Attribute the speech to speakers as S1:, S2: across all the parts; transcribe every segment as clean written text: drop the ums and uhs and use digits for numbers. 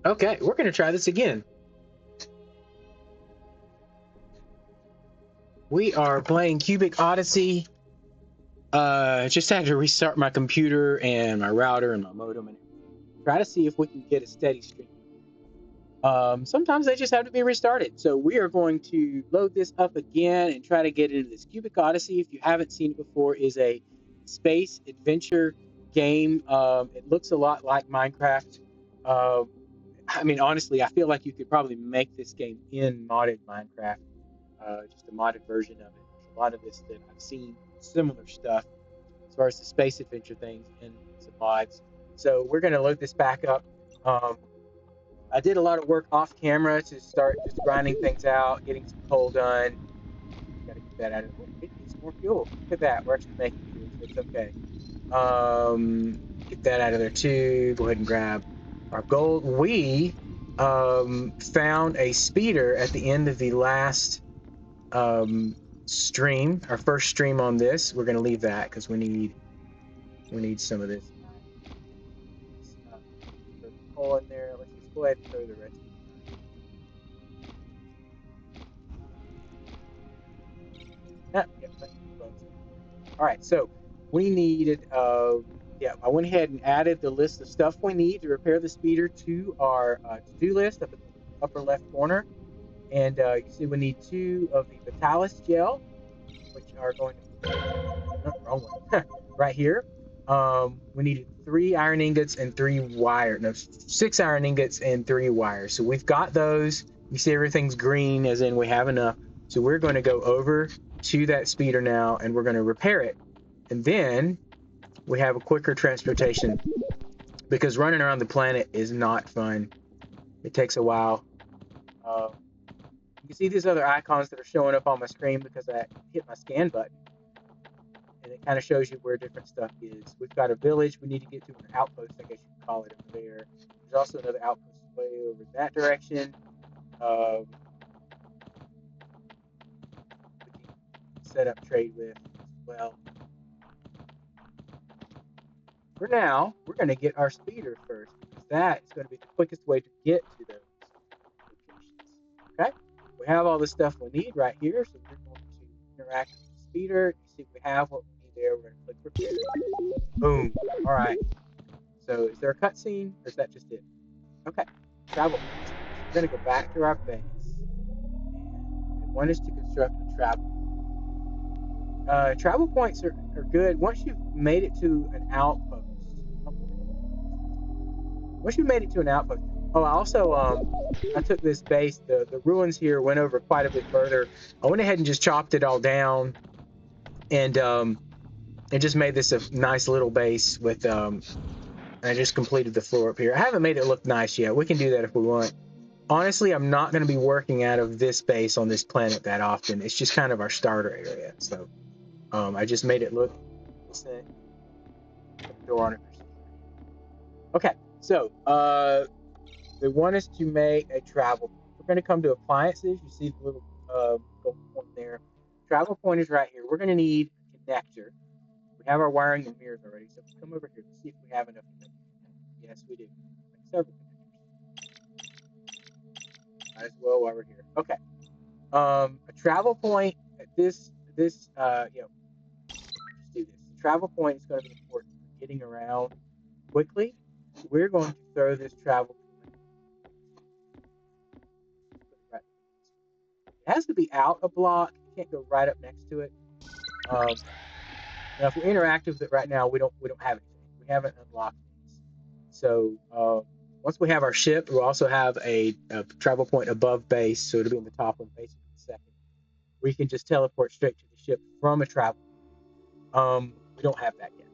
S1: Okay, we're going to try this again. We are playing Cubic Odyssey. Just had to restart my computer and my router and my modem and everything. Try to see if we can get a steady stream. Sometimes they just have to be restarted. So we are going to load this up again and try to get into this. Cubic Odyssey, if you haven't seen it before, is a space adventure game. It looks a lot like Minecraft. Um, I mean, honestly, I feel like you could probably make this game in modded Minecraft, just a modded version of it. There's a lot of this that I've seen similar stuff as far as the space adventure things and some mods. So we're going to load this back up. Um, I did a lot of work off camera to start just grinding things out, getting some coal done. Got to get that out of the way. It needs more fuel. Look at that. We're actually making fuel, so it's okay. Get that out of there too. Go ahead and grab our gold. We found a speeder at the end of the last stream, our first stream on this. We're going to leave that because we need some of this. Throw the coal in there. Let's just go ahead and throw the rest. Ah, yep, all right, so we needed, yeah, I went ahead and added the list of stuff we need to repair the speeder to our to-do list up in the upper left corner. And you see we need 2 of the Vitalis gel, which are going to, oh, wrong one, right here. We needed 3 iron ingots and 3 wire, no, 6 iron ingots and 3 wires. So we've got those. You see everything's green, as in we have enough. So we're going to go over to that speeder now and we're going to repair it. And then we have a quicker transportation because running around the planet is not fun. It takes a while. You can see these other icons that are showing up on my screen because I hit my scan button. And it kind of shows you where different stuff is. We've got a village we need to get to, an outpost, I guess you could call it, over there. There's also another outpost way over that direction. We can set up trade with as well. For now, we're going to get our speeder first because that is going to be the quickest way to get to those locations. Okay? We have all the stuff we need right here, so we're going to interact with the speeder. You see we have what we need there. We're going to click repair. Boom. All right. So is there a cutscene or is that just it? Okay. Travel. We're going to go back to our base. And one is to construct a travel. Travel points are good once you've made it to an outpost. Once you made it to an outpost. Oh, I also I took this base. The ruins here went over quite a bit further. I went ahead and just chopped it all down, and just made this a nice little base with I just completed the floor up here. I haven't made it look nice yet. We can do that if we want. Honestly, I'm not going to be working out of this base on this planet that often. It's just kind of our starter area. So I just made it look decent. Put the door on it for security. Okay, so they want us to make a travel. We're going to come to appliances. You see the little gold point there. Travel point is right here. We're going to need a connector. We have our wiring and mirrors already, so come over here. Let's see if we have enough. Yes, we do. Like several connectors. Might as well while we're here. Okay. A travel point at this just do this. The travel point is going to be important for getting around quickly. We're going to throw this travel point. Right. It has to be out a block. You can't go right up next to it. Now, if we're interactive with it right now, we don't have anything. We haven't unlocked these. So once we have our ship, we'll also have a travel point above base, so it'll be in the top one, base in a second. We can just teleport straight to the ship from a travel. We don't have that yet.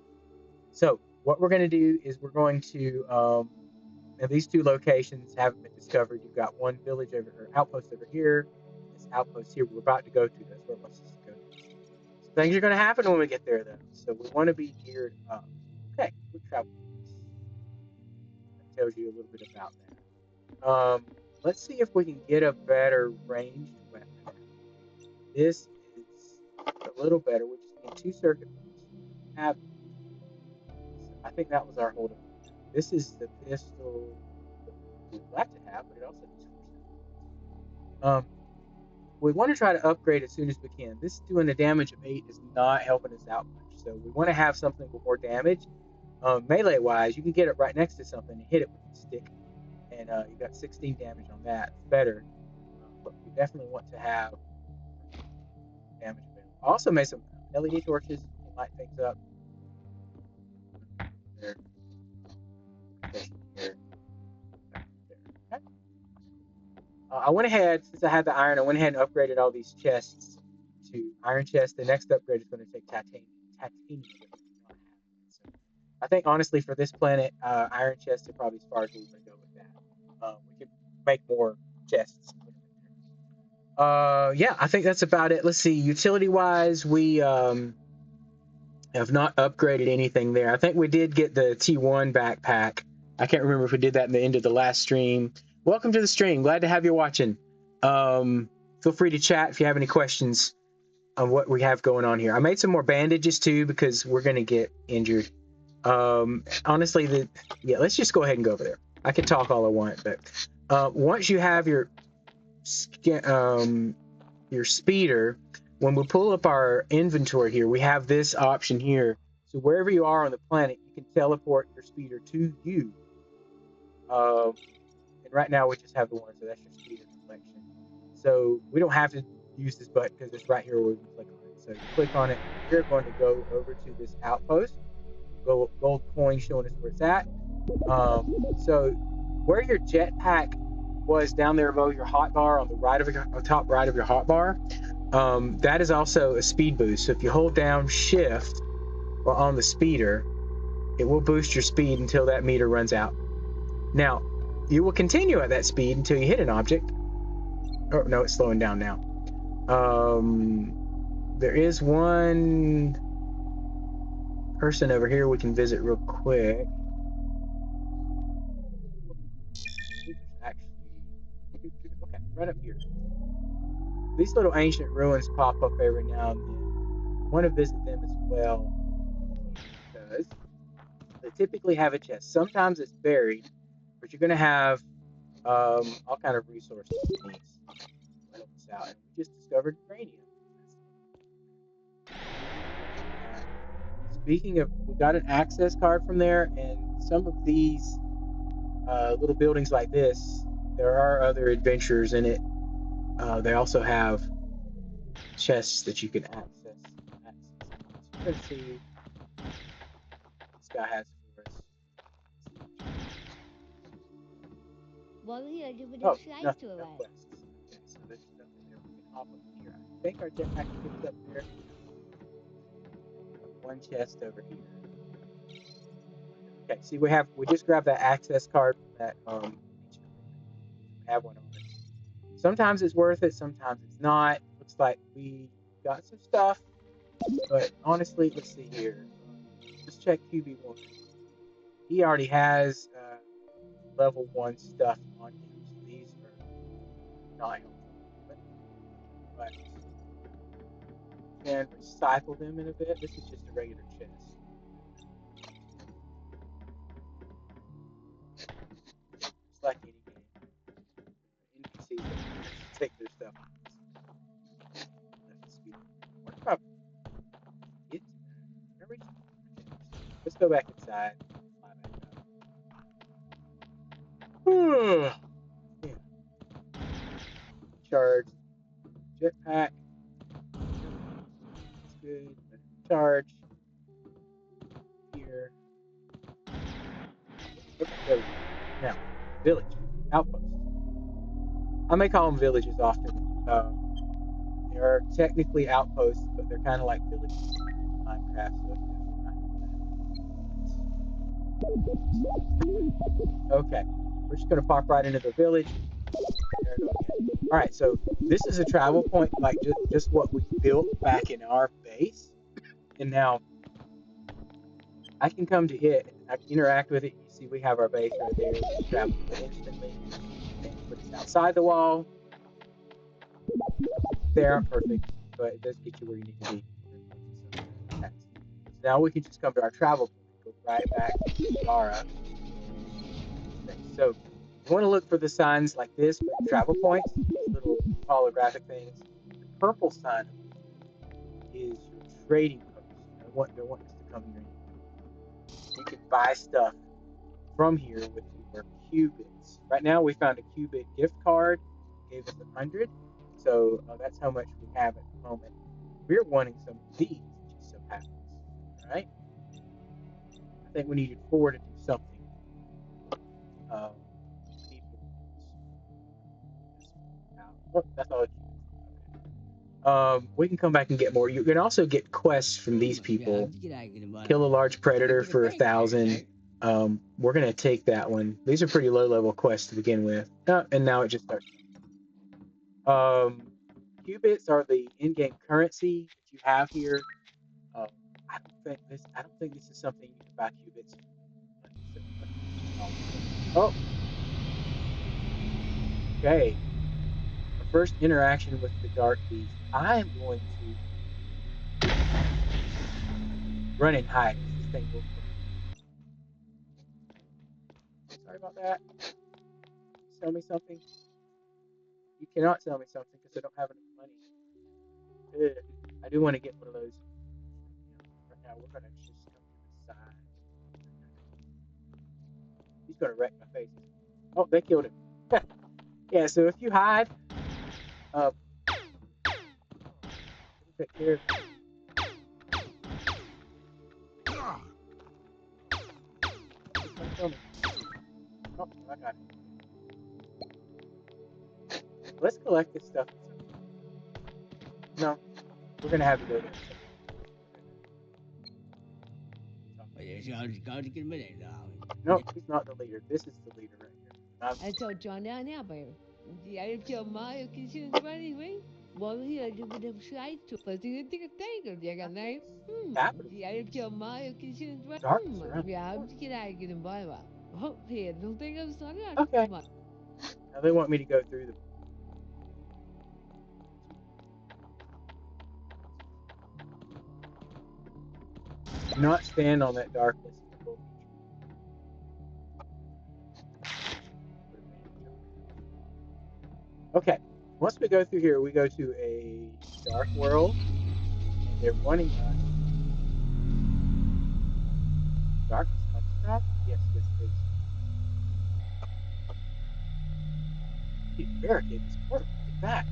S1: So what we're going to do is we're going to now these 2 locations haven't been discovered. You've got one village over here, outpost over here, this outpost here we're about to go to. That's where let's just go. So things are going to happen when we get there, though. So we want to be geared up. Okay, quick travel. That tells you a little bit about that. Let's see if we can get a better ranged weapon. This is a little better. We just need 2 circuit boards. I think that was our holdup. This is the pistol. we would like to have, but it also needs 4 seconds. We want to try to upgrade as soon as we can. This doing a damage of 8 is not helping us out much. So we want to have something with more damage. Melee wise, you can get it right next to something and hit it with a stick, and you got 16 damage on that. It's better, but we definitely want to have damage available. I also made some LED torches. We can light things up. There, there, there. Okay. I went ahead, since I had the iron, I went ahead and upgraded all these chests to iron chests. The next upgrade is going to take titanium, but we do not have that. So I think honestly for this planet, iron chests are probably as far as we're going to go with that. We can make more chests. Yeah, I think that's about it. Let's see. Utility wise, we have not upgraded anything there. I think we did get the T1 backpack. I can't remember if we did that in the end of the last stream. Welcome to the stream. Glad to have you watching. Feel free to chat if you have any questions on what we have going on here. I made some more bandages too because we're going to get injured. Honestly, let's just go ahead and go over there. I can talk all I want, but once you have your speeder, when we pull up our inventory here, we have this option here. So wherever you are on the planet, you can teleport your speeder to you. And right now we just have the one, so that's your speeder selection. So we don't have to use this button because it's right here where we can click on it. So you click on it, we're going to go over to this outpost. Gold coin showing us where it's at. So where your jetpack was down there above your hotbar on the right of your top right of your hotbar, that is also a speed boost. So if you hold down shift while on the speeder, it will boost your speed until that meter runs out. Now, you will continue at that speed until you hit an object. Oh, no, it's slowing down now. There is one person over here we can visit real quick. There's actually... Okay, right up here. These little ancient ruins pop up every now and then. I want to visit them as well because they typically have a chest. Sometimes it's buried, but you're going to have all kind of resources you need to help us out. And we just discovered uranium. Speaking of, we got an access card from there, and some of these little buildings like this, there are other adventures in it. They also have chests that you can access. So we're going to see what this guy has for us.
S2: Well, here, give it a
S1: Oh,
S2: try
S1: nothing,
S2: to
S1: no
S2: it.
S1: quests. Okay, so there's nothing there. We can hop up here. I think our jetpack can get us up there. One chest over here. Okay, see, we just grabbed that access card from that we have one on us. Sometimes it's worth it, sometimes it's not. Looks like we got some stuff, but honestly, let's see here. Let's check QB1. He already has level 1 stuff on him, so these are not helpful. But can recycle them in a bit. This is just a regular chest. Just like any game. NPCs take their stuff. What if I get to that? Let's go back inside. Fly back up. Yeah. Charge jetpack. That's good. Charge here. Okay, there we go. Now, village outpost. I may call them villages often. They are technically outposts, but they're kind of like villages in Minecraft. So okay, we're just gonna pop right into the village. There we go again. All right, so this is a travel point, like just what we built back in our base, and now I can come to it. I can interact with it. You see, we have our base right there. We can travel to it instantly. And put us outside the wall. They aren't perfect, but it does get you where you need to be. So now we can just come to our travel point, go right back to Zara. So You want to look for the signs like this for travel points, these little holographic things. The purple sign is your trading post. They're wanting us to come here. You can buy stuff from here with your qubits. Right now, we found a qubit gift card, gave us 100, so that's how much we have at the moment. We're wanting some of these, it just so happens. All right, I think we needed 4 to do something. Um, we need oh, that's all. We can come back and get more. You can also get quests from these people. Kill a large predator for 1,000. We're gonna take that one. These are pretty low level quests to begin with. And now it just starts. Um, Qubits are the in-game currency that you have here. Um, I don't think this is something you can buy qubits. Oh, okay. Our first interaction with the dark beast. I am going to run and hide. This thing will. Sorry about that. Sell me something. You cannot sell me something because I don't have enough money. Ugh. I do want to get one of those. Right now, we're gonna just come to the side. He's gonna wreck my face. Oh, they killed him. Yeah. So if you hide, uh, it'll take care of you. He's gonna kill me. Oh, I got it. Let's collect this stuff. No, we're gonna have to go there. No, he's not the leader. This is the leader right here.
S2: Also, John down there, baby. Die Alter Mario Kitchen anyway. Well, here you would have tried to, but you didn't take it. You got name.
S1: Capital.
S2: Die Alter Mario Kitchen.
S1: Darkness around.
S2: We have to get out of the Bible. Oh, here, don't think I'm sorry.
S1: Okay. Now they want me to go through the. Do not stand on that darkness. Okay. Once we go through here, we go to a dark world, and they're wanting us. Darkness construct? Yes, yes, it is. You barricade this portal. Get back.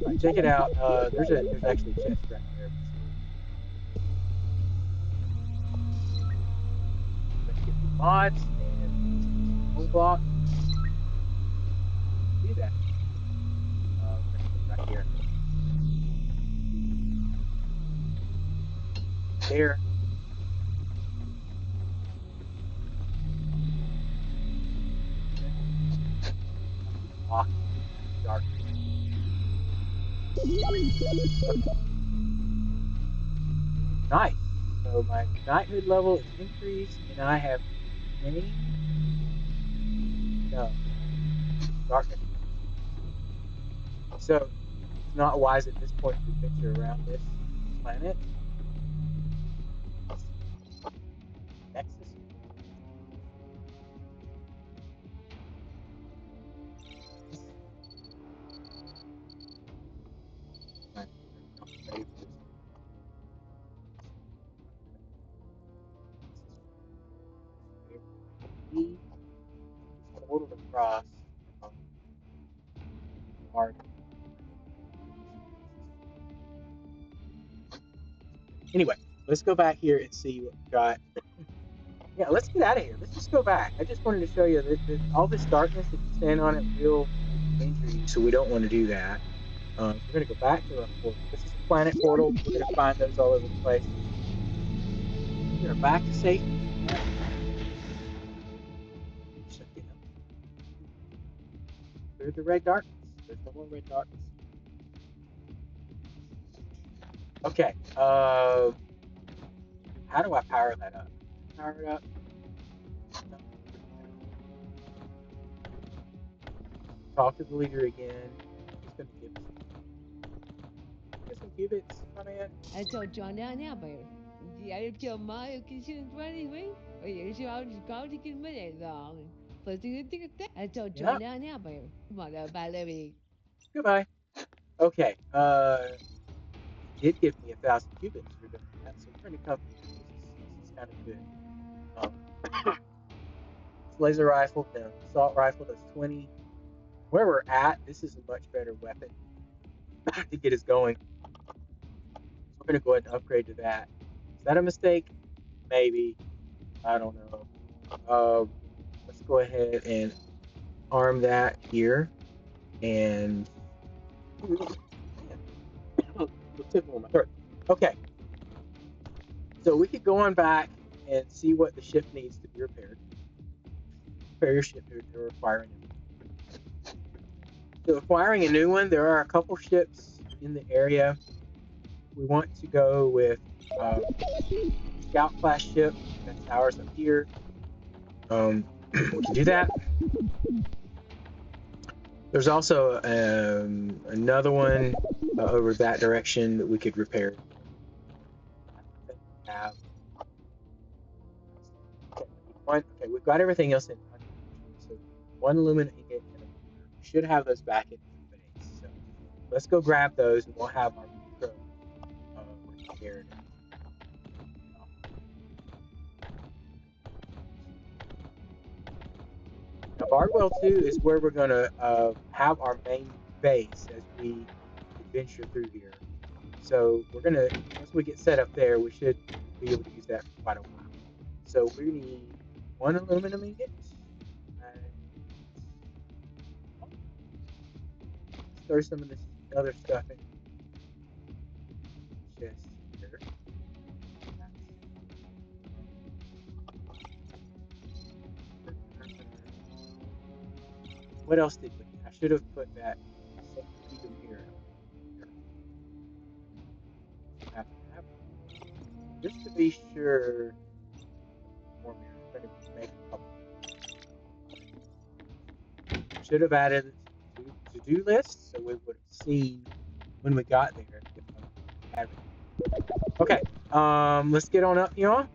S1: All right, check it out. There's actually a chest right there. Let's get the mods and home block. Do that. Right here. There. Lock. Dark. Okay. Nice. So my knighthood level is increased, and I have gained. No. Darkness. So it's not wise at this point to venture around this planet. Nexus. Portal across hard. Anyway, let's go back here and see what we got. Yeah, let's get out of here. Let's just go back. I just wanted to show you that all this darkness, if you stand on it, will injure you. So we don't want to do that. We're going to go back to our portal. This is a planet portal. We're going to find those all over the place. We're going to back to safety. Through the red darkness. There's no more red darkness. Okay. How do I power that up? Power it up. Talk to the leader again. He's going to give us get some qubits, my man.
S2: Also, John down there, baby. Jag kör Mario consumes anyway. Och så har du scouting in med det då. Fast det är inte det. Jag tar
S1: Yeah.
S2: Jola ner bara. Bara balleri.
S1: Goodbye. Okay. It did give me 1,000 qubits for doing that, so we're in a company here. This is kind of good. Um, this laser rifle, the assault rifle does 20. Where we're at, this is a much better weapon to get us going. So we're going to go ahead and upgrade to that. Is that a mistake? Maybe. I don't know. Let's go ahead and arm that here. And the tickle in my throat. Okay, so we could go on back and see what the ship needs to be repaired. Repair your ship to require a new one. So acquiring a new one, there are a couple ships in the area. We want to go with Scout class ship. That's ours up here. We can do that. There's also another one over that direction that we could repair. I think we have. Okay, we've got everything else in under control. So one aluminum ingot and a mirror. We should have those back in the base. So let's go grab those, and we'll have our micro repaired. Now, Bardwell 2 is where we're going to have our main base as we adventure through here. So we're going to, once we get set up there, we should be able to use that for quite a while. So we need one aluminum ingot. Let's throw some of this other stuff in the chest here. What else did we need? I should have put that safety mirror here. Have to have just to be sure. More mirrors. We're going to make a couple. Should have added to-do list so we would have seen when we got there if we had it. Okay, let's get on up, y'all.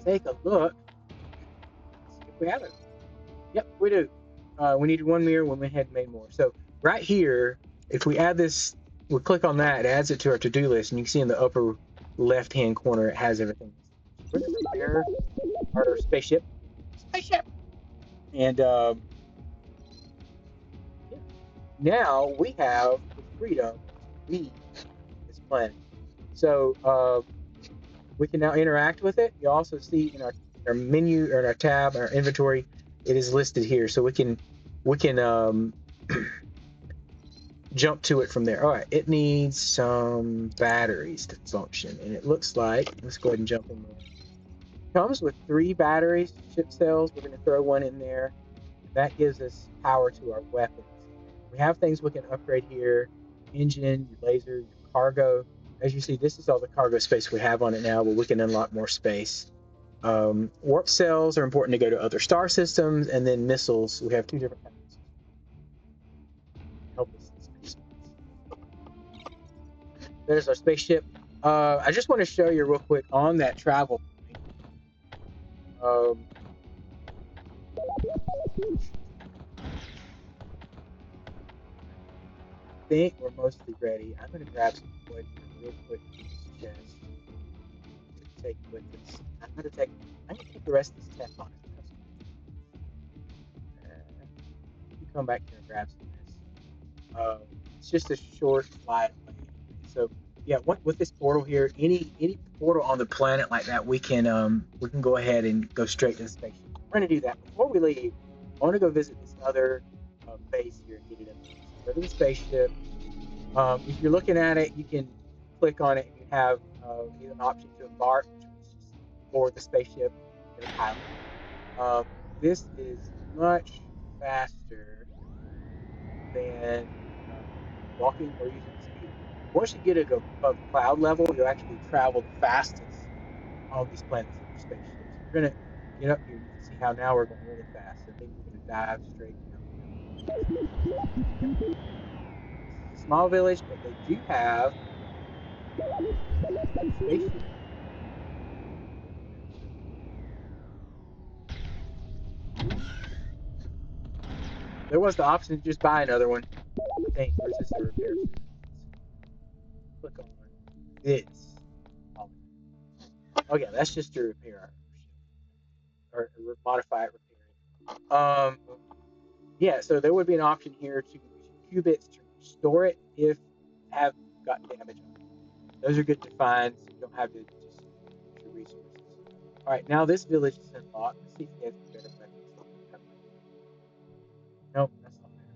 S1: Take a look. See if we have it. Yep, we do. We needed one mirror. We went ahead and made more. So right here, if we add this, we click on that, it adds it to our to-do list, and you can see in the upper left-hand corner, it has everything. So we're going to repair our spaceship. Spaceship! And yeah. Now we have the freedom to leave this planet. So we can now interact with it. You also see in our menu or in our tab, our inventory, it is listed here. So we can jump to it from there. All right, it needs some batteries to function, and it looks like, let's go ahead and jump in there. It comes with 3 batteries, ship cells. We're going to throw one in there. That gives us power to our weapons. We have things we can upgrade here: engine, your laser, your cargo. As you see, this is all the cargo space we have on it now, but we can unlock more space. Warp cells are important to go to other star systems, and then missiles. We have 2 different kinds of missiles. Help us in space. There's our spaceship. I just want to show you real quick on that travel point. I think we're mostly ready. I'm going to grab some wood real quick from this chest to take with us. I'm going to take the rest of this tech on it. You come back here and grab some of this. It's just a short flight away anyway. So yeah, with this portal here, any portal on the planet like that, we can go ahead and go straight to the spaceship. We're gonna do that. Before we leave, I want to go visit this other base here and get it up. So go to the spaceship. If you're looking at it, you can click on it and you have either an option to embark, which means just board the spaceship and a pilot. This is much faster than walking or using the speeder. Once you get above cloud level, you'll actually travel the fastest on these planets in your spaceship. So we're gonna get up here. You can see how now we're going really fast. I think we're gonna dive straight down. Yep. Small village, but they do have spaceship. There was the option to just buy another one, I think, or is this a repair suit? Click on this. Oh yeah, that's just to repair our ship or modify it, repair it. Yeah, so there would be an option here to use qubits to restore it if have got damage on it. Those are good to find, so you don't have to just use your resources. All right, now this village is unlocked. Let's see if he has any better weapons. Nope, that's not there.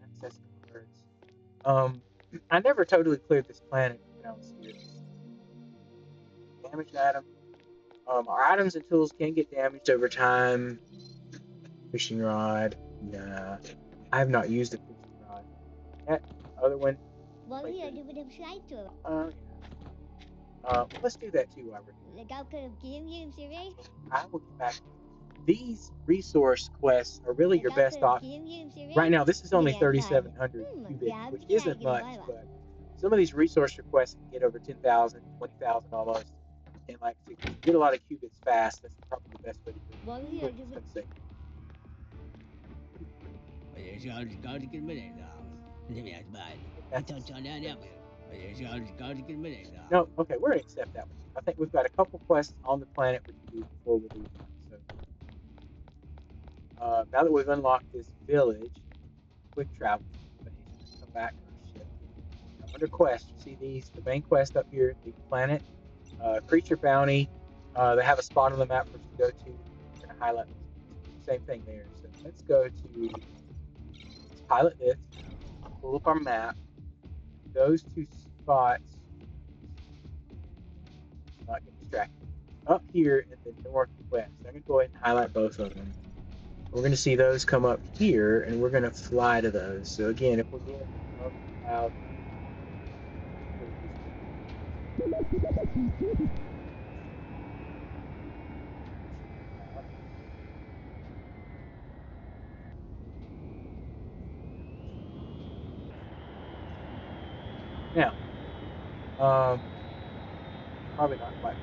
S1: Access cards. I never totally cleared this planet down here. Damaged item. Our items and tools can get damaged over time. Fishing rod. Nah. I have not used a fishing rod. That other one.
S2: Boleh ada benda-benda itu.
S1: Yeah. Let's do that too, Robert.
S2: Legal ke game series?
S1: I will get back. These resource quests are really your best option. Right now, this is only 3,700 qubits, which isn't much, but some of these resource requests can get over 10,000, 20,000 almost. And like, if you get a lot of qubits fast, that's probably the best way to do it.
S2: Boleh ada
S1: No, okay, we're gonna accept that one. I think we've got a couple quests on the planet we can do before we leave. So now that we've unlocked this village, quick travel, come back to our ship. Now, under quest, you see these, the main quest up here, the planet, creature bounty. They have a spot on the map for us to go to. We're gonna highlight same thing there. So let's go to let's pilot this, pull up our map. Those two spots, not get distracted. Up here in the northwest, I'm gonna go ahead and highlight both of them. We're gonna see those come up here, and we're gonna fly to those. So again, if we get above the cloud, now, probably not quite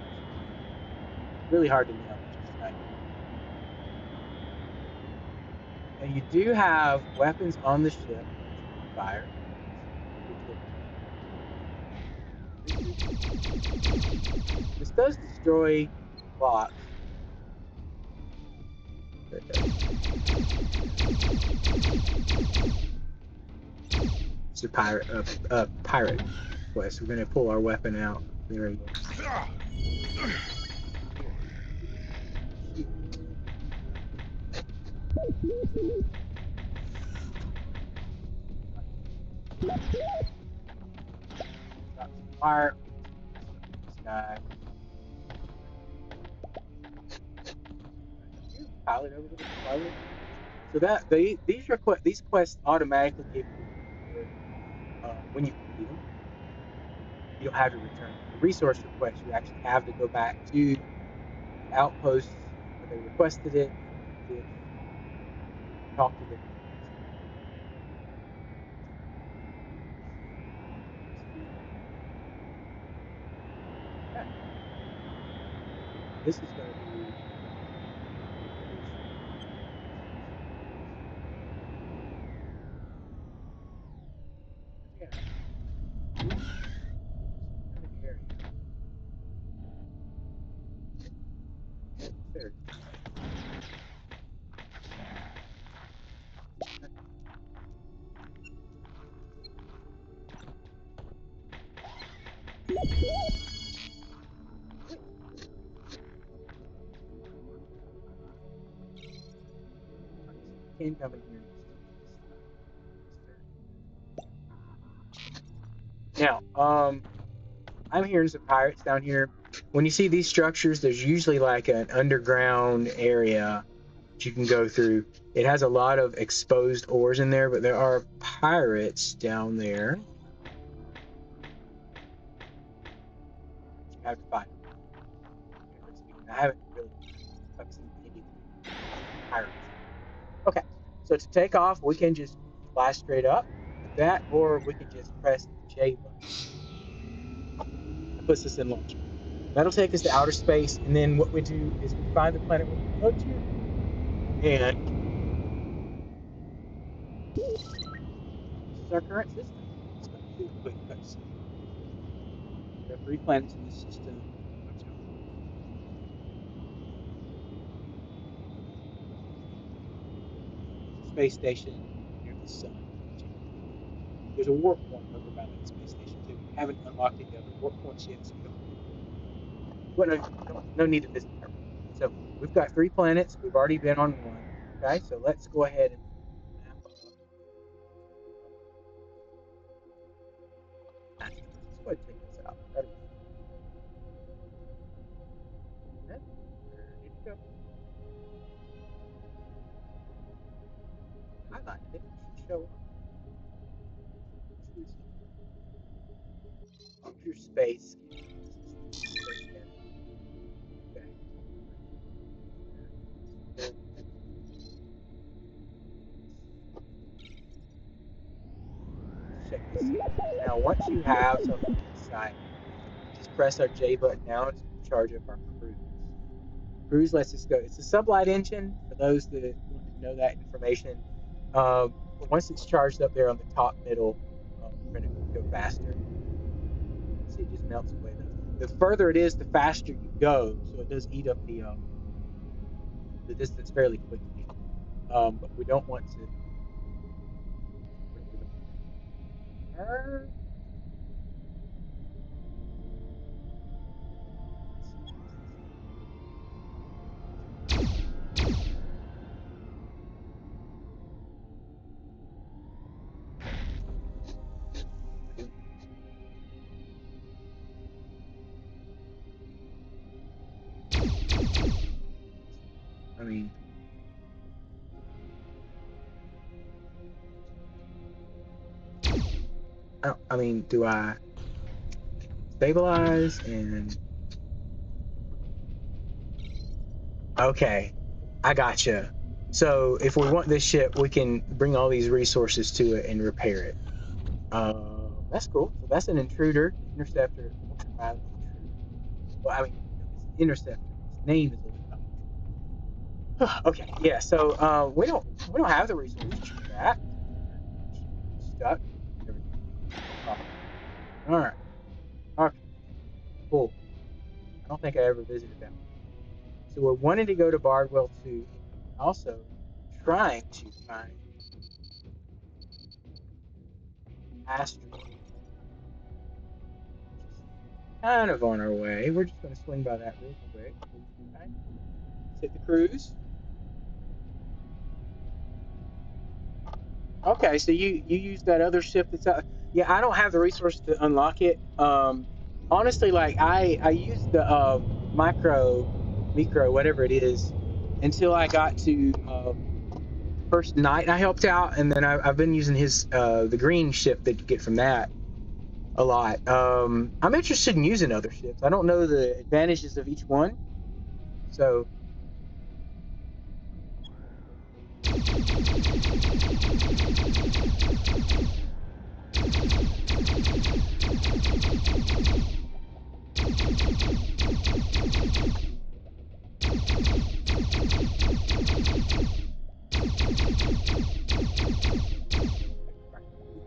S1: really hard to nail just right. Now you do have weapons on the ship, fire. This does destroy blocks. It's a pirate quest. We're gonna pull our weapon out. There he is. Fire. This guy. Pilot over here. So that these quests automatically give you when you complete them. You don't have to return the resource request. You actually have to go back to outposts where they requested it, talk to them. Okay. This is going to be there. Can come in here. Now, I'm hearing some pirates down here. When you see these structures, there's usually like an underground area that you can go through. It has a lot of exposed ores in there, but there are pirates down there. You have to fight. I haven't really seen any pirates. Okay, so to take off, we can just fly straight up with that, or we can just press J button. That puts us in launch mode. That'll take us to outer space, and then what we do is we find the planet we want to go to, and this is our current system. Let's go do a quick cutscene. There are 3 planets in this system. Watch out. There's a space station near the sun. There's a warp point over by that space station too. We haven't unlocked any other warp points yet, so we don't need. Well, no need to visit there. So we've got 3 planets. We've already been on one. Okay, so let's go ahead and map up. Let's go ahead and take this out. That'll be fun. Where did it go? Highlighted it. It should show up. Use your space scan. Okay. Let's check this out. Now, once you have something inside, just press our J button now to charge up our cruise. Cruise lets us go. It's a sublight engine for those that want to know that information. But once it's charged up there on the top middle, we're going to go faster. See, it just melts away. The further it is, the faster you go. So it does eat up the distance fairly quickly. But we don't want to. I mean, do I stabilize and okay, I gotcha. So if we want this ship, we can bring all these resources to it and repair it. That's cool. So that's an intruder, interceptor, ultraviolet intruder. Well, I mean, it's an interceptor. Its name is ultraviolet. Okay, yeah. So we don't have the resources for that. We're stuck. All right. Okay. Cool. I don't think I ever visited that one. So we're wanting to go to Bardwell 2, also trying to find Astro, which is kind of on our way. We're just going to swing by that real quick. Okay. Let's hit the cruise. Okay, so you use that other ship that's out. Yeah, I don't have the resources to unlock it. Honestly, like I used the micro whatever it is until I got to first night I helped out, and then I've been using his the green ship that you get from that a lot. I'm interested in using other ships. I don't know the advantages of each one, so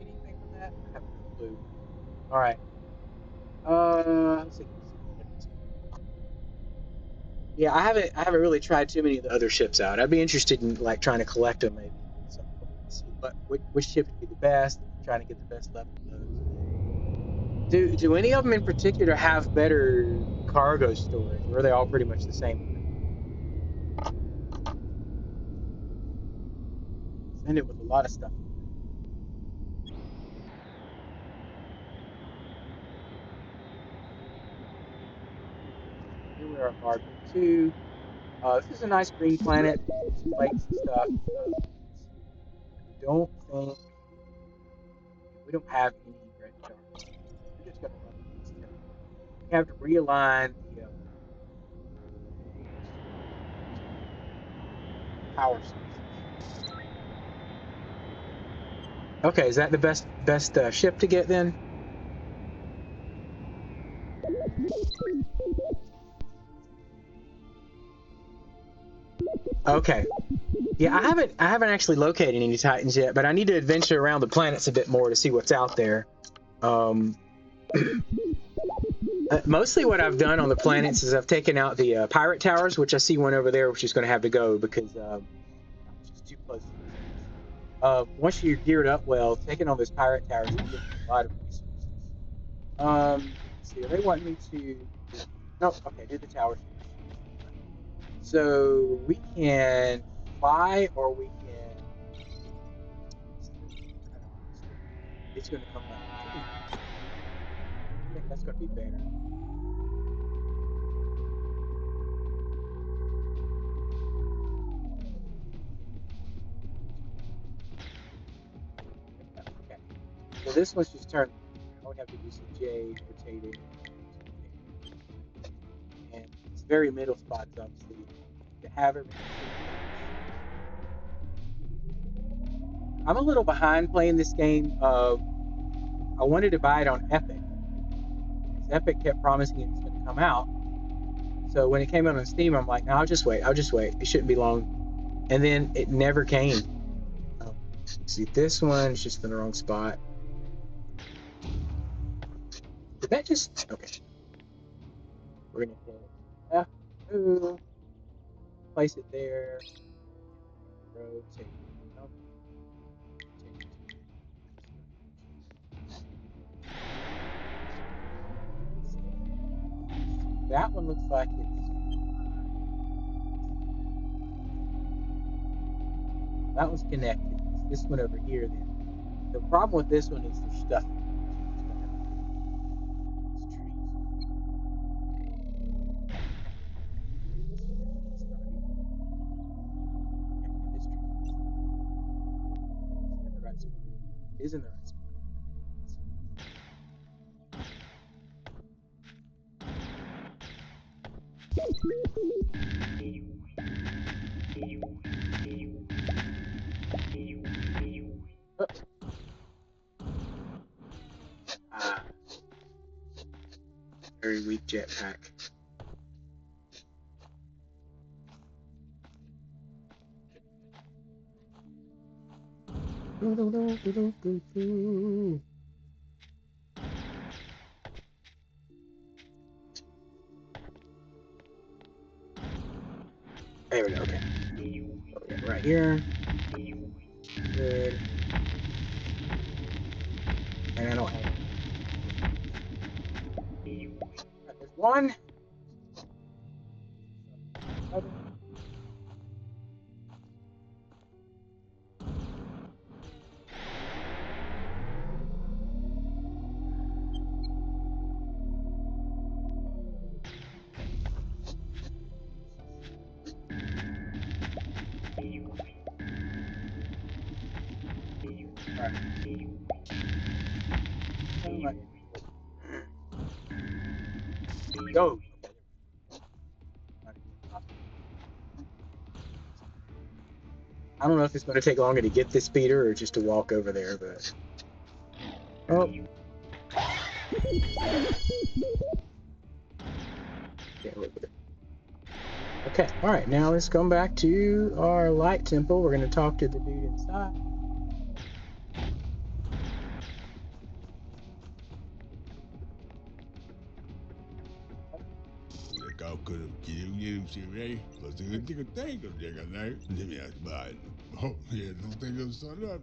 S1: anything from that? I have no clue. All right. Let's see. Yeah, I haven't really tried too many of the other ships out. I'd be interested in like trying to collect them maybe at some point. See which ship would be the best, and trying to get the best level of those. Do any of them in particular have better cargo storage, or are they all pretty much the same? Send it with a lot of stuff. Here we are at Marble 2. This is a nice green planet. Some lakes and stuff. Don't think we don't have any red stars. We're just gonna run these two. We have to realign the power sources. Okay, is that the best ship to get then? Okay. Yeah, I haven't actually located any Titans yet, but I need to adventure around the planets a bit more to see what's out there. Um, Mostly what I've done on the planets is I've taken out the pirate towers, which I see one over there, which is going to have to go because it's just too close to the base. Once you're geared up well, taking on those pirate towers will give me a lot of resources. Let's see, they want me to. Nope. Okay, do the towers first. So we can fly, or we can. I don't know. It's going to come back. I think that's going to be better. Okay. So this one's just turned. All we have to do is J, rotate it, and it's very middle spots, obviously, to have everything. I'm a little behind playing this game. I wanted to buy it on Epic because Epic kept promising it was going to come out. So when it came out on Steam, I'm like, no, I'll just wait. I'll just wait. It shouldn't be long. And then it never came. See, this one is just in the wrong spot. Did that just okay? We're gonna hit F2, place it there, rotate. Nope. That one looks like it's that one's connected. It's this one over here. Then the problem with this one is there's stuff. Is in the right spot. Oh. Ah, very weak jetpack. There we go. Okay. Right here. Good. And I don't have. Right, there's one. Other. All right. Go. I don't know if it's going to take longer to get this speeder or just to walk over there, but. Oh. Yeah, a little bit. Okay. All right. Now let's come back to our light temple. We're going to talk to the dude inside.
S3: Cálculo que eu tirei, você não tem que chegar lá, de minha mãe. Oh, eu não tenho salário.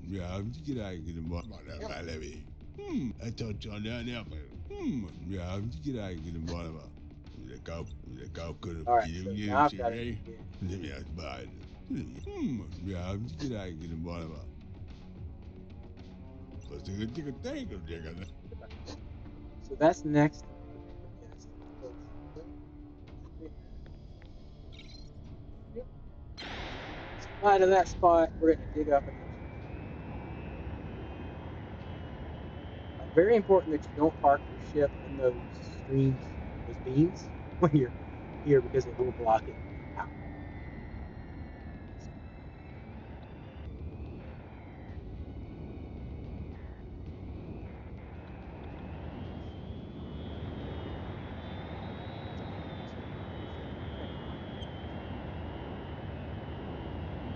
S3: Já me tirar aqui de uma maravilha. Eu tô chorando, já me tirar aqui de uma cálculo
S1: All right.
S3: que
S1: So
S3: eu
S1: now I've got it.
S3: tirei, de minha mãe. Já me tirar aqui de uma você não tem que chegar lá.
S1: So that's next. Fly to that spot. We're going to dig up. Very important that you don't park your ship in those streams, those beams, when you're here because it will block it. Out.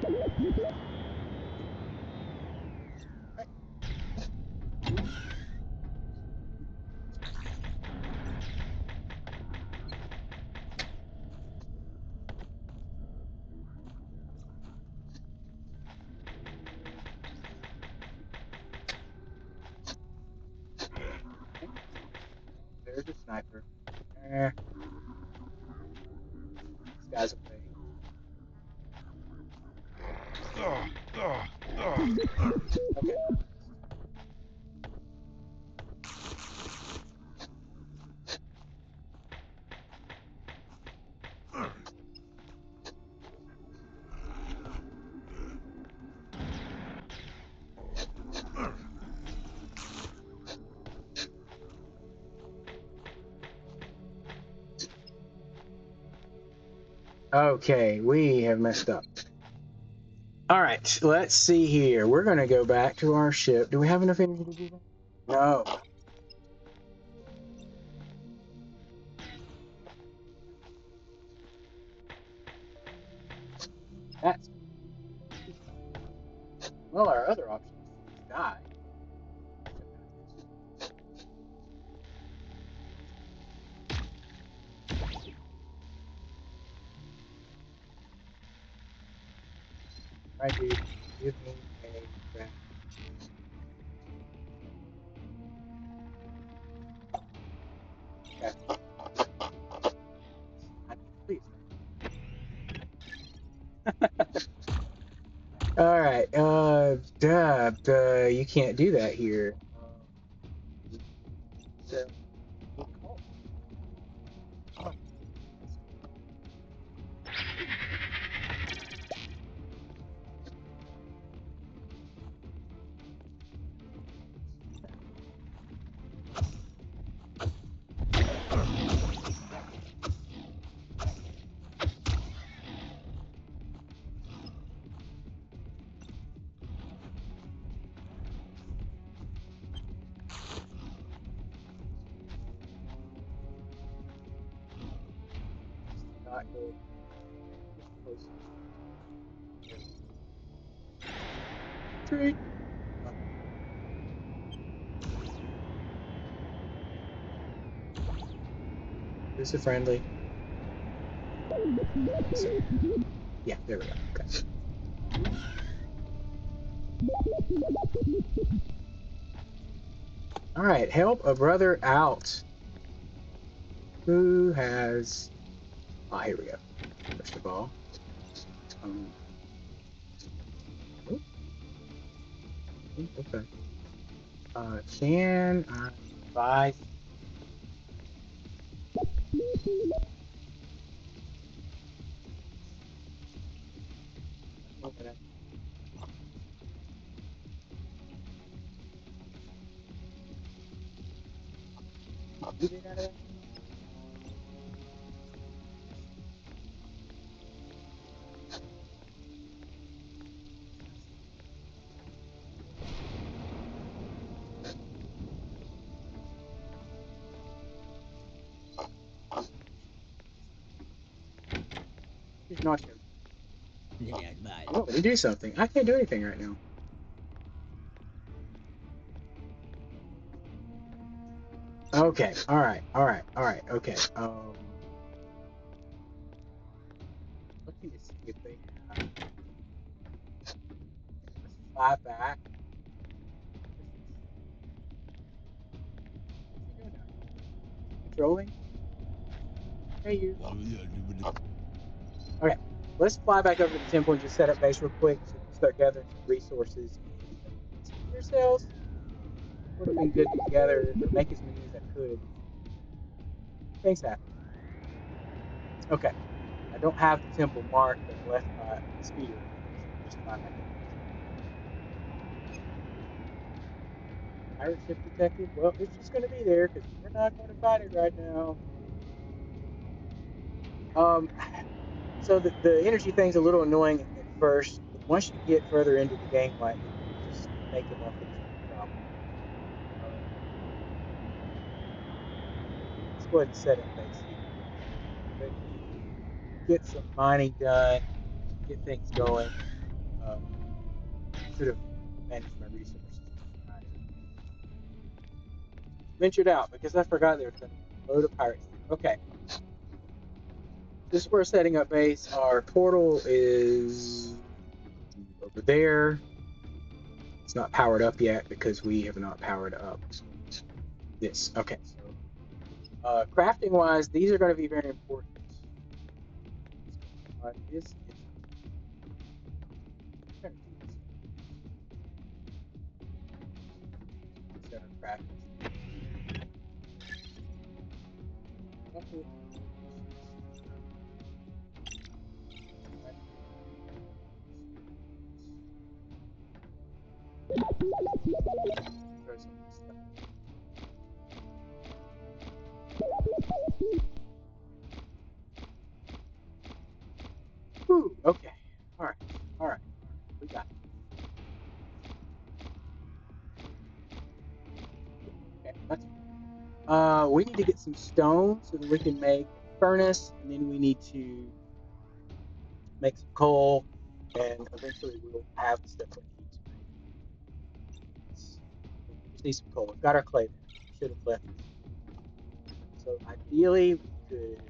S1: Right. Okay. There's a sniper. This guy's away. Okay. Okay, we have messed up. All right, let's see here. We're going to go back to our ship. Do we have enough energy to do that? No. That's well. Our other option is die. All right, dude. Give me a back. Okay. Please. All right. You can't do that here. So, not go close. Tree. This is friendly. So, yeah, there we go. Okay. All right, help a brother out. Who has? Oh, here we go. First of all, um, oh, okay. Can I buy? You get out of that? He's not here. Oh, let me do something. I can't do anything right now. Okay. All right. All right. All right. Okay. Looking to see if they have. Let's fly back. What's he doing down here? Patrolling? Hey, you. Okay. Let's fly back over to the temple and just set up base real quick so we can start gathering some resources and spear cells. Would have been good to gather, make as many as I could. Things happen. Okay. I don't have the temple marked but left by the speeder. So just fly back over. Pirate ship detected? Well, it's just going to be there because we're not going to fight it right now. Um, so the energy thing's a little annoying at first, but once you get further into the game, like it just make it more feasible. Problem. Let's go ahead and set up base here. Get some mining done, get things going. should have managed my resources. I ventured out because I forgot there was going to be a load of pirates there. Okay. This is where setting up base. Our portal is over there. It's not powered up yet because we have not powered up this. Okay, so crafting wise, these are going to be very important. This is going to do this. Set our crafting. Throw some of this stuff. Whew, okay. All right. All right. We got it. Okay, that's we need to get some stone so that we can make a furnace, and then we need to make some coal, and eventually we'll have the stuff we need to make this. We just need some coal. We've got our clay there. Should have left this. So ideally we could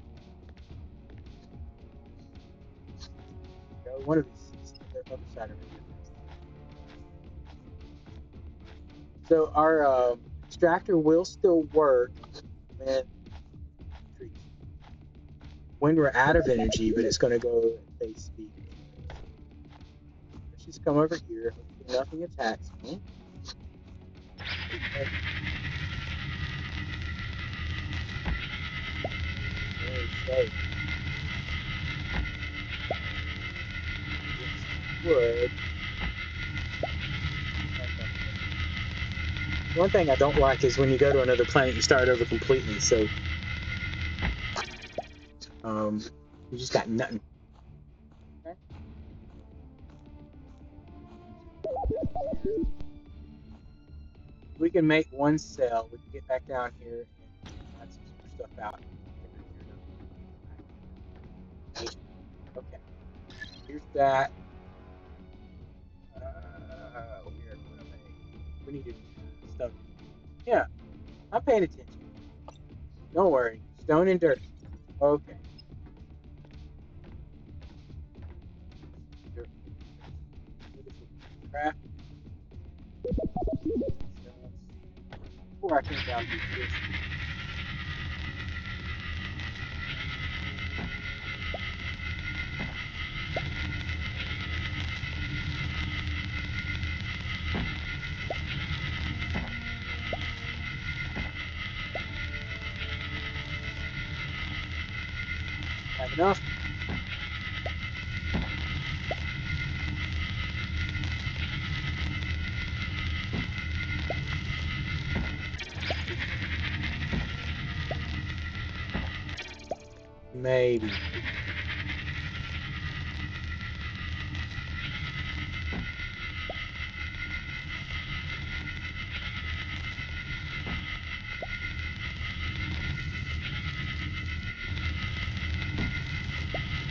S1: go one of these the other side of it. So our extractor will still work when when we're out of energy, but it's going to go at base speed. Let's just come over here. Hopefully nothing attacks me. Okay. Very safe. Wood. One thing I don't like is when you go to another planet, you start over completely. So, you just got nothing. Okay. We can make one cell. We can get back down here and find some more stuff out. Okay. Here's that. We need to stone. Yeah, I'm paying attention. Don't worry. Stone and dirt. Okay. Dirt. Craft. Before I came down to this. Have enough. Maybe.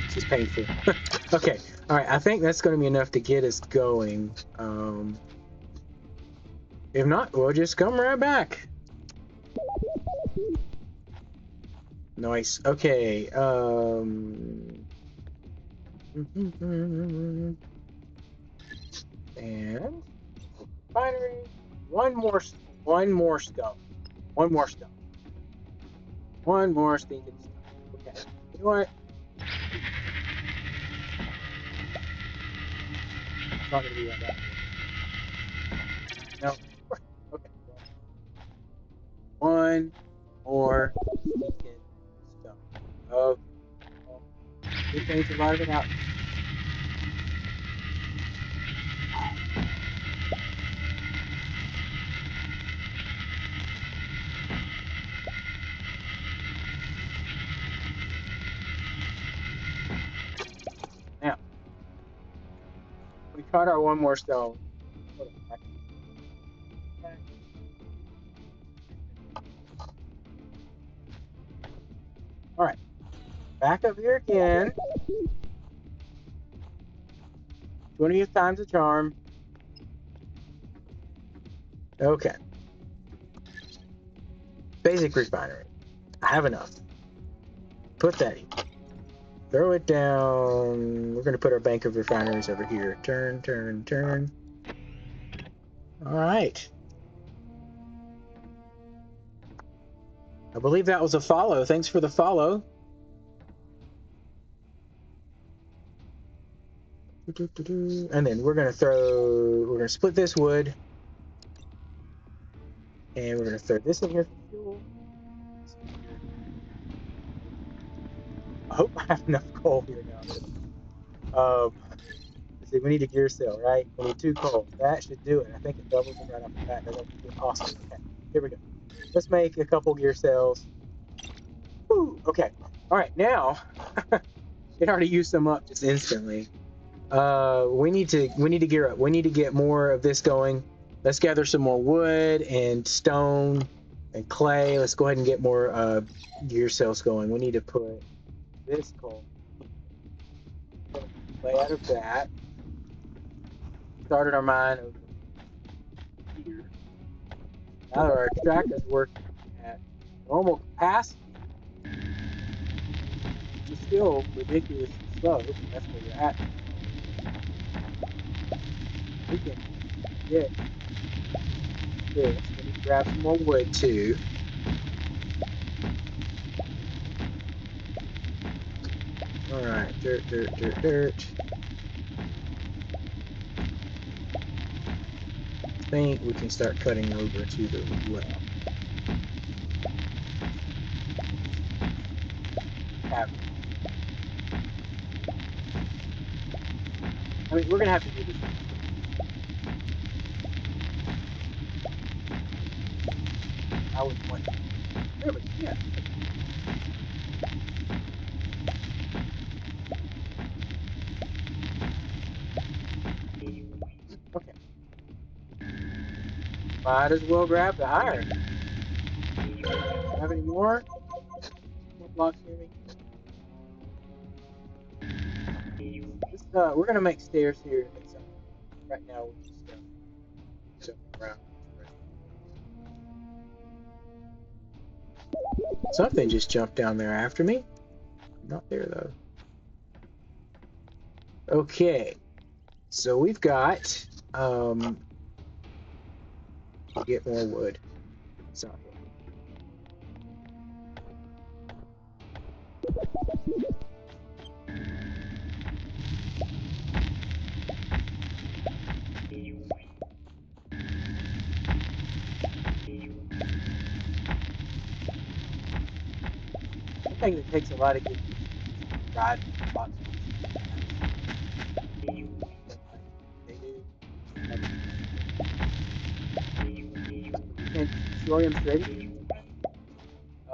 S1: This is painful. Okay. All right. I think that's going to be enough to get us going. If not, we'll just come right back. Nice. Okay. And refinery. One more. One more stone. One more stone. One more stinking stone. Okay. You know what? It's not gonna be like that. No. Okay. One more stinking stone. Okay. We changed a lot of it out. Now, we caught our one more stone. All right. Back up here again. 20th time's a charm. Okay. Basic refinery. I have enough. Put that in. Throw it down. We're going to put our bank of refineries over here. Turn, turn, turn. All right. I believe that was a follow. Thanks for the follow. And then we're going to split this wood. And we're going to throw this in here for fuel. This in here. I hope I have enough coal here now. Let's see, we need a gear cell, right? We need 2 coal. That should do it. I think it doubles them right off the bat. That'll be awesome. Okay, here we go. Let's make a couple gear cells. Woo, okay. All right, now it already used some up just instantly. We need to gear up. We need to get more of this going. Let's gather some more wood and stone and clay. Let's go ahead and get more gear cells going. We need to put this coal. Clay out of that. Started our mine over here. Now that our extractor is working at normal capacity, which is still ridiculously slow, but that's where you're at. We can get this. We need to grab some more wood too. All right, dirt, dirt, dirt, dirt. I think we can start cutting over to the left. I mean, we're gonna have to do this. I would want. There we go. Yeah. Okay. Might as well grab the iron. Have any more? More blocks near me? We're gonna make stairs here. Right now we're just jumping around. Something just jumped down there after me. Not there though. Okay, so we've got get more wood. Solid wood. One thing that takes a lot of getting riding lots of they do. And destroy them straight.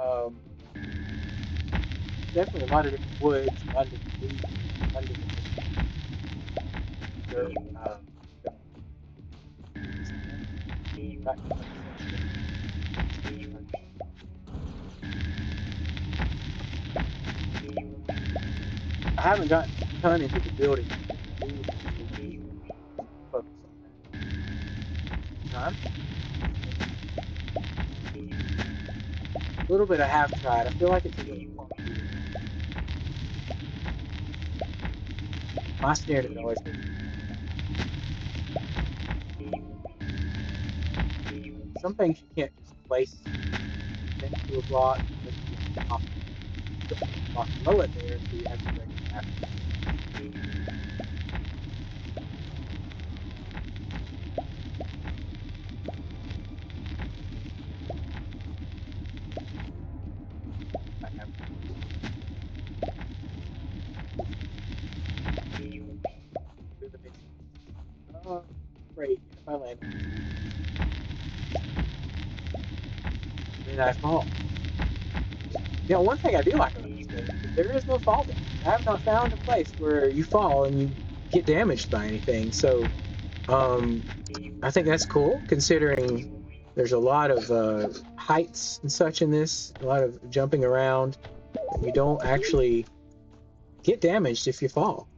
S1: Um, definitely a lot of different woods, a lot of different leaves, a lot of different dirt. I haven't gotten a ton into the building. I do focus on that. Time. A little bit I have tried. I feel like it's a little clunky. My standard always was some things you can't just place into a block. Block below it there, so you have to break it after. Oh, great. If I land, then I fall. You know, one thing I do like about this game is there is no fall damage. I have not found a place where you fall and you get damaged by anything. So, I think that's cool considering there's a lot of heights and such in this, a lot of jumping around. You don't actually get damaged if you fall.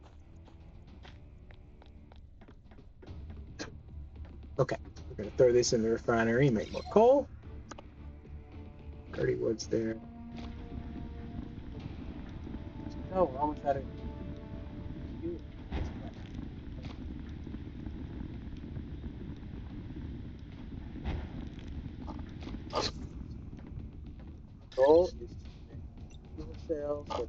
S1: Okay, we're going to throw this in the refinery and make more coal. 30 wood's there. No, we're almost out of fuel. My goal is to make fuel cells. For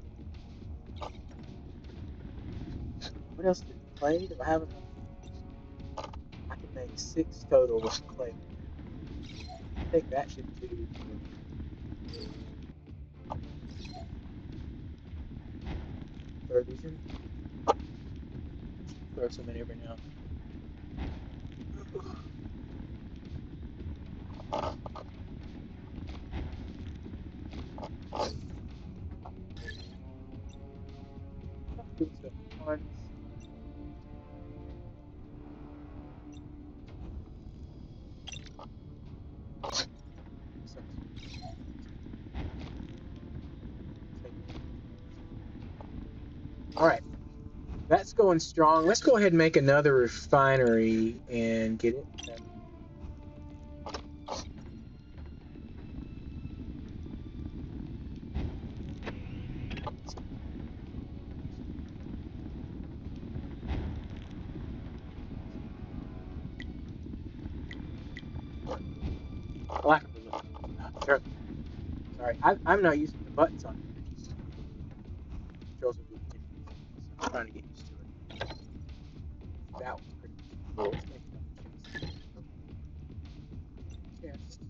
S1: what else? Clay? Do I have enough? I can make 6 total with clay. I think that should do. Throw these in. Throw some in every now. Fuel cell once. All right, that's going strong. Let's go ahead and make another refinery and get it. Lack of a Sorry, I'm not using the buttons on it. Controls are moving. So I'm trying to get used to it. That was pretty cool. Let's make another chest.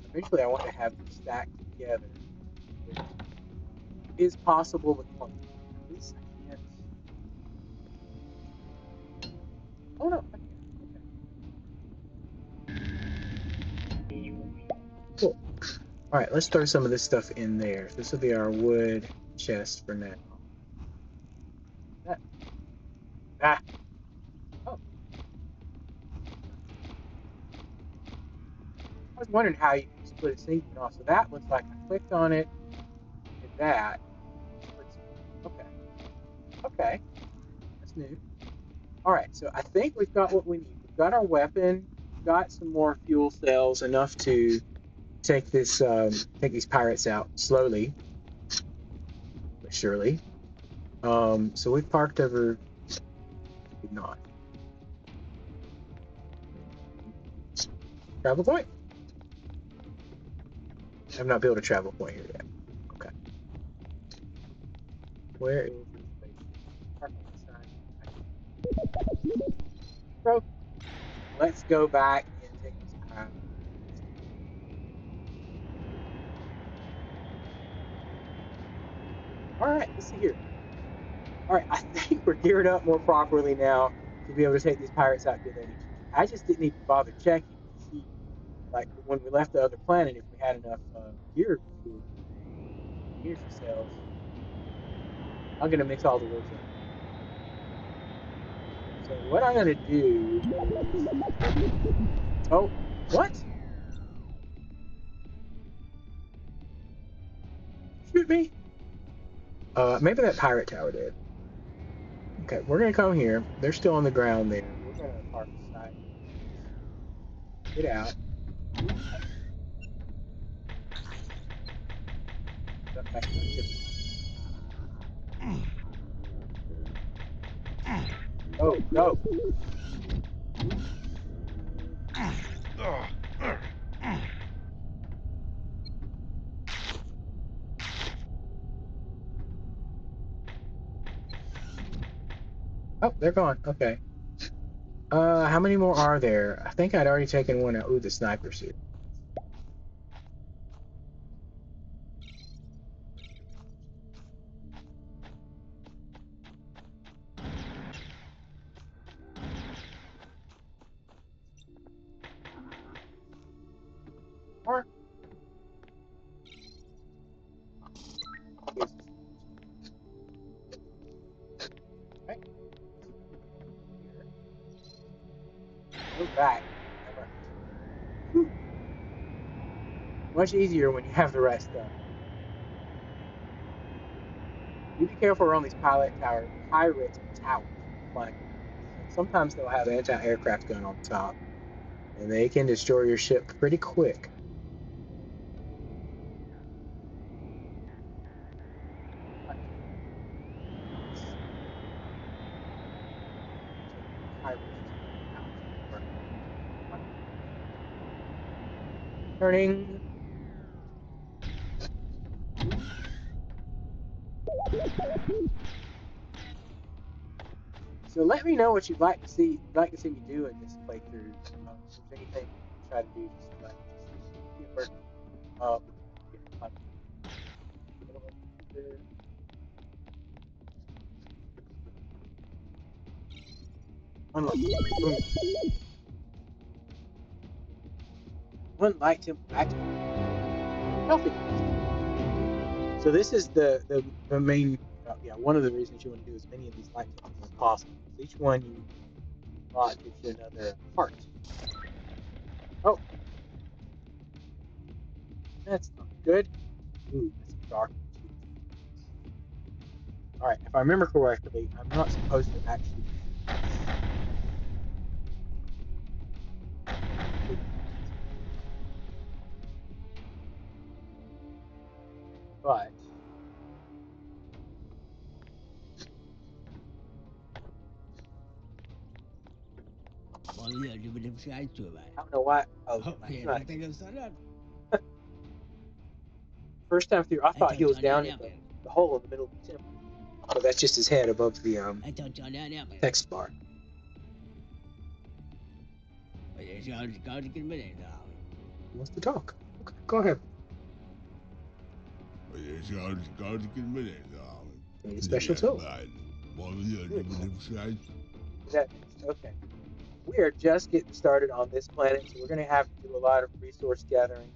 S1: Eventually, I want to have them stacked together, which is possible with one. At least I can't. Oh no, I can. Okay. Cool. All right, let's throw some of this stuff in there. This will be our wood chest for now. That, ah, oh, I was wondering how you can split a segment off. So that looks like I clicked on it and that. Okay, okay, that's new. All right, so I think we've got what we need. We've got our weapon. We've got some more fuel cells, enough to take these pirates out slowly but surely. So we parked over. Did not travel point. I've not built a travel point here yet. Okay, where is this place? Park on the side. So let's go back and take this out. All right, let's see here. All right, I think we're geared up more properly now to be able to take these pirates out good energy. I just didn't even bother checking to see, like when we left the other planet, if we had enough gear for energy cells. I'm gonna mix all the words up. So what I'm gonna do? Oh, what? Shoot me? Maybe that pirate tower did. Okay, we're gonna come here. They're still on the ground there. We're gonna park aside. Get out. Back to my ship. Oh, no. Oh, they're gone. Okay. How many more are there? I think I'd already taken one out. Ooh, the sniper suit. Or right here. Go back. Whew. Much easier when you have the right stuff. You be careful around these pirate towers flying. Sometimes they'll have anti-aircraft gun on top, and they can destroy your ship pretty quick. Turning. So let me know what you'd like to see me do in this playthrough. If there's anything you try to do, just work. Um, one liked him actually healthy. So this is the main one of the reasons you want to do as many of these light tips as possible. Each one you lock gives you another heart. Oh, that's not good. Ooh, that's dark. All right, if I remember correctly, I'm not supposed to actually. But
S2: Well, yeah, you would have tried to, man.
S1: I don't know why. Oh,
S2: Oh,
S1: he's
S2: yeah,
S1: not.
S2: don't think of that.
S1: First time through, I
S2: I
S1: thought he
S2: thought
S1: was
S2: on
S1: down
S2: that
S1: in
S2: ever.
S1: the hole in the middle of the temple. So that's just his head above the
S2: I thought on that ever.
S1: text bar.
S2: But it's got to get rid of now.
S1: He wants to talk. Okay, go ahead.
S3: Yes, God can be there.
S1: Need a special tool.
S3: Well, yeah, you would have tried.
S1: That okay. We are just getting started on this planet, so we're going to have to do a lot of resource gathering.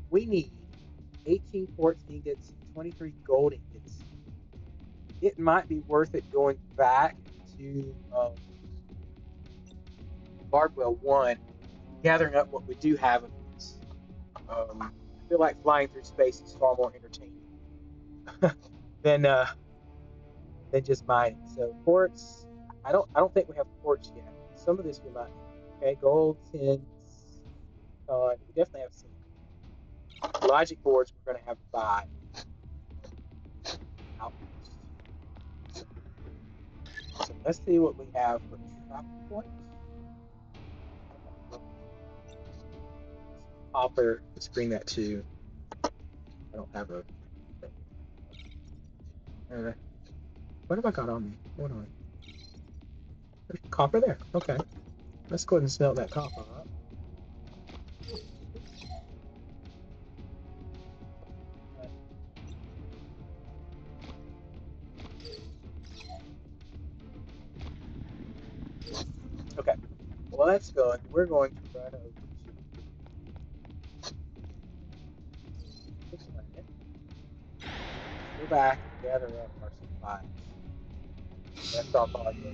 S1: We need 18 quartz ingots, 23 gold ingots. It might be worth it going back to Bardwell 1, gathering up what we do have of these. I feel like flying through space is far more entertaining than just mining. So quartz, I don't think we have quartz yet. Some of this we might. Okay, gold, tin, we definitely have some logic boards. We're going to have to buy. So let's see what we have for travel points. Copper. Let's bring that to. I don't have a. What have I got on me? Hold on. There's copper there. Okay. Let's go ahead and smelt that copper up. Okay. Well, that's good. We're going to run over to this planet. Go back and gather up our supplies. That's on Bardwell.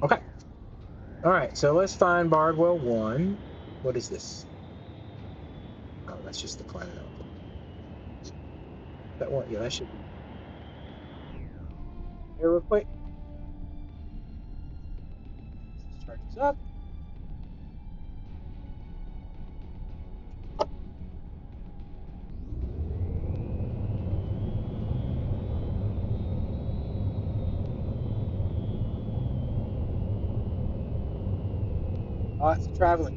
S1: Okay. All right. So let's find Bardwell 1. What is this? Oh, that's just the planet. That one? Yeah, that should be. Here, real quick. This charges up. Lots of traveling.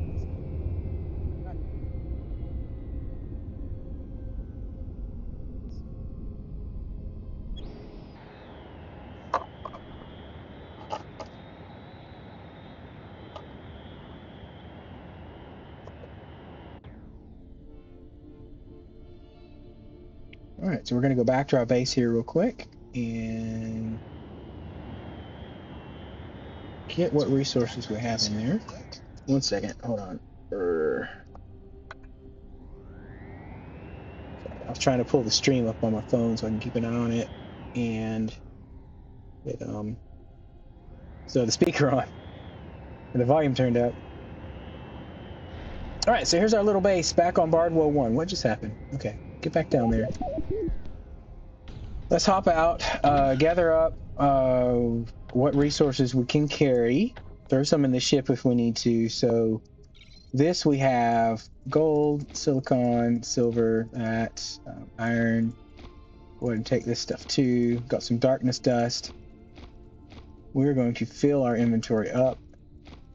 S1: All right, so we're going to go back to our base here real quick and get what resources we have in there. One second, hold on. I was trying to pull the stream up on my phone so I can keep an eye on it, and it so the speaker on. The volume turned up. All right, so here's our little base back on Bardwell 1. What just happened? Okay, get back down there. Let's hop out, gather up what resources we can carry. Throw some in the ship if we need to. So this we have gold, silicon, silver, that, iron. Go ahead and take this stuff too. Got some darkness dust. We're going to fill our inventory up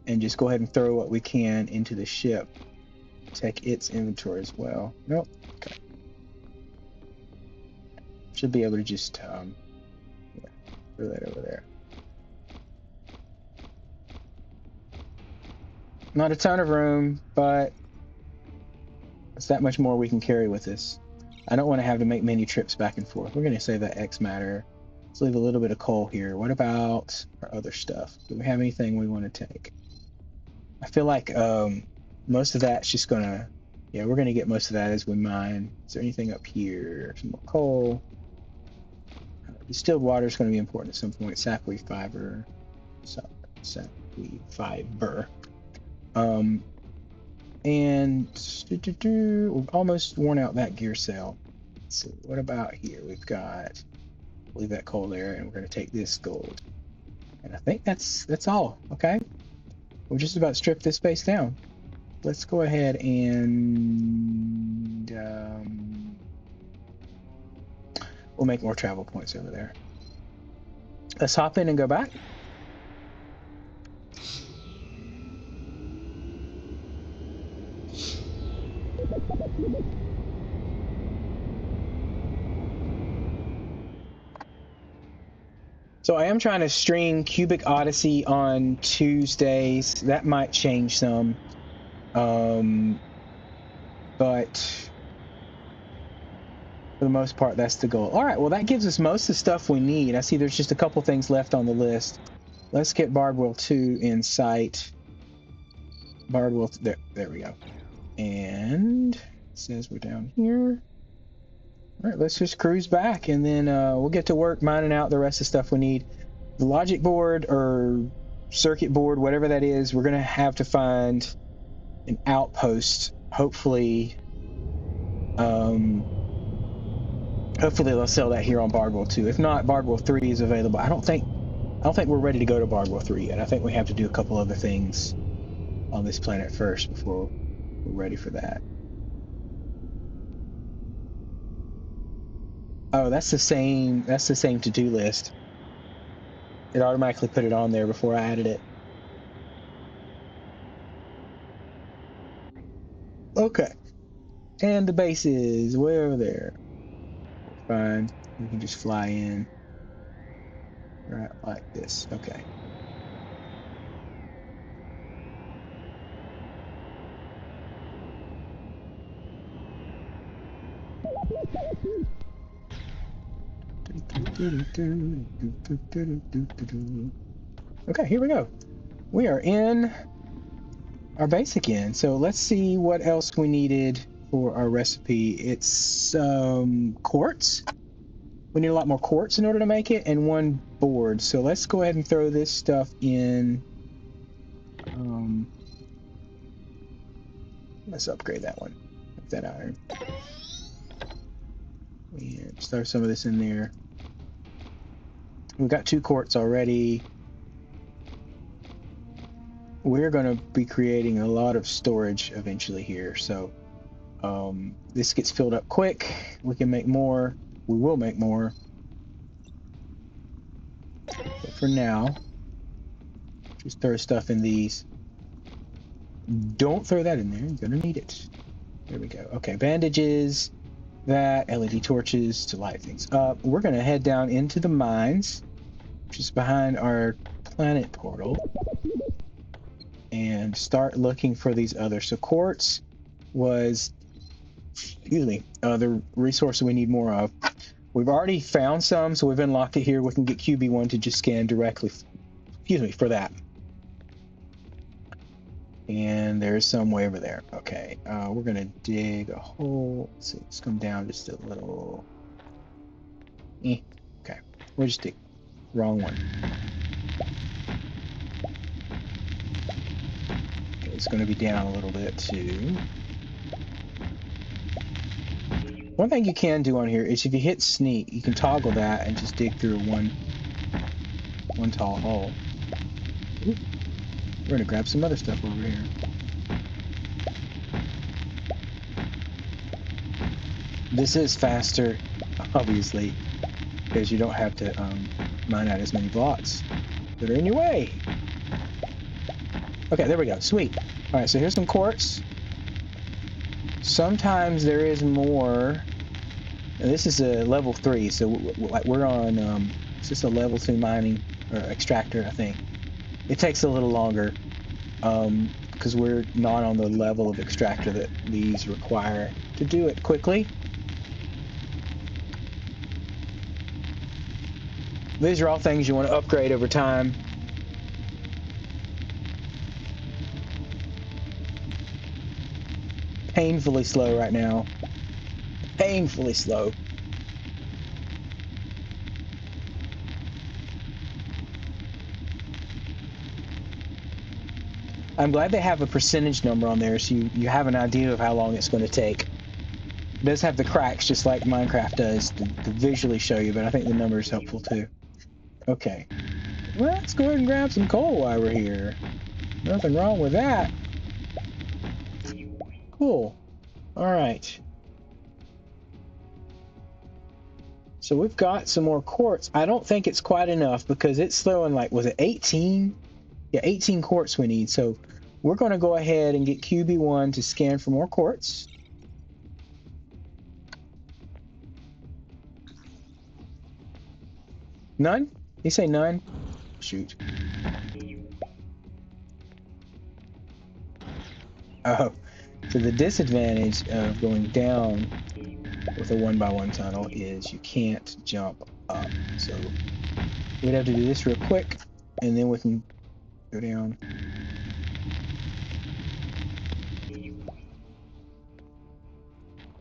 S1: and just go ahead and throw what we can into the ship. Check its inventory as well. Nope. Okay. Should be able to just yeah, throw that over there. Not a ton of room, but it's that much more we can carry with us. I don't want to have to make many trips back and forth. We're going to save that X matter. Let's leave a little bit of coal here. What about our other stuff? Do we have anything we want to take? I feel like most of that's just gonna, yeah, we're gonna get most of that as we mine. Is there anything up here? Some more coal. Distilled water is going to be important at some point. Sapweed fiber. Sapweed fiber. And we've almost worn out that gear cell. So what about here? We've got, leave that coal there, and we're going to take this gold. And I think that's all. Okay, we're just about to strip this space down. Let's go ahead and we'll make more travel points over there. Let's hop in and go back. So I am trying to stream Cubic Odyssey on Tuesdays. That might change some. But for the most part, that's the goal. All right, well, that gives us most of the stuff we need. I see there's just a couple things left on the list. Let's get Bardwell 2 in sight. Bardwell, there we go. And it says we're down here. All right, let's just cruise back, and then we'll get to work mining out the rest of the stuff we need. The logic board or circuit board, whatever that is, we're going to have to find an outpost. Hopefully they'll sell that here on Bardwell 2. If not, Bardwell 3 is available. I don't think we're ready to go to Bardwell 3 yet. I think we have to do a couple other things on this planet first before we're ready for that. Oh, that's the same to-do list. It automatically put it on there before I added it. Okay. And the base is way over there. Fine. We can just fly in. Right like this. Okay. Okay, here we go. We are in our base again. So let's see what else we needed for our recipe. It's quartz. We need a lot more quartz in order to make it, and one board. So let's go ahead and throw this stuff in. Let's upgrade that one. That iron. And just throw some of this in there. We've got 2 quartz already. We're going to be creating a lot of storage eventually here. So this gets filled up quick. We can make more. We will make more. But for now, just throw stuff in these. Don't throw that in there. You're going to need it. There we go. Okay, bandages, that, LED torches to light things up. We're going to head down into the mines, just behind our planet portal, and start looking for these others. So quartz was, the resource we need more of. We've already found some, so we've unlocked it here. We can get QB1 to just scan directly, for that. And there's some way over there. Okay, we're gonna dig a hole. Let's see, let's come down just a little. Okay, we'll just dig. Wrong one. is going to be down a little bit too. One thing you can do on here is if you hit sneak, you can toggle that and just dig through one tall hole. Ooh, we're gonna grab some other stuff over here. This is faster, obviously, because you don't have to mine out as many blocks that are in your way. Okay, there we go. Sweet. All right, so here's some quartz. Sometimes there is more. And this is a level 3, so we're on. It's just a level 2 mining or extractor, I think. It takes a little longer because we're not on the level of extractor that these require to do it quickly. These are all things you want to upgrade over time. Painfully slow right now. Painfully slow. I'm glad they have a percentage number on there so you have an idea of how long it's going to take. It does have the cracks just like Minecraft does to visually show you, but I think the number is helpful too. Okay. Let's go ahead and grab some coal while we're here. Nothing wrong with that. Cool. All right. So we've got some more quartz. I don't think it's quite enough because it's throwing like, was it 18? Yeah, 18 quartz we need. So we're going to go ahead and get QB1 to scan for more quartz. None? You say none? Shoot. Oh, so the disadvantage of going down with a 1x1 tunnel is you can't jump up. So we'd have to do this real quick and then we can go down.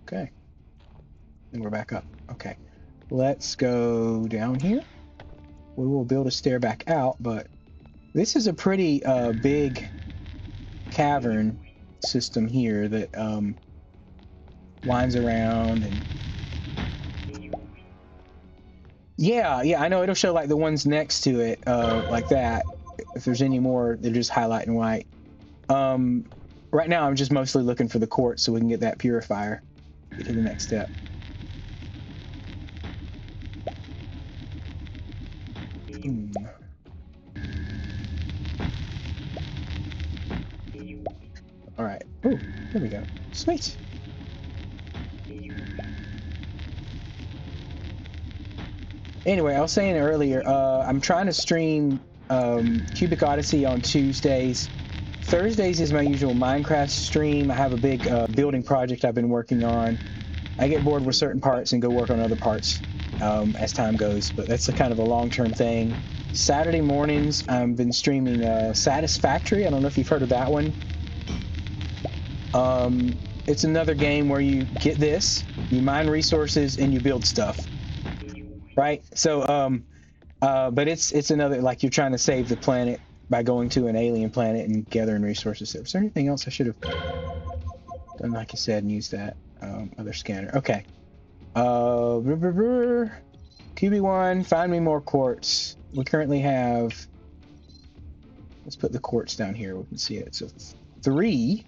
S1: Okay. And we're back up. Okay. Let's go down here. We will build a stair back out, but this is a pretty big cavern system here that winds around and yeah, I know it'll show like the ones next to it like that. If there's any more, they're just highlight in white. Right now I'm just mostly looking for the quartz so we can get that purifier, get to the next step. All right. Oh, there we go. Sweet. Anyway, I was saying earlier, I'm trying to stream Cubic Odyssey on Tuesdays. Thursdays is my usual Minecraft stream. I have a big building project I've been working on. I get bored with certain parts and go work on other parts as time goes, but that's a kind of a long-term thing. Saturday mornings, I've been streaming Satisfactory. I don't know if you've heard of that one. It's another game where you get this, you mine resources, and you build stuff. Right? So, but it's another, like you're trying to save the planet by going to an alien planet and gathering resources. Is there anything else I should have done, like you said, and use that other scanner? Okay. QB1, find me more quartz. We currently have, let's put the quartz down here. We can see it. So 3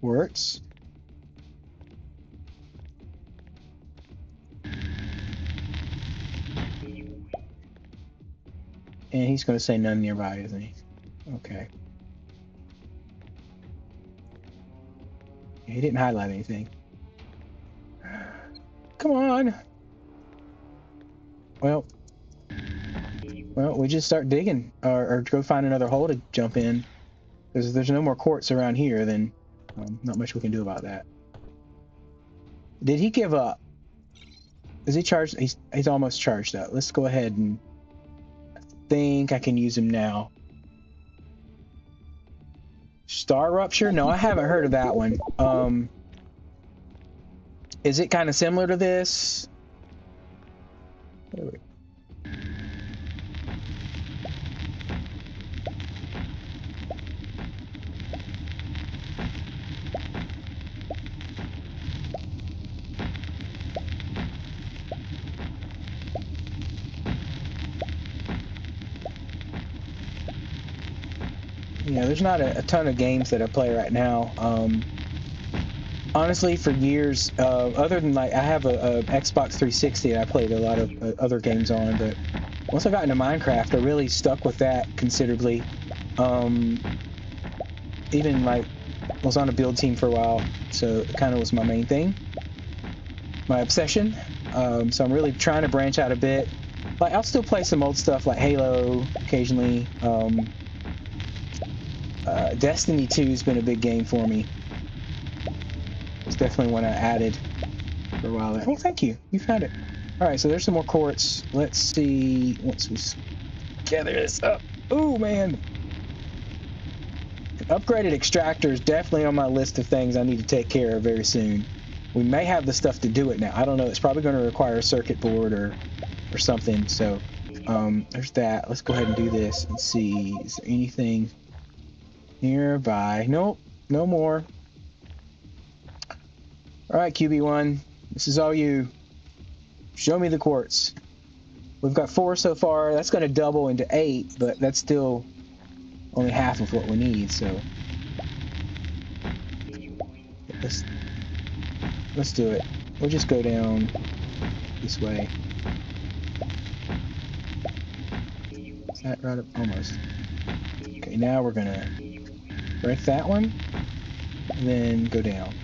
S1: quartz. And he's going to say none nearby, isn't he? Okay. He didn't highlight anything. Come on. Well, we just start digging or go find another hole to jump in. Because if there's no more quartz around here, then not much we can do about that. Did he give up? Is he charged? He's almost charged up. Let's go ahead and I think I can use him now. Star Rupture? No, I haven't heard of that one. Is it kind of similar to this? Yeah, there's not a ton of games that I play right now. Honestly, for years, other than like I have a Xbox 360 and I played a lot of other games on, but once I got into Minecraft, I really stuck with that considerably. Even like was on a build team for a while, so it kind of was my main thing, my obsession. So I'm really trying to branch out a bit. Like I'll still play some old stuff like Halo occasionally. Destiny 2 has been a big game for me. It's definitely one I added for a while there. Oh, thank you. You found it. All right, so there's some more quartz. Let's see once we gather this up. Oh, man. An upgraded extractor is definitely on my list of things I need to take care of very soon. We may have the stuff to do it now. I don't know. It's probably going to require a circuit board or something. So there's that. Let's go ahead and do this and see. Is there anything nearby? Nope. No more. All right, QB1. This is all you. Show me the quartz. We've got 4 so far. That's going to double into 8, but that's still only half of what we need. So let's do it. We'll just go down this way. Is that right up? Almost. Okay, now we're gonna break that one, and then go down.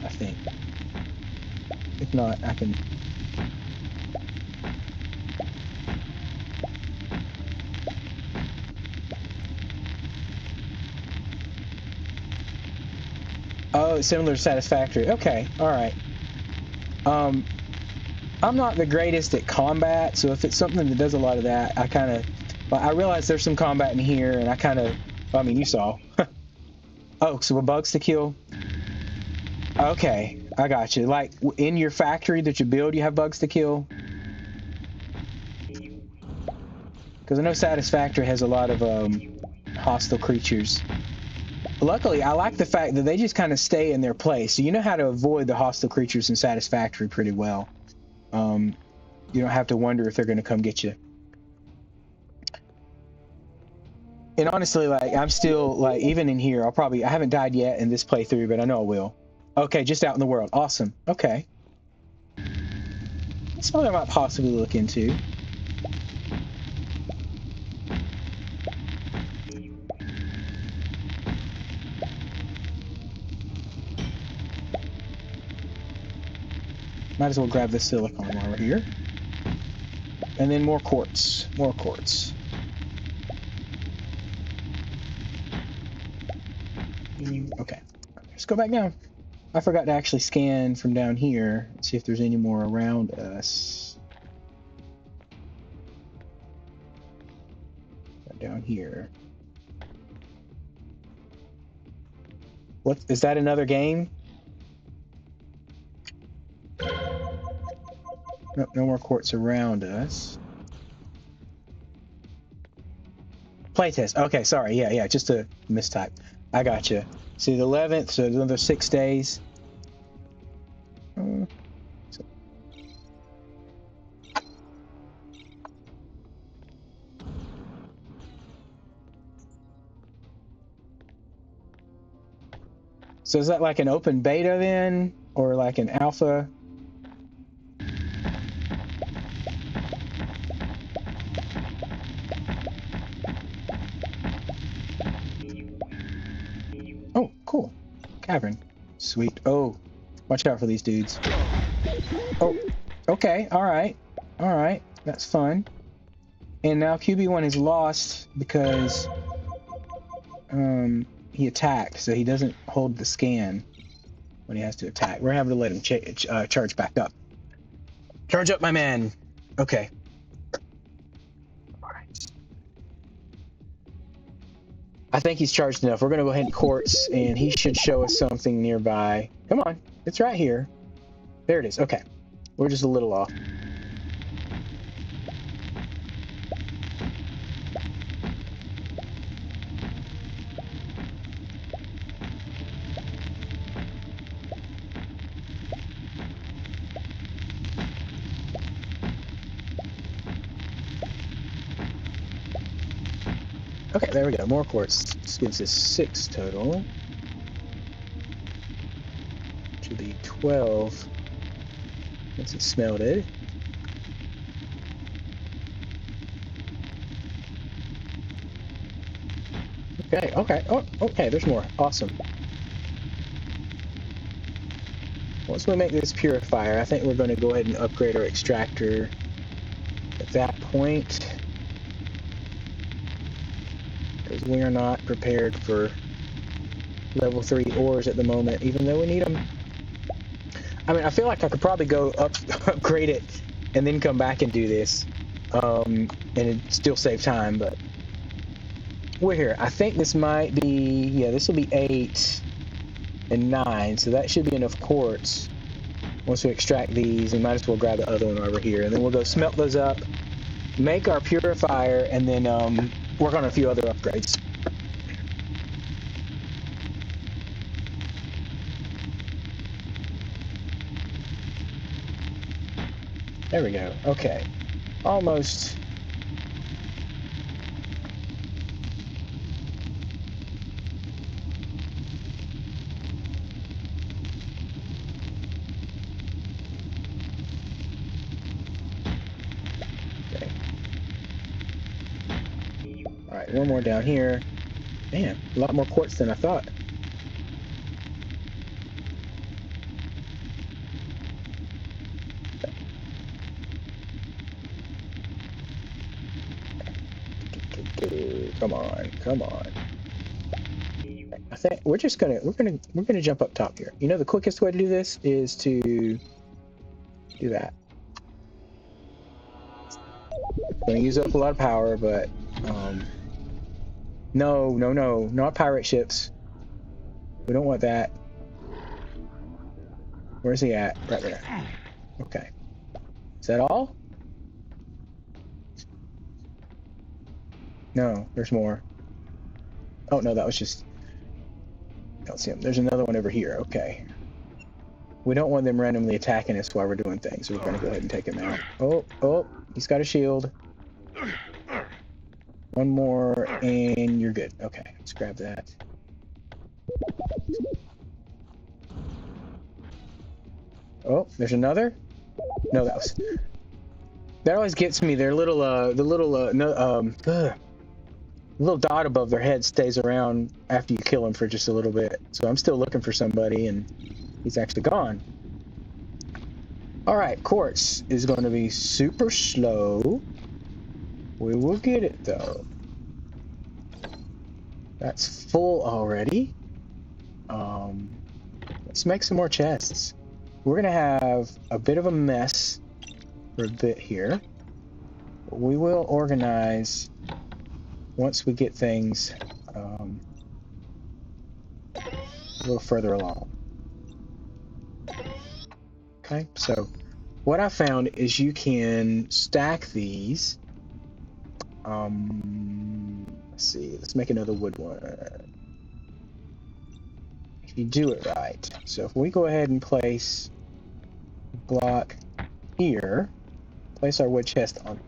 S1: I think. If not, I can. Oh, similar to Satisfactory. Okay, all right. I'm not the greatest at combat, so if it's something that does a lot of that, I kind of. I realize there's some combat in here, and I kind of. I mean, you saw. Oh, so with bugs to kill. Okay, I got you. Like in your factory that you build, you have bugs to kill. Because I know Satisfactory has a lot of hostile creatures. Luckily, I like the fact that they just kind of stay in their place. So you know how to avoid the hostile creatures in Satisfactory pretty well. You don't have to wonder if they're going to come get you. And honestly, like I'm still like even in here, I haven't died yet in this playthrough, but I know I will. Okay, just out in the world. Awesome. Okay. That's something I might possibly look into. Might as well grab this silicone while we're here. And then more quartz. More quartz. Okay. Let's go back down. I forgot to actually scan from down here and see if there's any more around us. Down here. What is that? Another game? Nope, no more quartz around us. Playtest. Okay, sorry. Yeah, just a mistype. I gotcha. See, the 11th, so another 6 days. So is that like an open beta then? Or like an alpha? Oh, cool. Cavern. Sweet. Oh, watch out for these dudes. Oh, okay. All right. All right. That's fun. And now QB1 is lost because he attacked, so he doesn't hold the scan when he has to attack. We're having to let him charge back up. Charge up, my man. Okay. All right. I think he's charged enough. We're going to go ahead and quartz, and he should show us something nearby. Come on. It's right here. There it is. Okay. We're just a little off. Okay, there we go. More quartz. This gives us 6 total. To the 12 once it's smelted. Okay, okay. Oh, okay, there's more. Awesome. Once we make this purifier, I think we're going to go ahead and upgrade our extractor at that point. Because we are not prepared for level 3 ores at the moment, even though we need them. I mean, I feel like I could probably go upgrade it and then come back and do this. And it'd still save time, but we're here. I think this might be, yeah, this will be 8 and 9, so that should be enough quartz. Once we extract these, we might as well grab the other one over here, and then we'll go smelt those up, make our purifier, and then work on a few other upgrades. There we go. Okay. Almost. Okay. All right, one more down here. Man, a lot more quartz than I thought. Come on, come on. I think we're gonna jump up top here. You know, the quickest way to do this is to do that. It's gonna use up a lot of power, but no, not pirate ships. We don't want that. Where's he at? Right there. Okay. Is that all? No, there's more. Oh no, that was just. I don't see him. There's another one over here. Okay. We don't want them randomly attacking us while we're doing things, so we're going to go ahead and take him out. Oh, he's got a shield. One more, and you're good. Okay, let's grab that. Oh, there's another? No, that always gets me. Their little, little dot above their head stays around after you kill him for just a little bit. So I'm still looking for somebody, and he's actually gone. All right, quartz is going to be super slow. We will get it though. That's full already. Let's make some more chests. We're gonna have a bit of a mess for a bit here. We will organize once we get things a little further along. Okay, so what I found is you can stack these. Let's see, let's make another wood one. If you do it right. So if we go ahead and place a block here, place our wood chest on.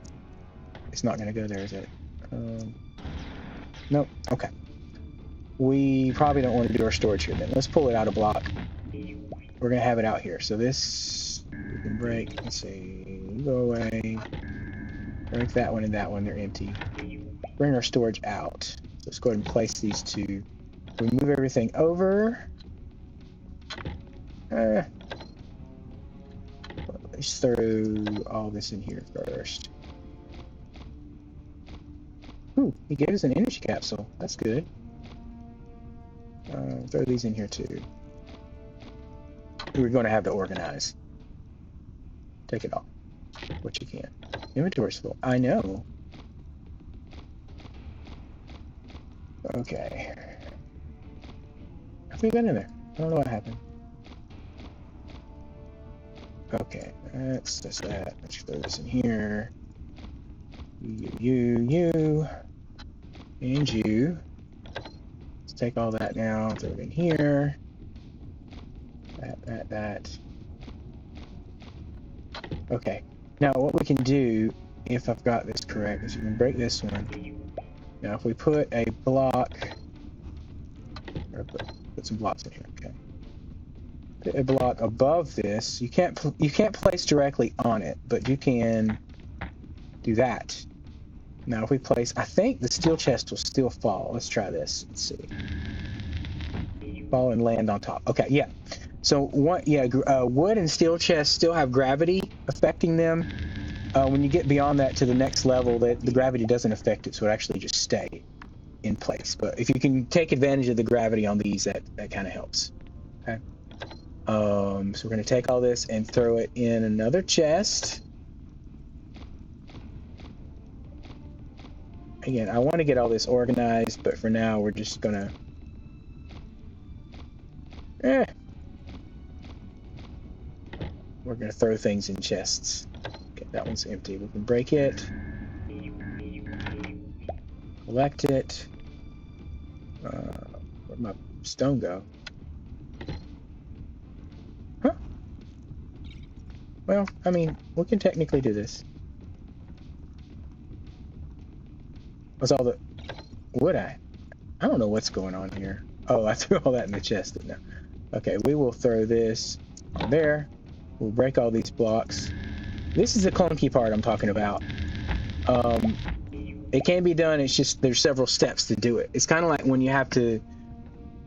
S1: It's not going to go there, is it? Nope. Okay. We probably don't want to do our storage here then. Let's pull it out a block. We're going to have it out here. So this we can break. Let's see. Go away. Break that one and that one. They're empty. Bring our storage out. So let's go ahead and place these two. We move everything over. Let's throw all this in here first. Ooh, he gave us an energy capsule. That's good. Throw these in here too. We're going to have to organize. Take it off. What you can. Inventory's full. I know. Okay. How we got in there? I don't know what happened. Okay, that's that. Let's throw this in here. You, and you. Let's take all that now, throw it in here. That. Okay. Now what we can do, if I've got this correct, is we can break this one. Now, if we put a block, or put some blocks in here, okay. Put a block above this. You can't place directly on it, but you can do that. Now, if we place, I think the steel chest will still fall. Let's try this. Let's see. Fall and land on top. Okay, yeah. So what? Yeah, wood and steel chests still have gravity affecting them. When you get beyond that to the next level, the gravity doesn't affect it, so it actually just stay in place. But if you can take advantage of the gravity on these, that kind of helps. Okay. So we're going to take all this and throw it in another chest. Again, I want to get all this organized, but for now, we're just going to... We're going to throw things in chests. Okay, that one's empty. We can break it. Collect it. Where'd my stone go? Huh? Well, I mean, we can technically do this. What's all the... Would I? I don't know what's going on here. Oh, I threw all that in the chest, didn't I? Okay, we will throw this on there. We'll break all these blocks. This is the clunky part I'm talking about. It can be done, it's just there's several steps to do it. It's kind of like when you have to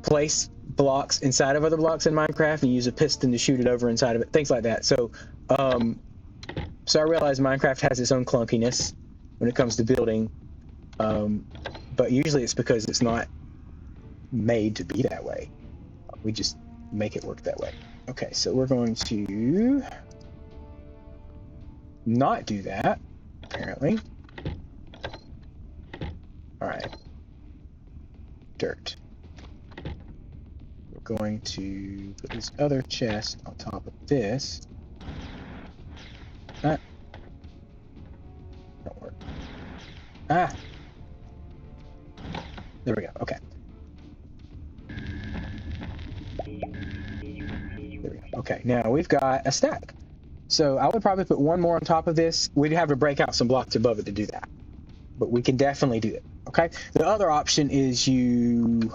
S1: place blocks inside of other blocks in Minecraft and use a piston to shoot it over inside of it, things like that. So, so I realize Minecraft has its own clunkiness when it comes to building, but usually it's because it's not made to be that way. We just make it work that way. Okay, so we're going to not do that, apparently. All right. Dirt. We're going to put this other chest on top of this. Ah. Don't work. Ah. There we go. Okay. There we go. Okay, now we've got a stack. So I would probably put one more on top of this. We'd have to break out some blocks above it to do that. But we can definitely do it. Okay? The other option is you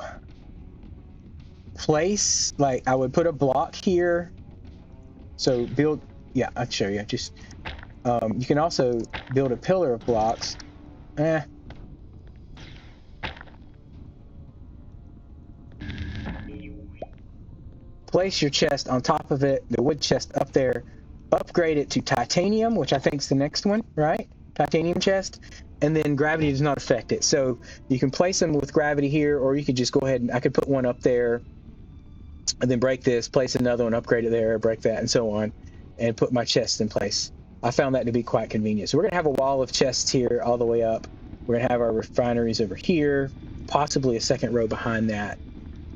S1: place, like, I would put a block here. So build, yeah, I'll show you. Just, you can also build a pillar of blocks. Place your chest on top of it, the wood chest up there. Upgrade it to titanium, which I think is the next one, right? Titanium chest. And then gravity does not affect it. So you can place them with gravity here, or you could just go ahead and I could put one up there and then break this, place another one, upgrade it there, break that, and so on, and put my chest in place. I found that to be quite convenient. So we're gonna have a wall of chests here all the way up. We're gonna have our refineries over here, possibly a second row behind that.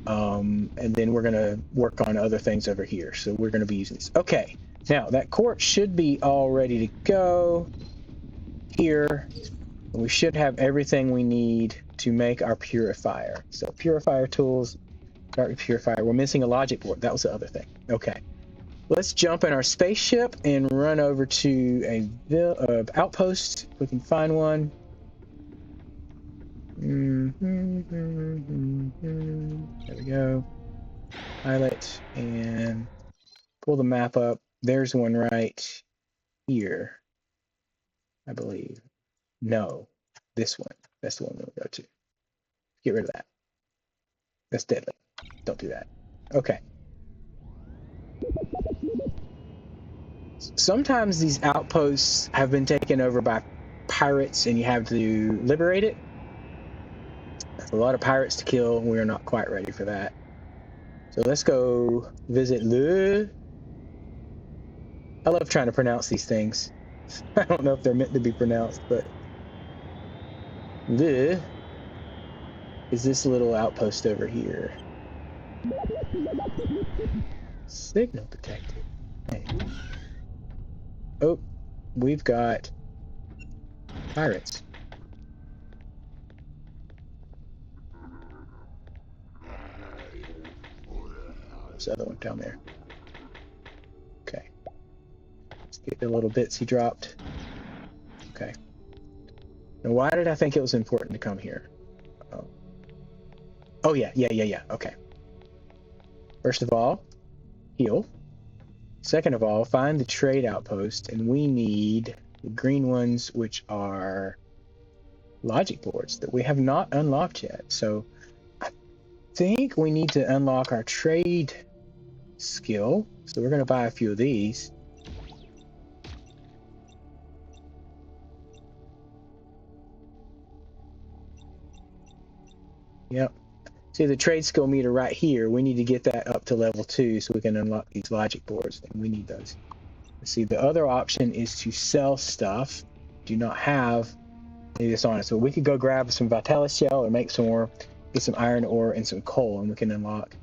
S1: And then we're gonna work on other things over here. So we're gonna be using this. Okay, now that quartz should be all ready to go here. We should have everything we need to make our purifier. So purifier tools, dark purifier. We're missing a logic board. That was the other thing. Okay, let's jump in our spaceship and run over to a outpost. If we can find one. There we go. Pilot and pull the map up. There's one right here, I believe. No, this one. That's the one we'll go to. Get rid of that. That's deadly. Don't do that. Okay. Sometimes these outposts have been taken over by pirates and you have to liberate it. That's a lot of pirates to kill. We're not quite ready for that. So let's go visit Le. I love trying to pronounce these things. I don't know if they're meant to be pronounced, but Le is this little outpost over here. Signal detected. Hey. Oh, we've got pirates. There's the other one down there. Okay. Let's get the little bits he dropped. Okay. Now, why did I think it was important to come here? Oh yeah. Okay. First of all, heal. Second of all, find the trade outpost, and we need the green ones, which are logic boards that we have not unlocked yet. So I think we need to unlock our trade skill. So we're going to buy a few of these. Yep. See the trade skill meter right here. We need to get that up to level 2 so we can unlock these logic boards, and we need those. See, the other option is to sell stuff. Do not have any of this on it. So we could go grab some Vitalis shell or make some more, get some iron ore and some coal, and we can unlock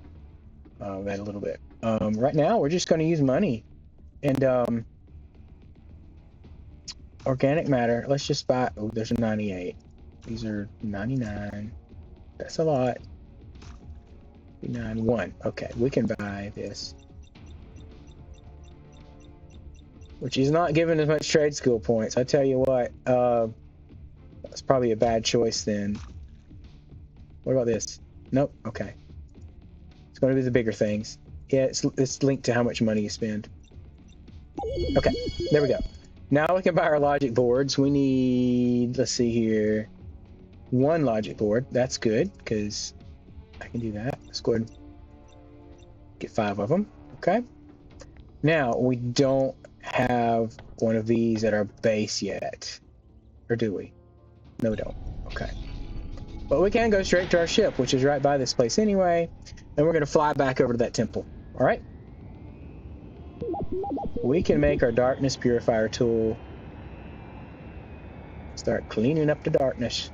S1: that a little bit. Right now, we're just going to use money and organic matter. Let's just buy. Oh, there's a 98. These are 99. That's a lot. 91. Okay, we can buy this, which is not giving as much trade skill points. I tell you what, that's probably a bad choice then. What about this? Nope. Okay, it's going to be the bigger things. Yeah, it's linked to how much money you spend. Okay, there we go. Now we can buy our logic boards. We need, let's see here, 1 logic board. That's good because I can do that. Let's go ahead and get 5 of them. Okay. Now we don't have one of these at our base yet, or do we? No, we don't. Okay. But we can go straight to our ship, which is right by this place anyway, and we're going to fly back over to that temple. All right. We can make our darkness purifier tool. Start cleaning up the darkness.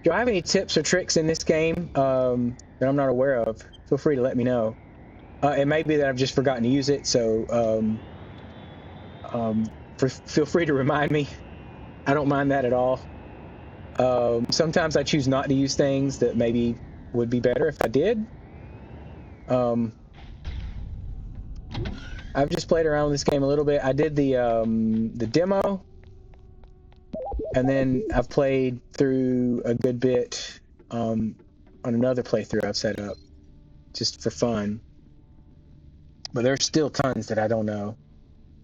S1: Do I have any tips or tricks in this game that I'm not aware of? Feel free to let me know. It may be that I've just forgotten to use it, so feel free to remind me. I don't mind that at all. Sometimes I choose not to use things that maybe would be better if I did. I've just played around with this game a little bit. I did the demo, and then I've played through a good bit on another playthrough I've set up just for fun. But there's still tons that I don't know.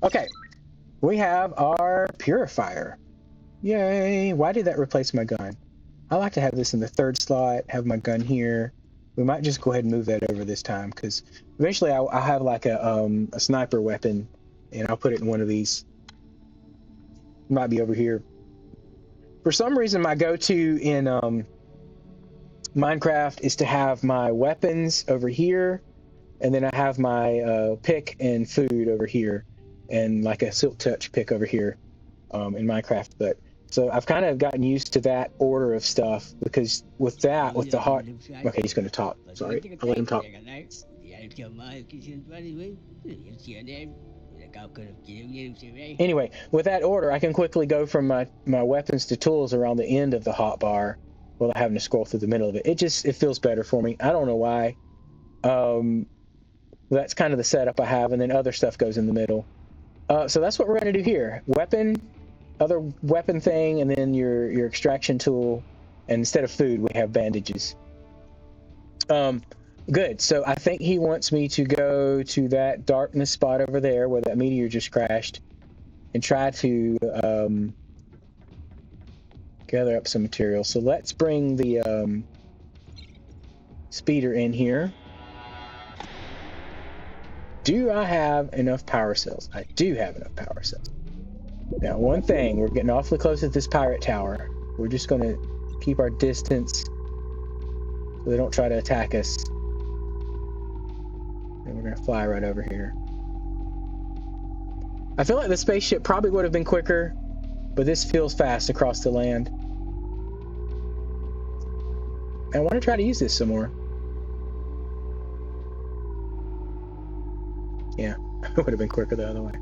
S1: Okay, we have our purifier. Yay! Why did that replace my gun? I like to have this in the 3rd slot, have my gun here. We might just go ahead and move that over this time, because eventually I'll have like a sniper weapon, and I'll put it in one of these. It might be over here. For some reason, my go-to in Minecraft is to have my weapons over here, and then I have my pick and food over here, and like a silk touch pick over here in Minecraft. But so I've kind of gotten used to that order of stuff, because with that, with the hot... Okay, he's going to talk. Sorry, I'll let him talk. Anyway, with that order, I can quickly go from my weapons to tools around the end of the hotbar without having to scroll through the middle of it. It feels better for me. I don't know why. That's kind of the setup I have, and then other stuff goes in the middle. So that's what we're going to do here. Weapon, other weapon thing, and then your extraction tool. And instead of food, we have bandages. Good. So I think he wants me to go to that darkness spot over there where that meteor just crashed and try to gather up some material. So let's bring the speeder in here. Do I have enough power cells? I do have enough power cells. Now, one thing, we're getting awfully close to this pirate tower. We're just going to keep our distance so they don't try to attack us. And we're going to fly right over here. I feel like the spaceship probably would have been quicker, but this feels fast across the land. I want to try to use this some more. Yeah, it would have been quicker the other way.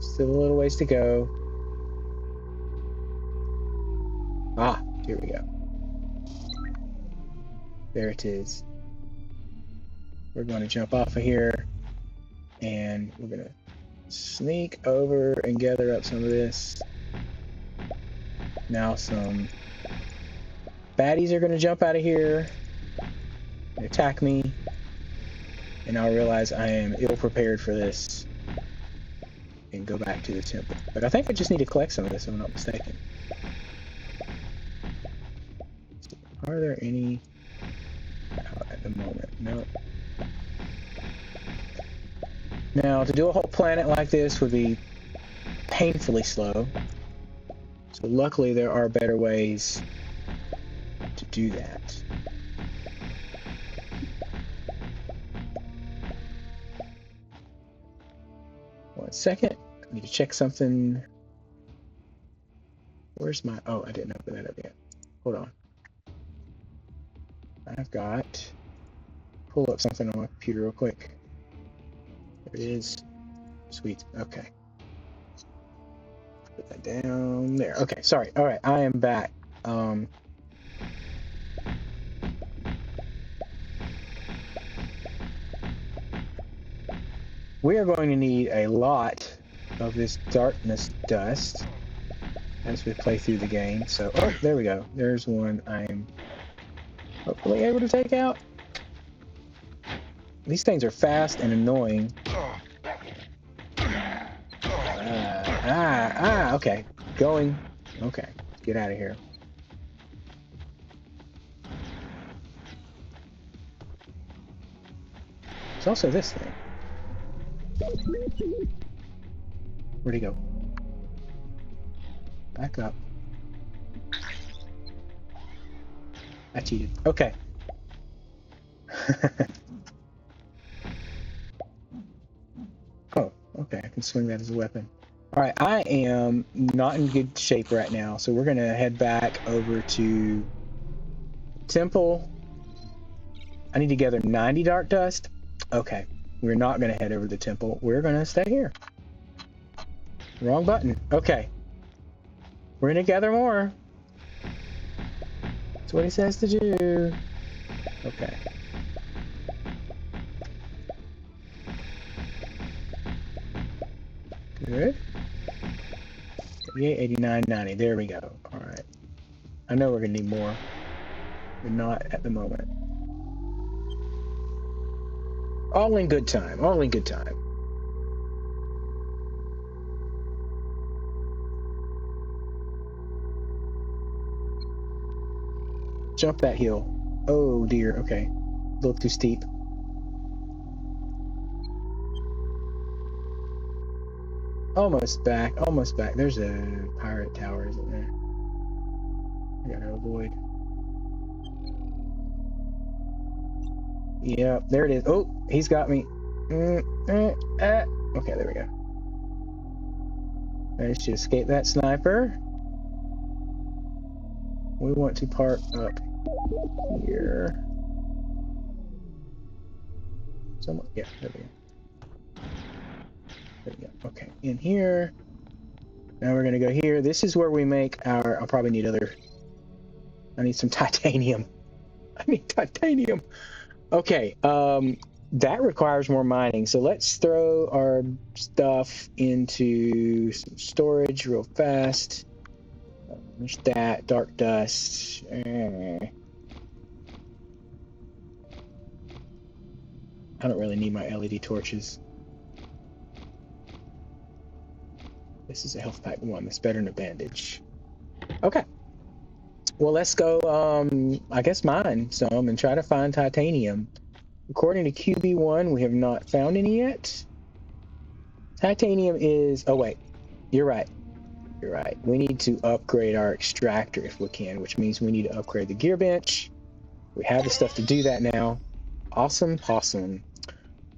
S1: Still a little ways to go. Ah, here we go. There it is. We're going to jump off of here, and we're going to sneak over and gather up some of this. Now some baddies are going to jump out of here and attack me, and I'll realize I am ill prepared for this and go back to the temple. But I think I just need to collect some of this, if I'm not mistaken. Are there any out at the moment? No. Now, to do a whole planet like this would be painfully slow. So luckily there are better ways to do that. One second. I need to check something. Where's my... Oh, I didn't open that up yet. Hold on. I've got... Pull up something on my computer real quick. There it is. Sweet. Okay. Put that down there. Okay, sorry. All right, I am back. We are going to need a lot of this darkness dust as we play through the game. So, oh, there we go. There's one I'm hopefully able to take out. These things are fast and annoying. Okay. Going. Okay, let's get out of here. There's also this thing. Where'd he go? Back up. I cheated. Okay. Oh, okay. I can swing that as a weapon. All right, I am not in good shape right now, so we're gonna head back over to Temple. I need to gather 90 dark dust. Okay, we're not gonna head over to the temple. We're gonna stay here. Wrong button. Okay. We're gonna gather more. That's what he says to do. Okay. Good. 88, 89, 90. There we go. All right. I know we're gonna need more, but not at the moment. All in good time. All in good time. Jump that hill. Oh dear. Okay. A little too steep. Almost back. Almost back. There's a pirate tower, isn't there? I gotta avoid. Yep, there it is. Oh, he's got me. Okay, there we go. Managed to escape that sniper. We want to park up here. Somewhere. Yeah, there we go. There we go. Okay, in here. Now we're gonna go here. This is where we make our. I'll probably need other. I need some titanium. I need titanium. Okay, that requires more mining. So let's throw our stuff into some storage real fast. There's that, dark dust. I don't really need my LED torches. This is a health pack 1. That's better than a bandage. Okay. Well, let's go, I guess mine some and try to find titanium. According to QB1, we have not found any yet. Titanium is... Oh, wait. You're right. You're right. We need to upgrade our extractor if we can, which means we need to upgrade the gear bench. We have the stuff to do that now. Awesome possum.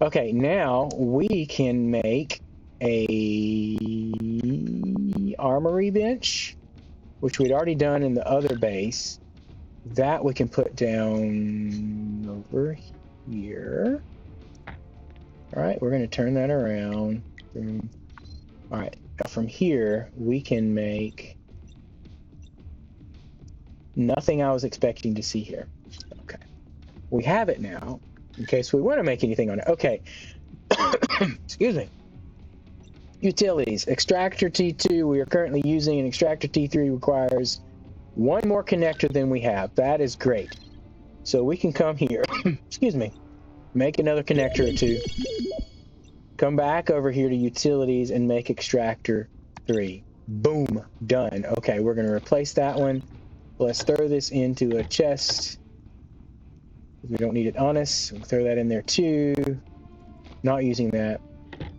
S1: Okay, now we can make a armory bench, which we'd already done in the other base. That we can put down over here. All right, we're going to turn that around. All right, now from here we can make nothing I was expecting to see here. Okay, we have it now. in case we want to make anything on it. Okay. Excuse me. Utilities. Extractor T2 we are currently using, and extractor T3 requires one more connector than we have. That is great. So we can come here. Excuse me. Make another connector or two. Come back over here to utilities and make extractor 3. Boom. Done. Okay, we're going to replace that one. Let's throw this into a chest. We don't need it on us. We'll throw that in there too. Not using that.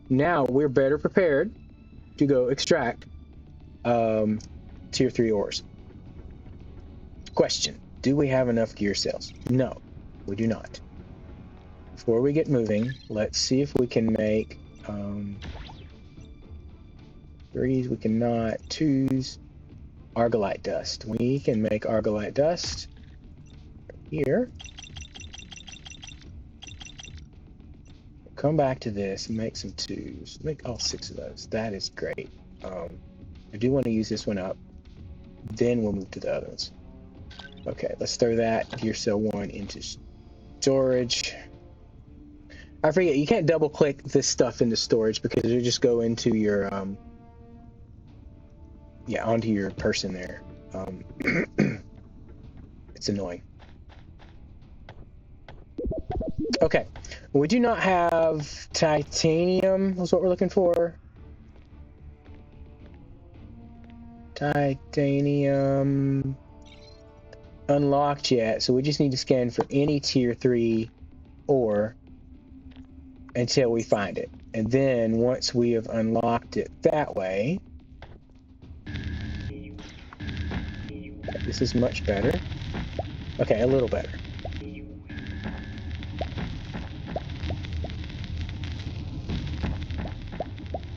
S1: Now we're better prepared to go extract tier 3 ores. Question. Do we have enough gear cells? No, we do not. Before we get moving, let's see if we can make 3s. We cannot. 2s. Argolite dust. We can make argolite dust here. Come back to this and make some 2s. Make all 6 of those. That is great. I do want to use this one up. Then we'll move to the other ones. Okay, let's throw that gear cell 1 into storage. I forget, you can't double click this stuff into storage because it'll just go into your yeah, onto your person there. It's annoying. Okay, we do not have titanium, is what we're looking for. Titanium unlocked yet, so we just need to scan for any tier 3 ore until we find it. And then once we have unlocked it that way, this is much better. Okay, a little better.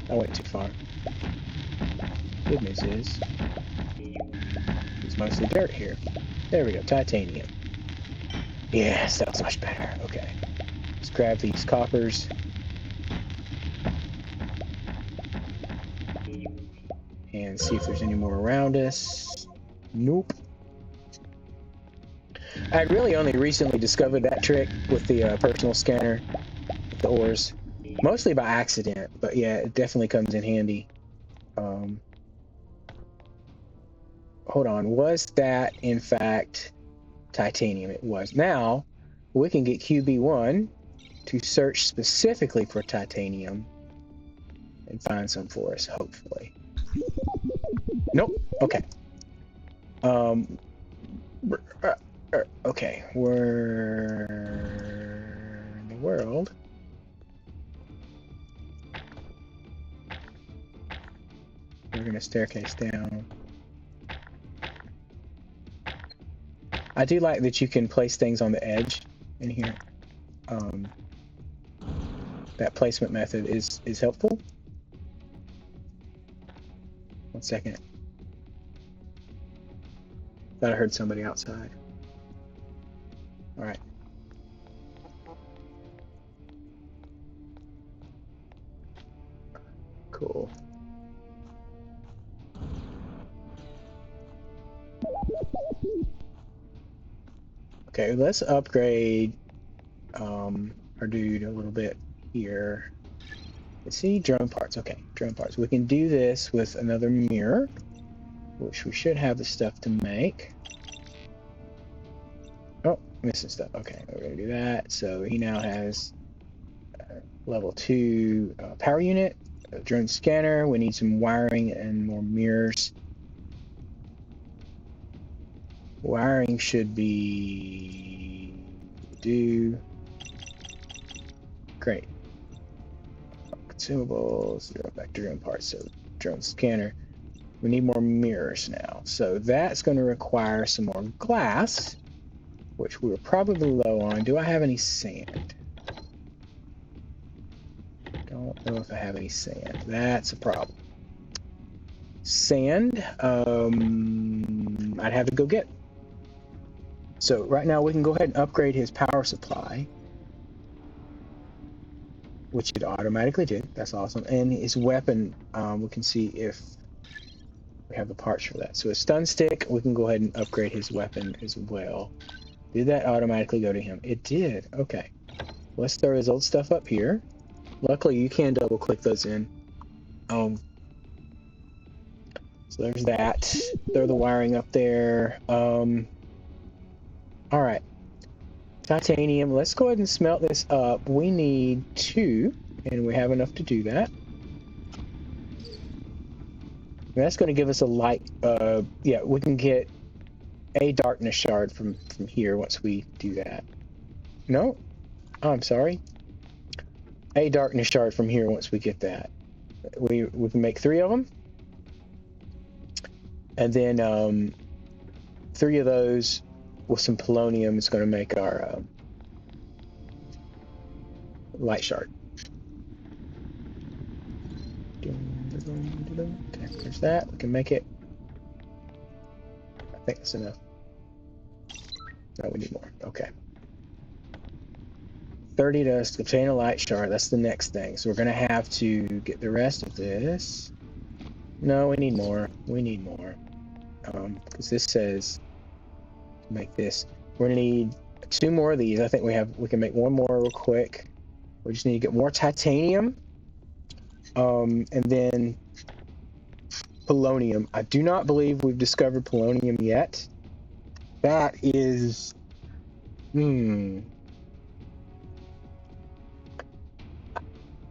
S1: I went too far. Good news is, it's mostly dirt here. There we go, titanium. Yes, that was much better. Okay, let's grab these coppers. And see if there's any more around us. Nope. I really only recently discovered that trick with the personal scanner, with the ores. Mostly by accident, but yeah, it definitely comes in handy. Hold on, was that in fact titanium? It was. Now, we can get QB1 to search specifically for titanium and find some for us, hopefully. Nope. Okay. Okay, where in the world? We're gonna staircase down. I do like that you can place things on the edge in here. That placement method is helpful. 1 second. Thought I heard somebody outside. All right. Cool. Okay, let's upgrade our dude a little bit here. Let's see, drone parts. Okay, drone parts. We can do this with another mirror, which we should have the stuff to make. Oh, missing stuff. Okay, we're gonna do that. So he now has level 2 power unit, a drone scanner. We need some wiring and more mirrors. Wiring should be great. Consumables, back to drone parts. So drone scanner. We need more mirrors now. So that's going to require some more glass, which we were probably low on. Do I have any sand? Don't know if I have any sand. That's a problem. Sand, I'd have to go get. So right now we can go ahead and upgrade his power supply, which it automatically did. That's awesome. And his weapon, we can see if we have the parts for that. So a stun stick, we can go ahead and upgrade his weapon as well. Did that automatically go to him? It did. Okay. Let's throw his old stuff up here. Luckily, you can double click those in. So there's that. Throw the wiring up there. All right. Titanium. Let's go ahead and smelt this up. We need 2, and we have enough to do that. And that's going to give us a light. Yeah, we can get a darkness shard from here once we do that. No? Oh, I'm sorry. A darkness shard from here once we get that. We can make 3 of them. And then 3 of those with some polonium is going to make our light shard. Okay, there's that. We can make it. I think that's enough. No, we need more. Okay. 30 to obtain a light shard. That's the next thing. So we're going to have to get the rest of this. No, we need more. We need more. Because this says to make this. We're going to need 2 more of these. I think we can make 1 more real quick. We just need to get more titanium. And then polonium. I do not believe we've discovered polonium yet. That is...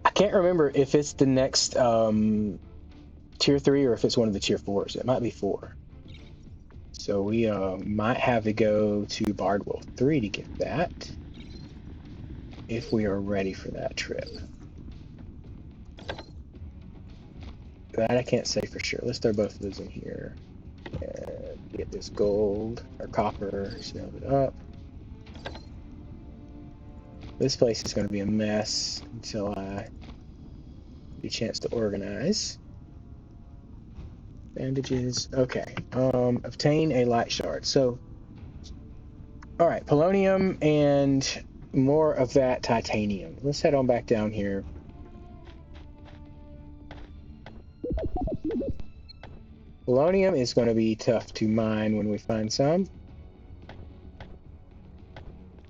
S1: I can't remember if it's the next tier 3 or if it's one of the tier 4s. It might be 4. So we might have to go to Bardwell 3 to get that. If we are ready for that trip. That I can't say for sure. Let's throw both of those in here. And get this gold or copper, smelt it up. This place is going to be a mess until I get a chance to organize. Bandages. Okay. Obtain a light shard. So, all right, polonium and more of that titanium. Let's head on back down here. Polonium is going to be tough to mine when we find some.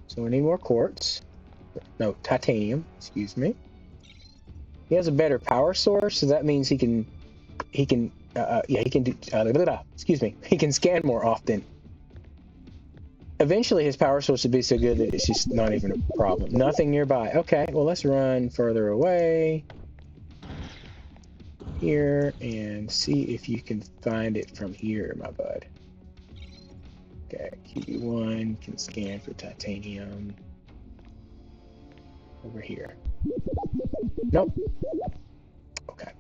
S1: So we need more quartz. No, titanium. Excuse me. He has a better power source, so that means he can do. Excuse me. He can scan more often. Eventually, his power source would be so good that it's just not even a problem. Nothing nearby. Okay, well, let's run further away here and see if you can find it from here, my bud. Okay, QB1 can scan for titanium. Over here. Nope. Okay.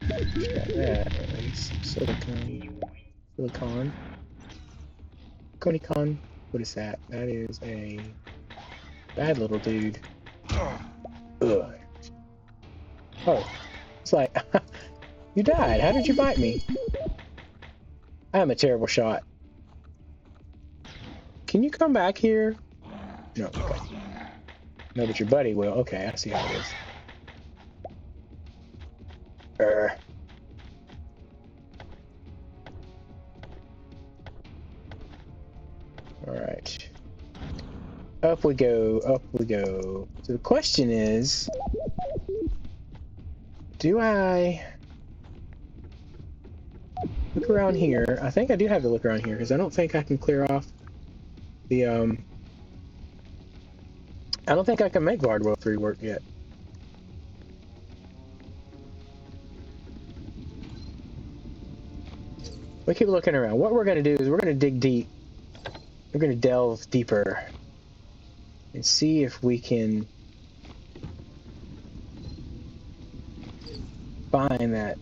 S1: Got that at least. Silicon. Conicon. What is that? That is a bad little dude. Ugh. Oh. It's like, you died. How did you bite me? I am a terrible shot. Can you come back here? No, okay. No, but your buddy will. Okay, I see how it is. Alright. Up we go, up we go. So the question is, do I look around here? I think I do have to look around here, because I don't think I can clear off the, I don't think I can make Bardwell 3 work yet. We keep looking around. What we're going to do is we're going to dig deep. We're going to delve deeper and see if we can find that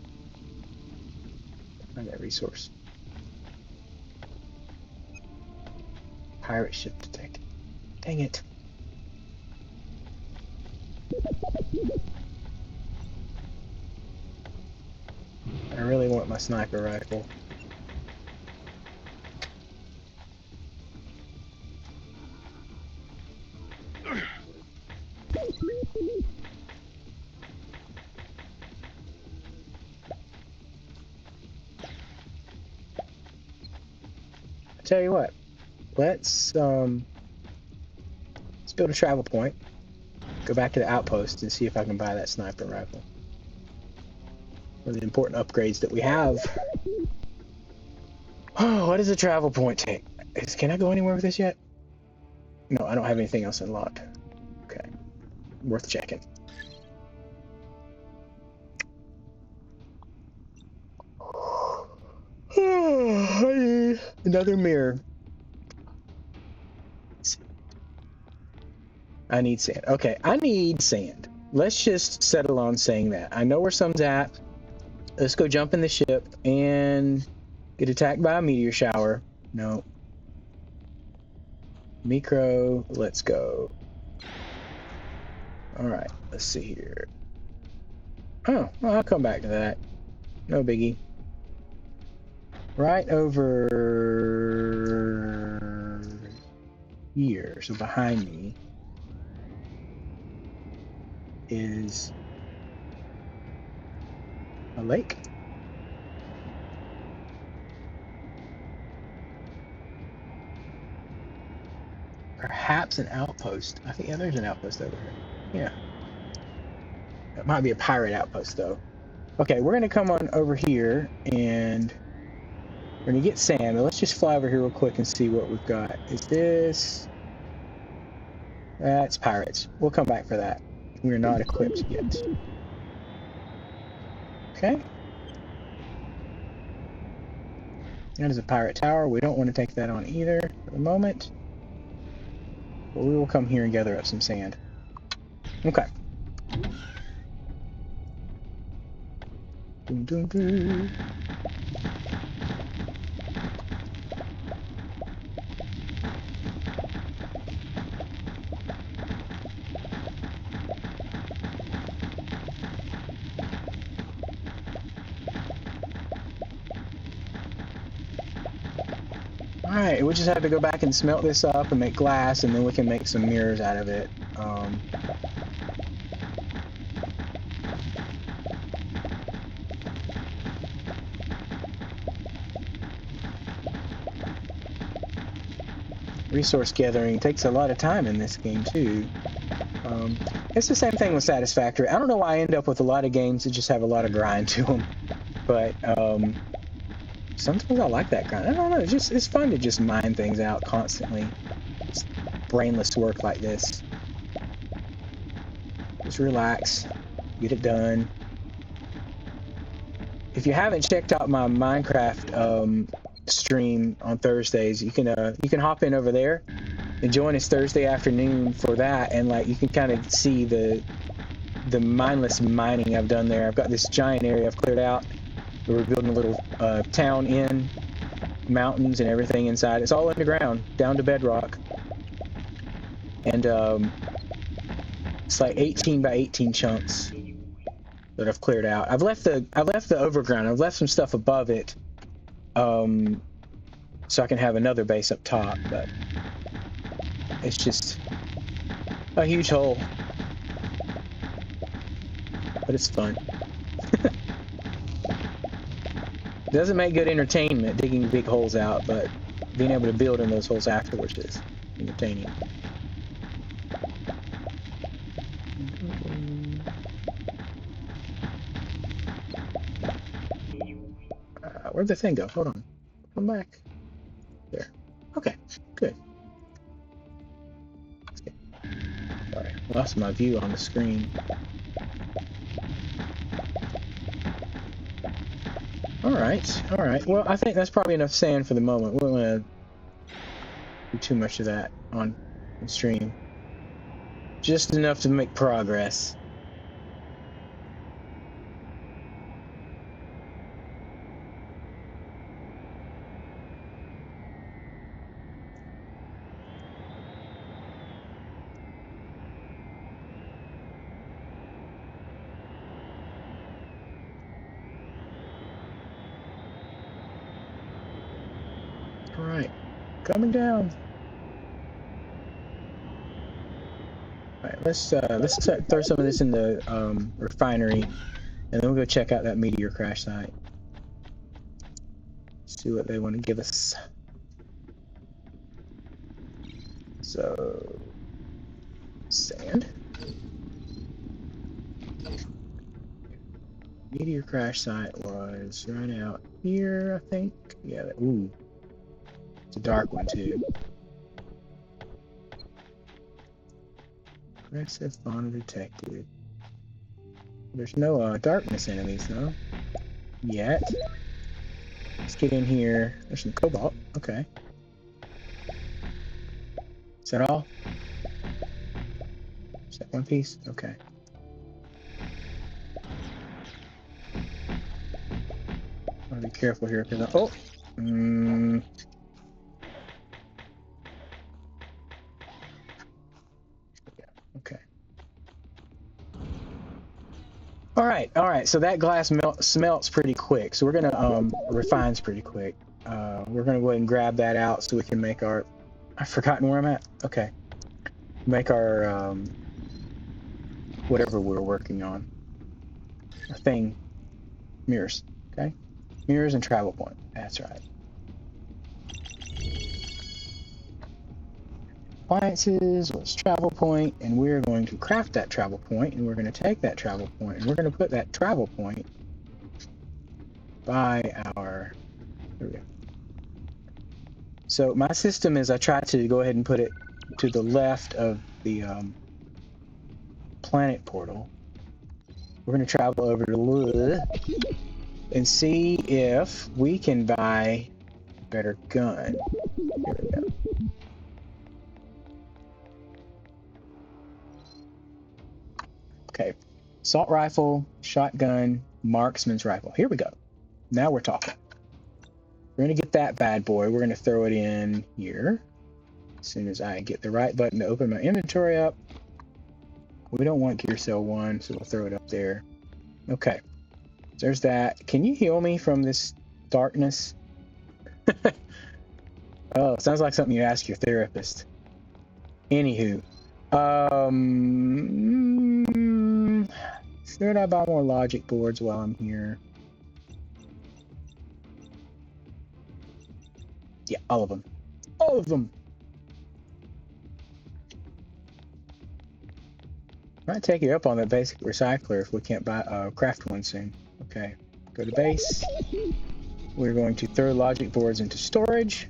S1: resource. Pirate ship detected. Dang it. I really want my sniper rifle. tell you what. Let's build a travel point. Go back to the outpost and see if I can buy that sniper rifle. One of the important upgrades that we have. Oh, what does a travel point take? Can I go anywhere with this yet? No, I don't have anything else unlocked. Okay, worth checking. I need another mirror. I need sand. Okay, I need sand. Let's just settle on saying that. I know where some's at. Let's go jump in the ship and get attacked by a meteor shower. No. Micro, let's go. Alright, let's see here. Oh, well, I'll come back to that. No biggie. Right over here, so behind me, is a lake. Perhaps an outpost. I think, yeah, there's an outpost over here. Yeah. That might be a pirate outpost, though. Okay, we're going to come on over here, and we're going to get sand. But let's just fly over here real quick and see what we've got. Is this... That's pirates. We'll come back for that. We're not equipped yet. Okay. That is a pirate tower. We don't want to take that on either for the moment. But we will come here and gather up some sand. Okay. Dun, dun, dun. Alright, we just have to go back and smelt this up and make glass, and then we can make some mirrors out of it. Resource gathering takes a lot of time in this game, too. It's the same thing with Satisfactory. I don't know why I end up with a lot of games that just have a lot of grind to them, but sometimes I like that grind. I don't know, it's fun to just mine things out constantly. It's brainless work like this. Just relax, get it done. If you haven't checked out my Minecraft stream on Thursdays, you can hop in over there and join us Thursday afternoon for that, and like you can kind of see the mindless mining I've done there. I've got this giant area I've cleared out. We're building a little town in mountains and everything inside. It's all underground, down to bedrock, and it's like 18 by 18 chunks that I've cleared out. I've left the overground. I've left some stuff above it, so I can have another base up top. But it's just a huge hole, but it's fun. Doesn't make good entertainment digging big holes out, but being able to build in those holes afterwards is entertaining. Where'd the thing go? Hold on. Come back. There. Okay, good. Sorry, lost my view on the screen. Alright. Well, I think that's probably enough sand for the moment. We don't want to do too much of that on stream. Just enough to make progress. Alright, coming down. Alright, let's throw some of this in the refinery, and then we'll go check out that meteor crash site. See what they want to give us. So, sand. Meteor crash site was right out here, I think. Yeah, ooh, it's a dark one too. Aggressive fauna detected. There's no darkness enemies though. Yet. Let's get in here. There's some cobalt. Okay. Is that all? Is that one piece? Okay. I want to be careful here because oh. Okay. All right. So that glass smelts pretty quick. So we're gonna refines pretty quick. We're gonna go ahead and grab that out so we can make our. I've forgotten where I'm at. Okay. Make our whatever we're working on. Our thing. Mirrors. Okay. Mirrors and travel point. That's right. Appliances was travel point, and we're going to craft that travel point, and we're going to take that travel point, and we're going to put that travel point by our. There we go. So my system is I try to go ahead and put it to the left of the planet portal. We're going to travel over to and see if we can buy a better gun. Here we go. Okay, assault rifle, shotgun, marksman's rifle. Here we go. Now we're talking. We're going to get that bad boy. We're going to throw it in here. As soon as I get the right button to open my inventory up. We don't want gear cell 1, so we'll throw it up there. Okay. There's that. Can you heal me from this darkness? Oh, sounds like something you ask your therapist. Anywho. Should I buy more logic boards while I'm here? Yeah, all of them. All of them! Might take you up on that basic recycler if we can't buy craft one soon. Okay, go to base. We're going to throw logic boards into storage.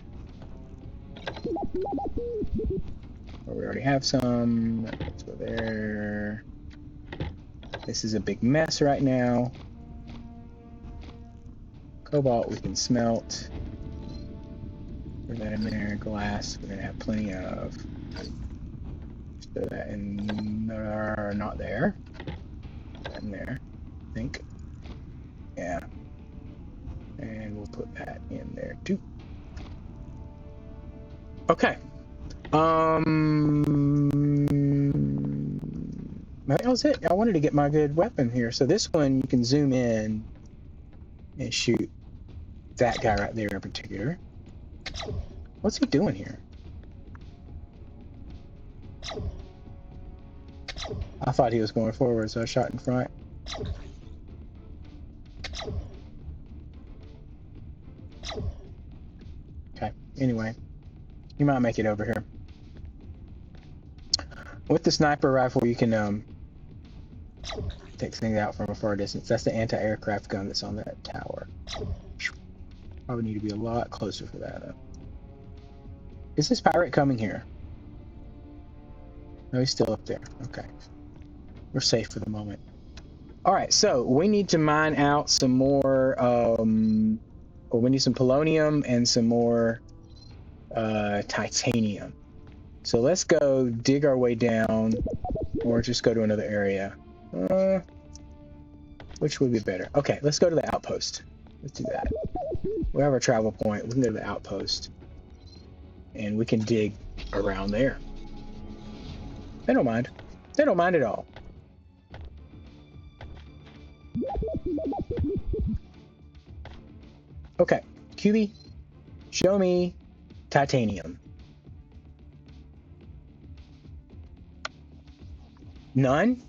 S1: Where we already have some. Let's go there. This is a big mess right now. Cobalt we can smelt. Put that in there. Glass we're gonna have plenty of. Just throw that in there. Not there. Put that in there. I think. Yeah. And we'll put that in there too. Okay. That was it. I wanted to get my good weapon here. So this one you can zoom in and shoot that guy right there in particular. What's he doing here? I thought he was going forward, so I shot in front. Okay, anyway. You might make it over here. With the sniper rifle, you can take things out from a far distance. That's the anti-aircraft gun that's on that tower. Probably need to be a lot closer for that, though. Is this pirate coming here? No, he's still up there. Okay. We're safe for the moment. Alright, so we need to mine out some more, we need some polonium and some more titanium. So let's go dig our way down, or just go to another area. Which would be better? Okay, let's go to the outpost. Let's do that. We have our travel point. We can go to the outpost. And we can dig around there. They don't mind. They don't mind at all. Okay, QB, show me titanium. None?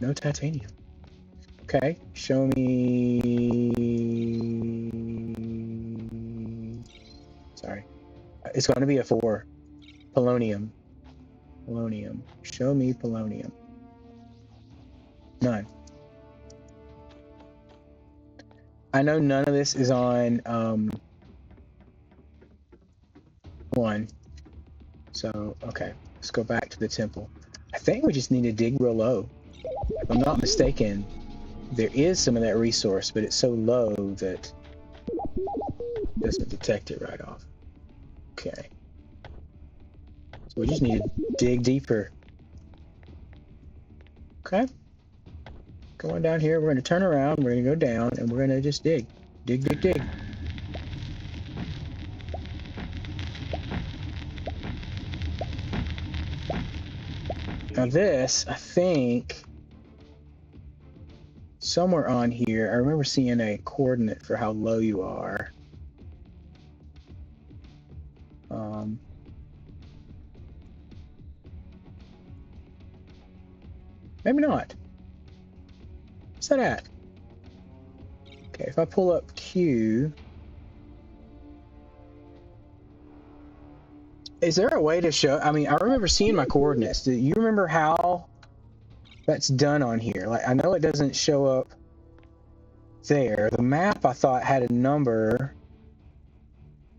S1: No titanium. Okay, show me It's going to be a 4. Polonium. Polonium. Show me polonium. None. I know none of this is on 1. So, okay. Let's go back to the temple. I think we just need to dig real low. If I'm not mistaken, there is some of that resource, but it's so low that it doesn't detect it right off. Okay. So we just need to dig deeper. Okay. Going down here, we're going to turn around, we're going to go down, and we're going to just dig. Dig, dig, dig. Now this, I think, somewhere on here, I remember seeing a coordinate for how low you are. Maybe not. What's that at? Okay, if I pull up Q, is there a way to show? I mean, I remember seeing my coordinates. Do you remember how that's done on here? Like, I know it doesn't show up there. The map, I thought, had a number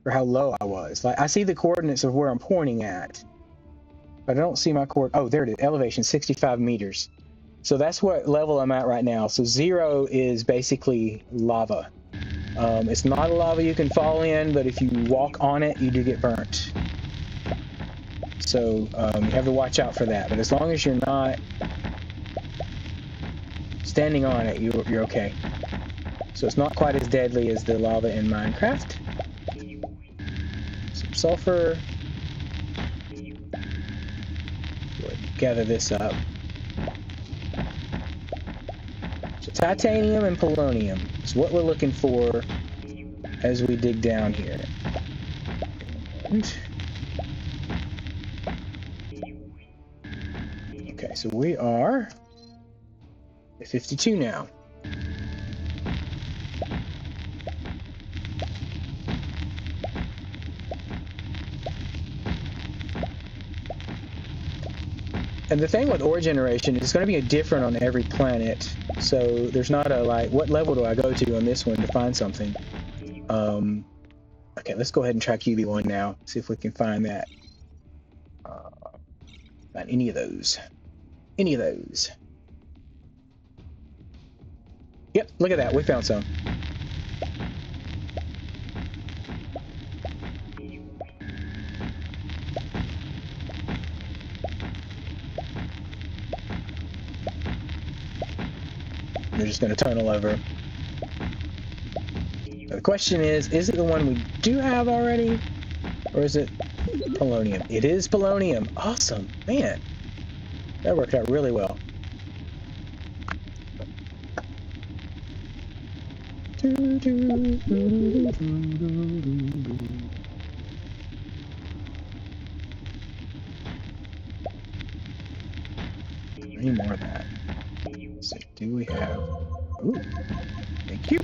S1: for how low I was. Like, I see the coordinates of where I'm pointing at, but I don't see my oh, there it is. Elevation 65 meters. So that's what level I'm at right now. So 0 is basically lava. It's not a lava you can fall in, but if you walk on it, you do get burnt. So you have to watch out for that. But as long as you're not standing on it, you're okay. So it's not quite as deadly as the lava in Minecraft. Some sulfur. Go ahead and gather this up. So titanium and polonium is what we're looking for as we dig down here. Okay, so we are at 52 now. And the thing with ore generation is it's going to be different on every planet. So there's not a, like, what level do I go to on this one to find something? Okay, let's go ahead and try QB1 now. See if we can find that. Find any of those. Any of those. Yep, look at that. We found some. We're just going to tunnel over. Now the question is it the one we do have already? Or is it polonium? It is polonium. Awesome. Man, that worked out really well. Any more of that? So do we have? Ooh, thank you.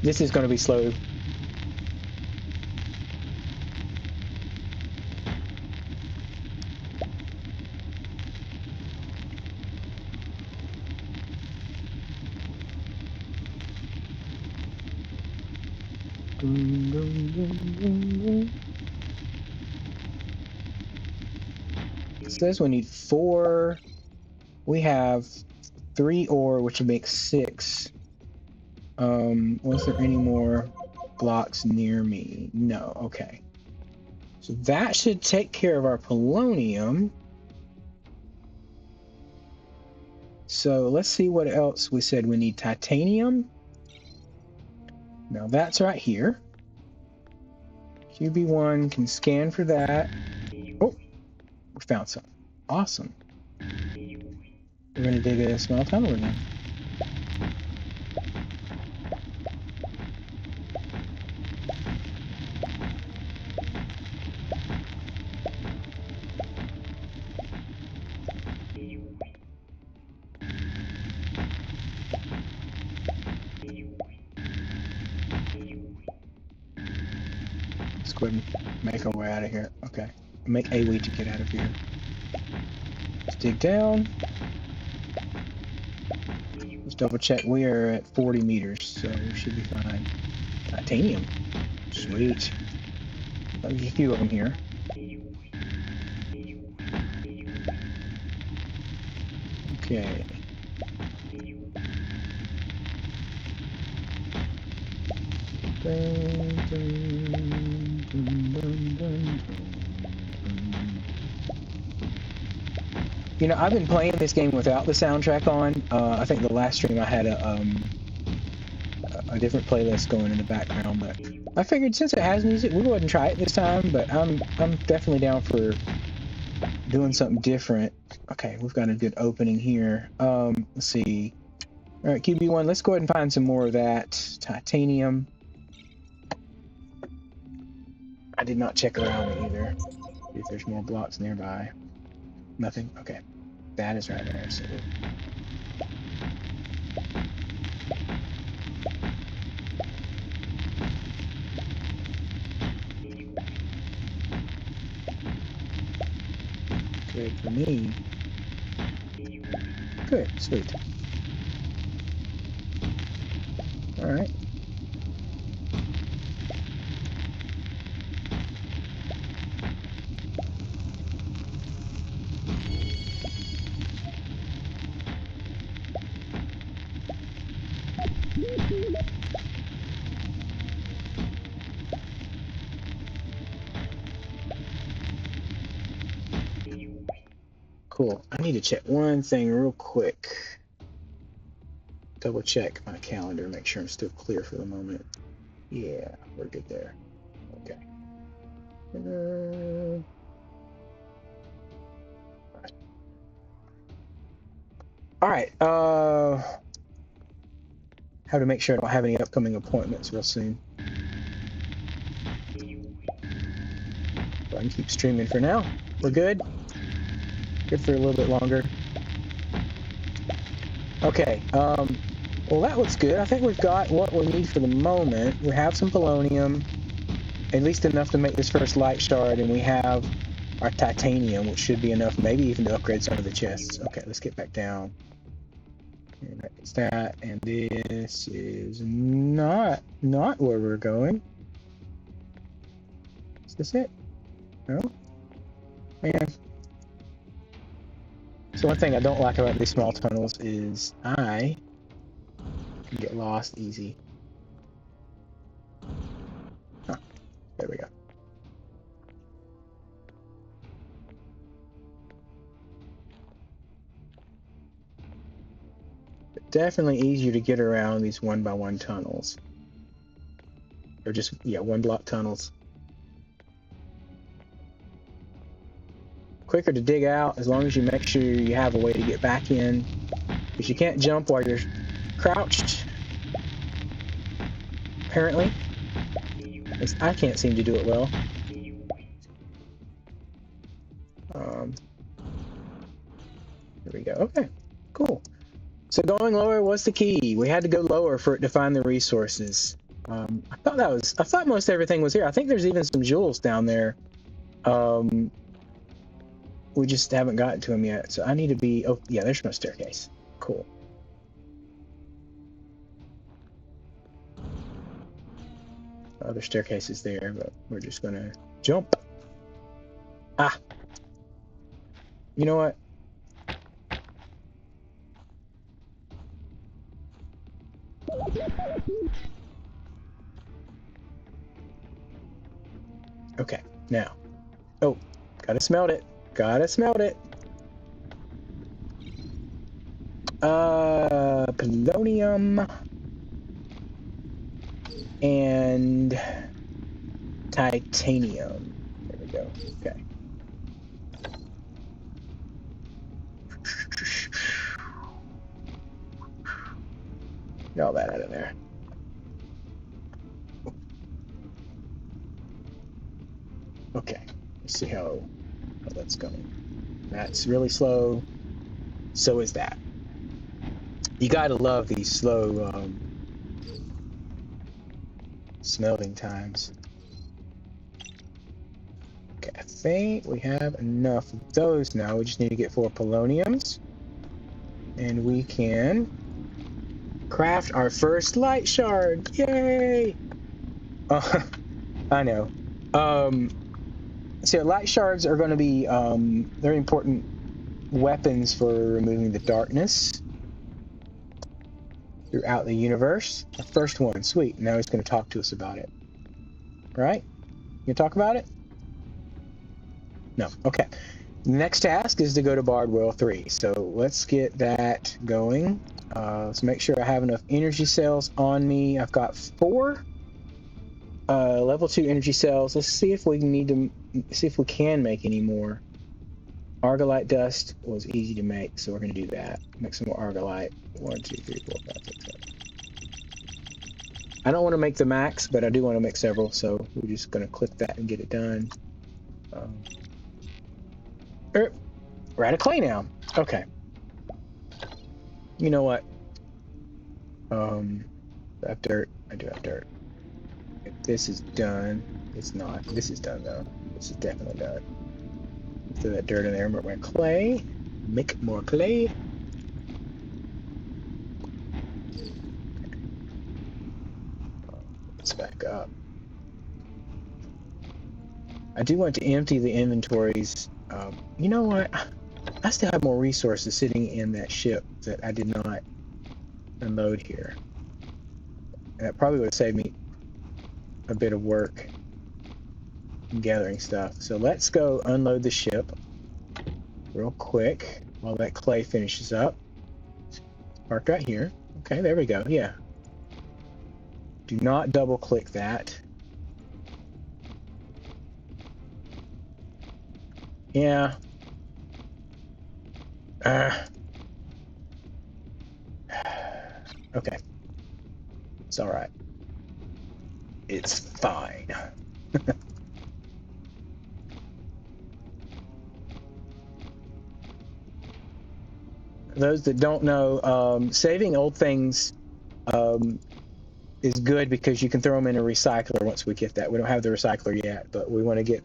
S1: This is going to be slow. It says we need 4. We have 3 ore, which would make 6. Was there any more blocks near me? No. Okay. So that should take care of our polonium. So let's see what else we said. We need titanium. Now that's right here. QB1 can scan for that. Oh, we found some. Awesome. We're going to dig a small tunnel again. go ahead and make our way out of here. Okay. Make a way to get out of here. Let's dig down. Let's double check. We are at 40 meters, so we should be fine. Titanium. Sweet. There's a few of them here. Okay. You know, I've been playing this game without the soundtrack on. I think the last stream I had a different playlist going in the background, but I figured since it has music, we wouldn't try it this time. But I'm definitely down for doing something different. Okay, we've got a good opening here. Let's see. All right, QB1, let's go ahead and find some more of that titanium. I did not check around either. See if there's more blocks nearby. Nothing? Okay. That is right there, so good for me. Good, sweet. All right. Cool. I need to check one thing real quick. Double check my calendar, make sure I'm still clear for the moment. Yeah, we're good there. Okay. All right. How to make sure I don't have any upcoming appointments real soon. So I can keep streaming for now. We're good. Good for a little bit longer. Okay. Well, that looks good. I think we've got what we need for the moment. We have some polonium, at least enough to make this first light shard, and we have our titanium, which should be enough, maybe even to upgrade some of the chests. Okay, let's get back down. Okay, that's that, and this is not where we're going. Is this it? No? Man. So one thing I don't like about these small tunnels is I can get lost easy. Huh, there we go. Definitely easier to get around these 1x1 tunnels. Or just, yeah, 1 block tunnels. Quicker to dig out as long as you make sure you have a way to get back in. Because you can't jump while you're crouched. Apparently. At least I can't seem to do it well. Here we go. Okay, cool. So going lower was the key. We had to go lower for it to find the resources. I thought most everything was here. I think there's even some jewels down there. We just haven't gotten to them yet. So I need to be, oh yeah, there's my staircase. Cool. Other staircase is there, but we're just gonna jump. Ah. You know what? Okay, now. Oh, gotta smelt it. Gotta smelt it. Polonium and titanium. There we go. Okay. Get all that out of there. Okay. Let's see how that's going. That's really slow. So is that. You gotta love these slow smelting times. Okay, I think we have enough of those now. We just need to get 4 poloniums. And we can craft our first light shard. Yay! I know. So light shards are going to be very important weapons for removing the darkness throughout the universe. Our first one, sweet. Now he's going to talk to us about it. Right? You talk about it? No. Okay. The next task is to go to Bardwell 3. So let's get that going. Let's make sure I have enough energy cells on me. I've got 4 level 2 energy cells. Let's see if we can make any more. Argolite dust was easy to make, so we're going to do that. Make some more argolite. 1, 2, 3, 4, 5, 6, 7. I don't want to make the max, but I do want to make several, so we're just going to click that and get it done. We're out of clay now. Okay. You know what? I have dirt. I do have dirt. If this is done, it's not. This is done though. This is definitely done. Throw that dirt in there. Make more clay. Make more clay. Let's back up. I do want to empty the inventories. You know what? I still have more resources sitting in that ship that I did not unload here. And that probably would have saved me a bit of work in gathering stuff. So let's go unload the ship real quick while that clay finishes up. Park right here. Okay, there we go. Yeah. Do not double click that. Yeah. Okay. It's all right. It's fine. Those that don't know, saving old things is good because you can throw them in a recycler once we get that. We don't have the recycler yet, but we want to get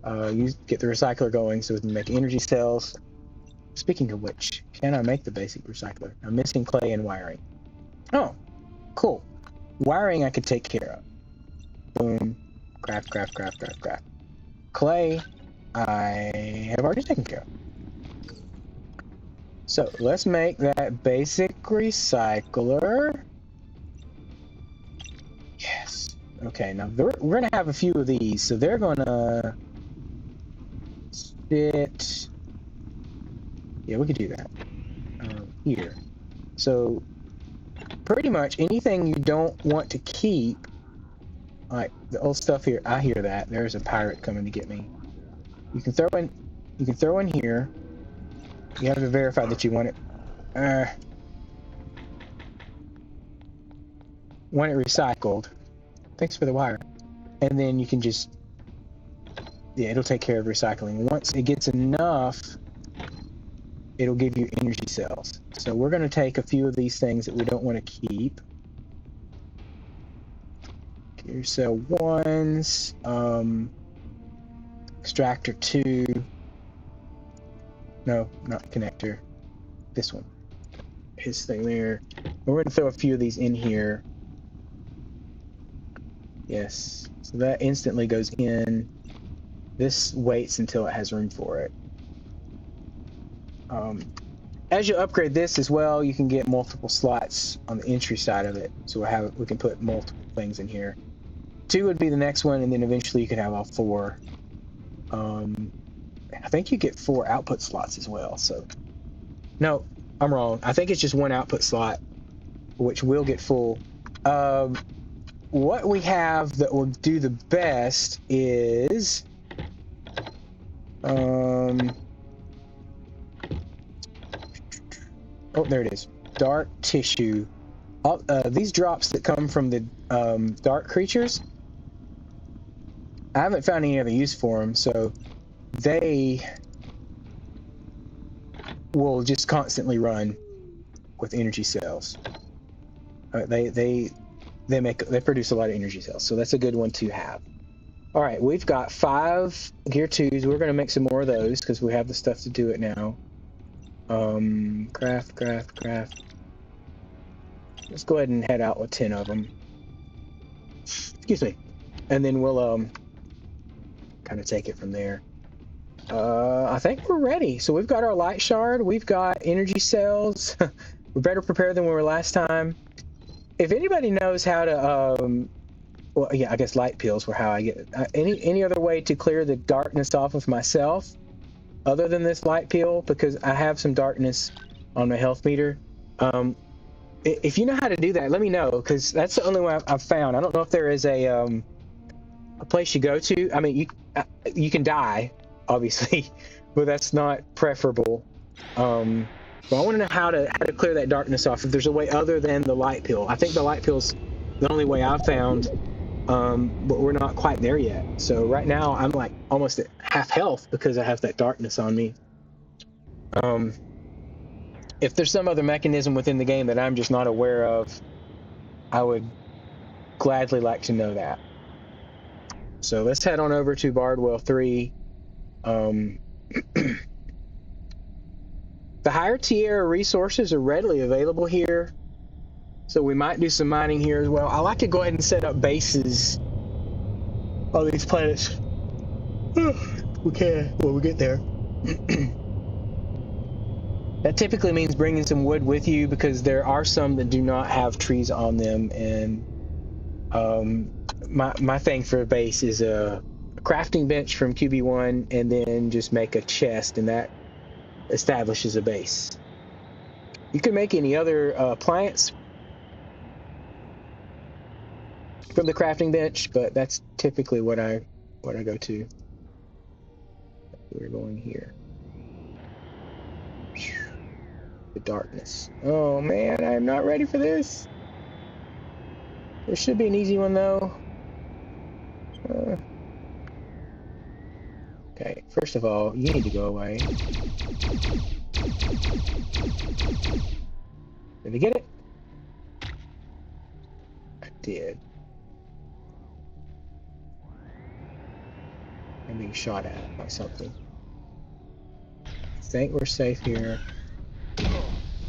S1: the recycler going so we can make energy cells. Speaking of which, can I make the basic recycler? I'm missing clay and wiring. Oh, cool. Wiring I could take care of. Boom. Craft, craft, craft, craft, craft. Clay, I have already taken care of. So let's make that basic recycler. Yes. Okay, now we're going to have a few of these, so they're going to sit... Yeah, we could do that. Here. So pretty much anything you don't want to keep, like the old stuff here, I hear that. There's a pirate coming to get me. You can throw in here. You have to verify that you want it. Want it recycled. Thanks for the wire. And then you can just, yeah, it'll take care of recycling. Once it gets enough, it'll give you energy cells. So we're going to take a few of these things that we don't want to keep. Gear cell 1s, extractor 2. No, not connector. This one. His thing there. We're going to throw a few of these in here. Yes. So that instantly goes in. This waits until it has room for it. As you upgrade this as well, you can get multiple slots on the entry side of it. So we can put multiple things in here. 2 would be the next one, and then eventually you can have all 4. I think you get 4 output slots as well. So, no, I'm wrong. I think it's just 1 output slot, which will get full. What we have that will do the best is, oh, there it is. Dark tissue. These drops that come from the dark creatures, I haven't found any other use for them, so they will just constantly run with energy cells. They produce a lot of energy cells, so that's a good one to have. All right, we've got 5 gear 2s. We're going to make some more of those because we have the stuff to do it now. Craft. Let's go ahead and head out with 10 of them. Excuse me. And then we'll kind of take it from there. I think we're ready. So we've got our light shard. We've got energy cells. We're better prepared than we were last time. If anybody knows how to, well, yeah, I guess light pills were how I get it. Any other way to clear the darkness off of myself other than this light pill, because I have some darkness on my health meter. If you know how to do that, let me know, because that's the only way I've found. I don't know if there is a place you go to. I mean, you can die, obviously, but that's not preferable. But I want to know how to clear that darkness off. If there's a way other than the light pill. I think the light pill's the only way I've found, but we're not quite there yet. So right now I'm like almost at half health because I have that darkness on me. If there's some other mechanism within the game that I'm just not aware of, I would gladly like to know that. So let's head on over to Bardwell 3. The higher tier resources are readily available here, so we might do some mining here as well. I like to go ahead and set up bases on these planets. We can when we get there. That typically means bringing some wood with you, because there are some that do not have trees on them, and my thing for a base is a crafting bench from QB1, and then just make a chest, and that establishes a base. You can make any other appliance from the crafting bench, but that's typically what I go to. We're going here. The darkness. Oh man, I'm not ready for this. There should be an easy one though. Okay, first of all, you need to go away. Did I get it? I did. I'm being shot at by something. I think we're safe here.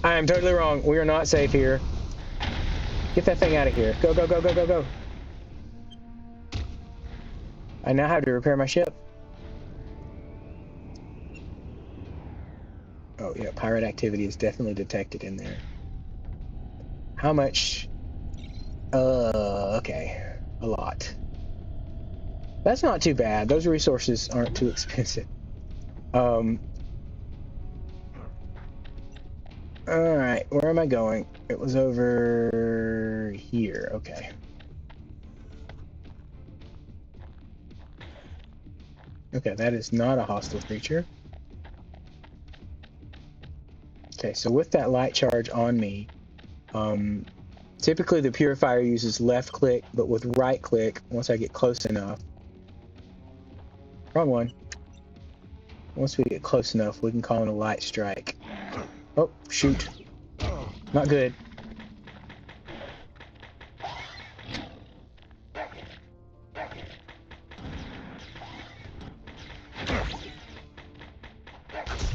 S1: I am totally wrong. We are not safe here. Get that thing out of here. Go, go, go, go, go, go. I now have to repair my ship. Oh, yeah, pirate activity is definitely detected in there. How much? Okay. A lot. That's not too bad. Those resources aren't too expensive. Alright, where am I going? It was over here. Okay. Okay, that is not a hostile creature. Okay, so with that light charge on me, typically the purifier uses left click, but with right click, once I get close enough. Wrong one. Once we get close enough, we can call in a light strike. Oh, shoot. Not good.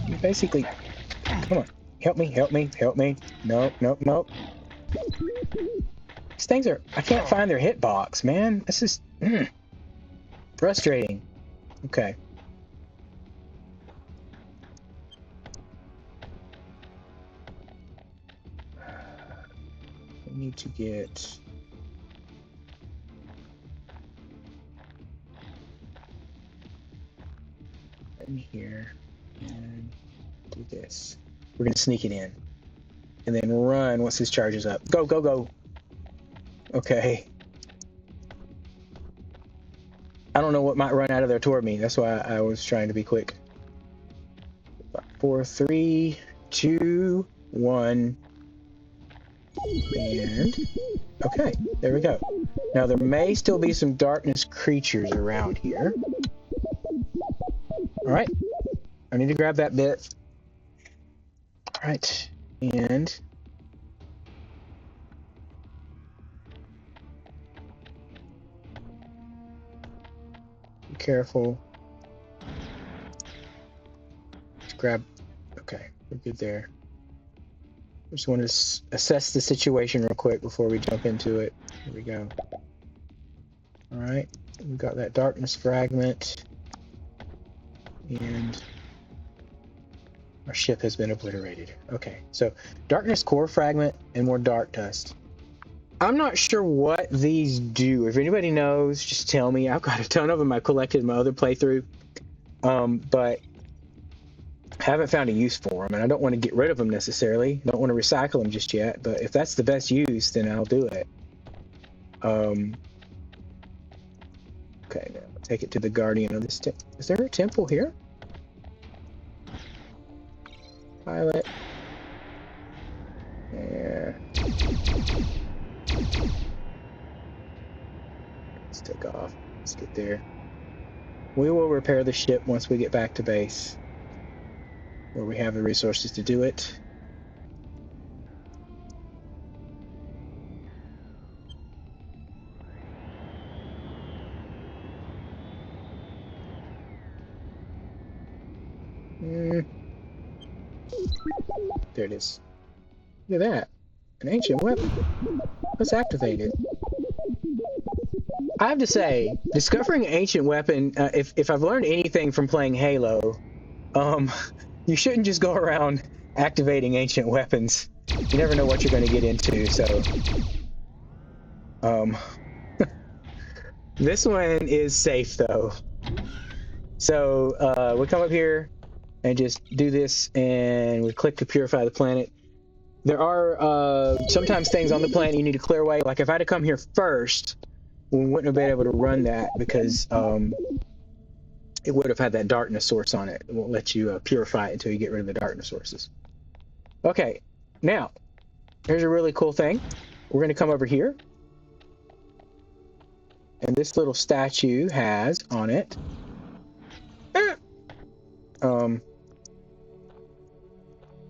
S1: You basically, come on. Help me, help me, help me. Nope, nope, nope. These things are, I can't find their hitbox, man. This is frustrating. Okay. I need to get in here and do this. We're gonna sneak it in and then run once his charge is up. Go, go, go. Okay. I don't know what might run out of there toward me. That's why I was trying to be quick. 4, 3, 2, 1. And okay, there we go. Now there may still be some darkness creatures around here. All right, I need to grab that bit. All right, and careful. Let's grab. Okay, we're good there. Just want to assess the situation real quick before we jump into it. Here we go. All right, we got that darkness fragment, and our ship has been obliterated. Okay, so darkness core fragment and more dark dust. I'm not sure what these do. If anybody knows, just tell me. I've got a ton of them I collected in my other playthrough, but haven't found a use for them, and I don't want to get rid of them necessarily. Don't want to recycle them just yet, but if that's the best use, then I'll do it. Okay, now take it to the guardian of this. Is there a temple here? Pilot. Yeah. Let's take off. Let's get there. We will repair the ship once we get back to base, where we have the resources to do it. There it is. Look at that. An ancient weapon. Let's activate it. I have to say, discovering an ancient weapon, if I've learned anything from playing Halo, you shouldn't just go around activating ancient weapons. You never know what you're going to get into, so... This one is safe, though. So, we come up here and just do this, and we click to purify the planet. There are sometimes things on the planet you need to clear away. Like if I had to come here first, we wouldn't have been able to run that because it would have had that darkness source on it. It won't let you purify it until you get rid of the darkness sources. Okay, now, here's a really cool thing. We're going to come over here. And this little statue has on it...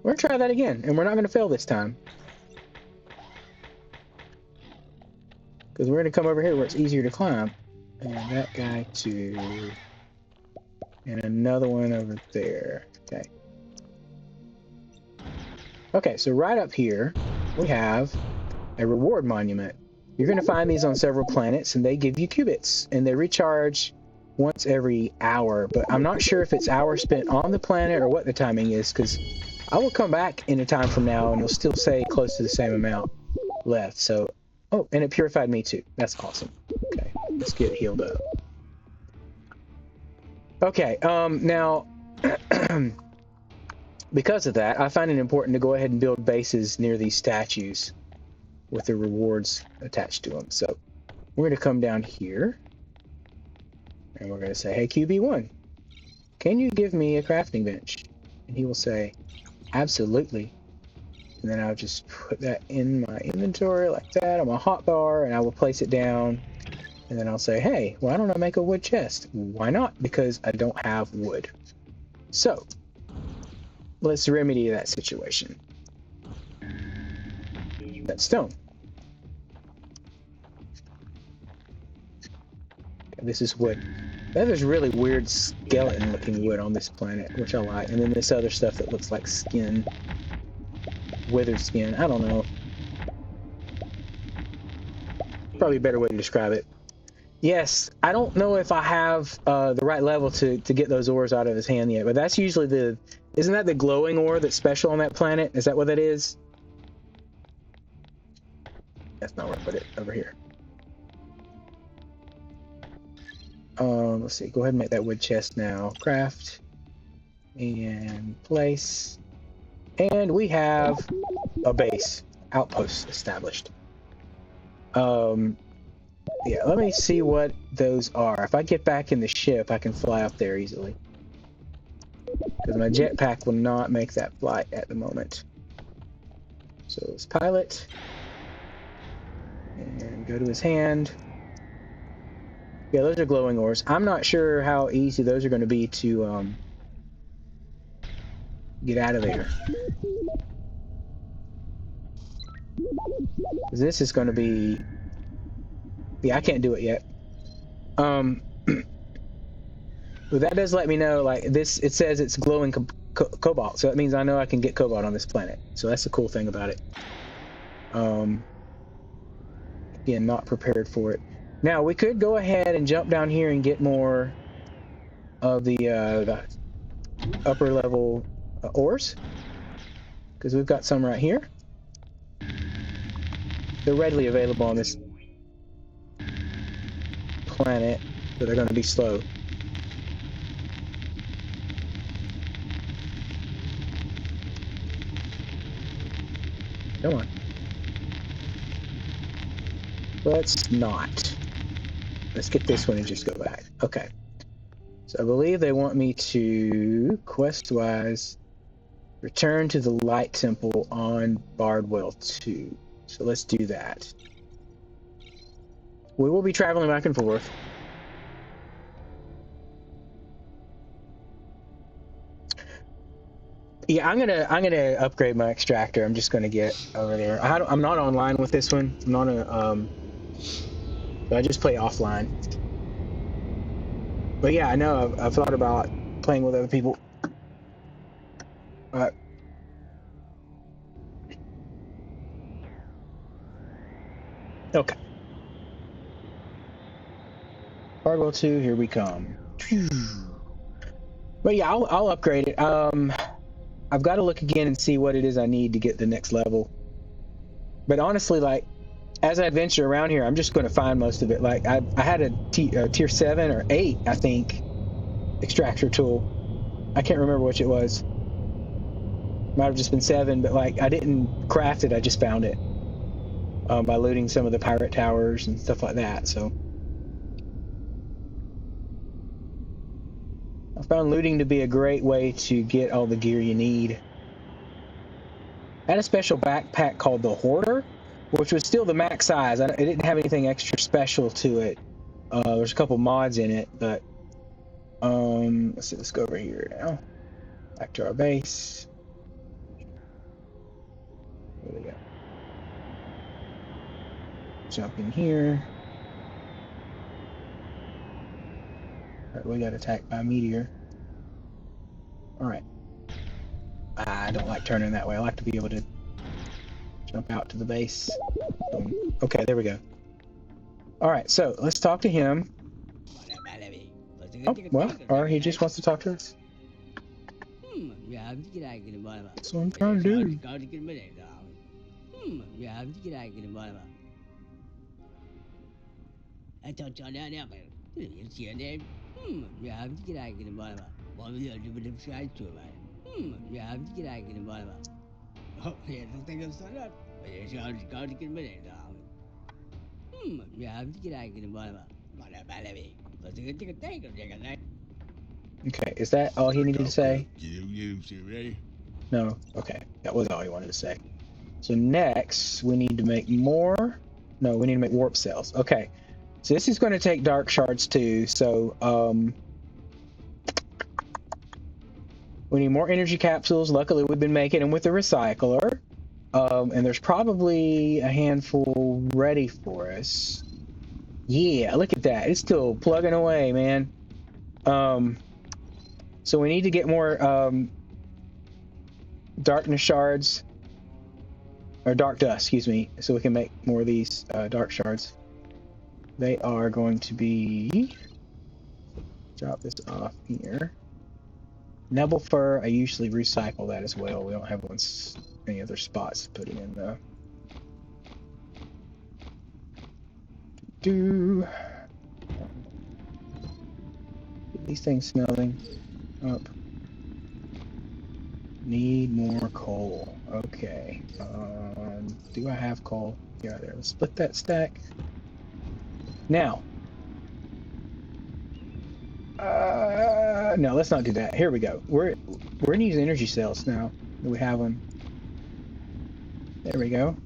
S1: we're going to try that again, and we're not going to fail this time. Because we're going to come over here where it's easier to climb. And that guy too. And another one over there. Okay. Okay, so right up here, we have a reward monument. You're going to find these on several planets, and they give you qubits. And they recharge once every hour. But I'm not sure if it's hours spent on the planet or what the timing is, because I will come back in a time from now, and it'll still say close to the same amount left. So, oh, and it purified me too. That's awesome. Okay, let's get healed up. Okay, now, because of that, I find it important to go ahead and build bases near these statues with the rewards attached to them. So, we're going to come down here, and we're going to say, hey, QB1, can you give me a crafting bench? And he will say, absolutely. And then I'll just put that in my inventory like that on my hotbar, and I will place it down. And then I'll say, hey, why don't I make a wood chest? Why not? Because I don't have wood. So, let's remedy that situation. That's stone. Okay, this is wood. That is really weird skeleton looking wood on this planet, which I like. And then this other stuff that looks like skin. Withered skin. I don't know. Probably a better way to describe it. Yes, I don't know if I have the right level to get those ores out of his hand yet, but that's usually the... Isn't that the glowing ore that's special on that planet? Is that what that is? That's not where I put it. Over here. Let's see. Go ahead and make that wood chest now. Craft. And place. And we have a base. Outpost established. Yeah, let me see what those are. If I get back in the ship, I can fly up there easily. Because my jetpack will not make that flight at the moment. So let's pilot. And go to his hand. Yeah, those are glowing ores. I'm not sure how easy those are going to be to get out of there. This is going to be... Yeah, I can't do it yet. Well, that does let me know, like, this, it says it's glowing cobalt, so that means I know I can get cobalt on this planet. So that's the cool thing about it. Again, not prepared for it. Now, we could go ahead and jump down here and get more of the upper level ores, because we've got some right here. They're readily available on this planet, but they're going to be slow. Come on. Let's not. Let's get this one and just go back. Okay. So I believe they want me to, quest-wise, return to the Light Temple on Bardwell 2. So let's do that. We will be traveling back and forth. Yeah, I'm gonna upgrade my extractor. I'm just gonna get over there. I'm not online with this one. I'm not I just play offline. But yeah, I know I've thought about playing with other people. Okay. Bardwell 2, here we come. But yeah, I'll upgrade it. I've got to look again and see what it is I need to get the next level. But honestly, like, as I adventure around here, I'm just going to find most of it. Like, I had a tier 7 or 8, I think, extractor tool. I can't remember which it was. Might have just been 7, but like, I didn't craft it. I just found it by looting some of the pirate towers and stuff like that. So I found looting to be a great way to get all the gear you need. I had a special backpack called the Hoarder, which was still the max size. It didn't have anything extra special to it. There's a couple mods in it, but let's see, let's go over here now. Back to our base. What do we got? Jump in here. All right, we got attacked by a meteor. All right. I don't like turning that way. I like to be able to jump out to the base. Boom. Okay, there we go. All right, so let's talk to him. Oh, well, or he just wants to talk to us. That's what I'm trying to do. Okay, is that all he needed to say? No? Okay, that was all he wanted to say. So next, we need to make more. No, we need to make warp cells. Okay, so this is going to take dark shards too. So we need more energy capsules. Luckily, we've been making them with the recycler. And there's probably a handful ready for us. Yeah, look at that. It's still plugging away, man. So we need to get more darkness shards. Or dark dust, excuse me, so we can make more of these dark shards. They are going to be, drop this off here. Nebel fur, I usually recycle that as well. We don't have any other spots to put it in though. Get these things smelling up. Need more coal. Okay. Do I have coal? Yeah, there. Let's split that stack. Now. No, let's not do that. Here we go. We're gonna use energy cells now that we have them. There we go.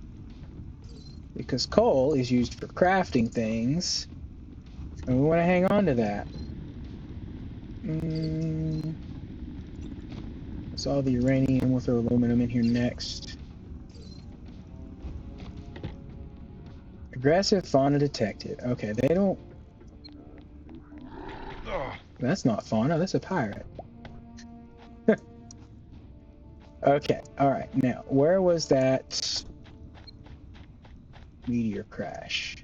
S1: Because coal is used for crafting things, and we want to hang on to that. That's all the uranium. We'll throw aluminum in here next. Aggressive fauna detected. Okay, they don't. That's not fauna, that's a pirate. Okay, alright. Now, where was that meteor crash?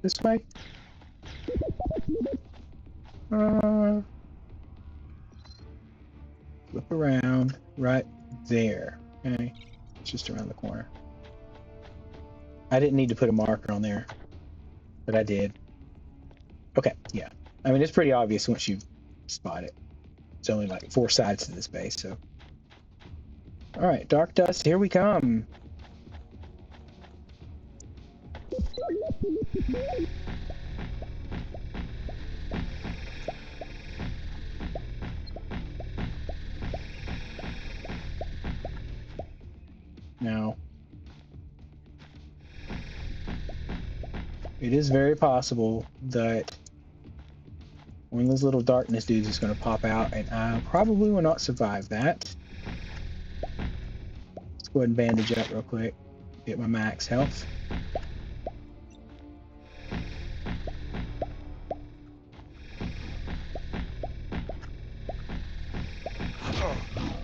S1: This way? Flip around right there. Okay, it's just around the corner. I didn't need to put a marker on there, but I did. Okay, yeah. I mean, it's pretty obvious once you spot it. It's only like 4 sides to this base, so. Alright, dark dust, here we come. Now, it is very possible that one of those little darkness dudes is going to pop out, and I probably will not survive that. Let's go ahead and bandage up real quick. Get my max health.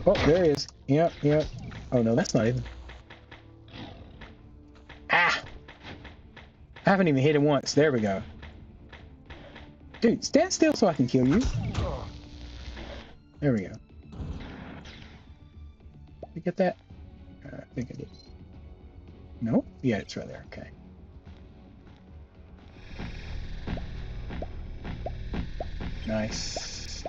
S1: Oh, there he is. Yep, yep. Oh no, that's not even. Ah! I haven't even hit him once. There we go. Dude, stand still so I can kill you. There we go. Did you get that? I think I did. No? Yeah, it's right there. Okay. Nice.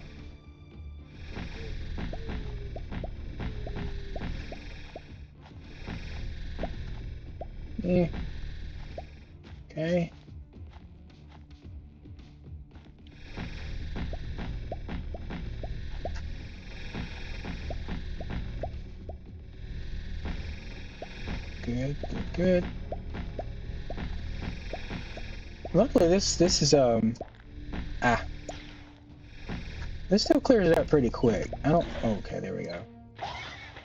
S1: Yeah. Okay. Good, good, good. Luckily this is this still clears it up pretty quick. I don't okay, there we go.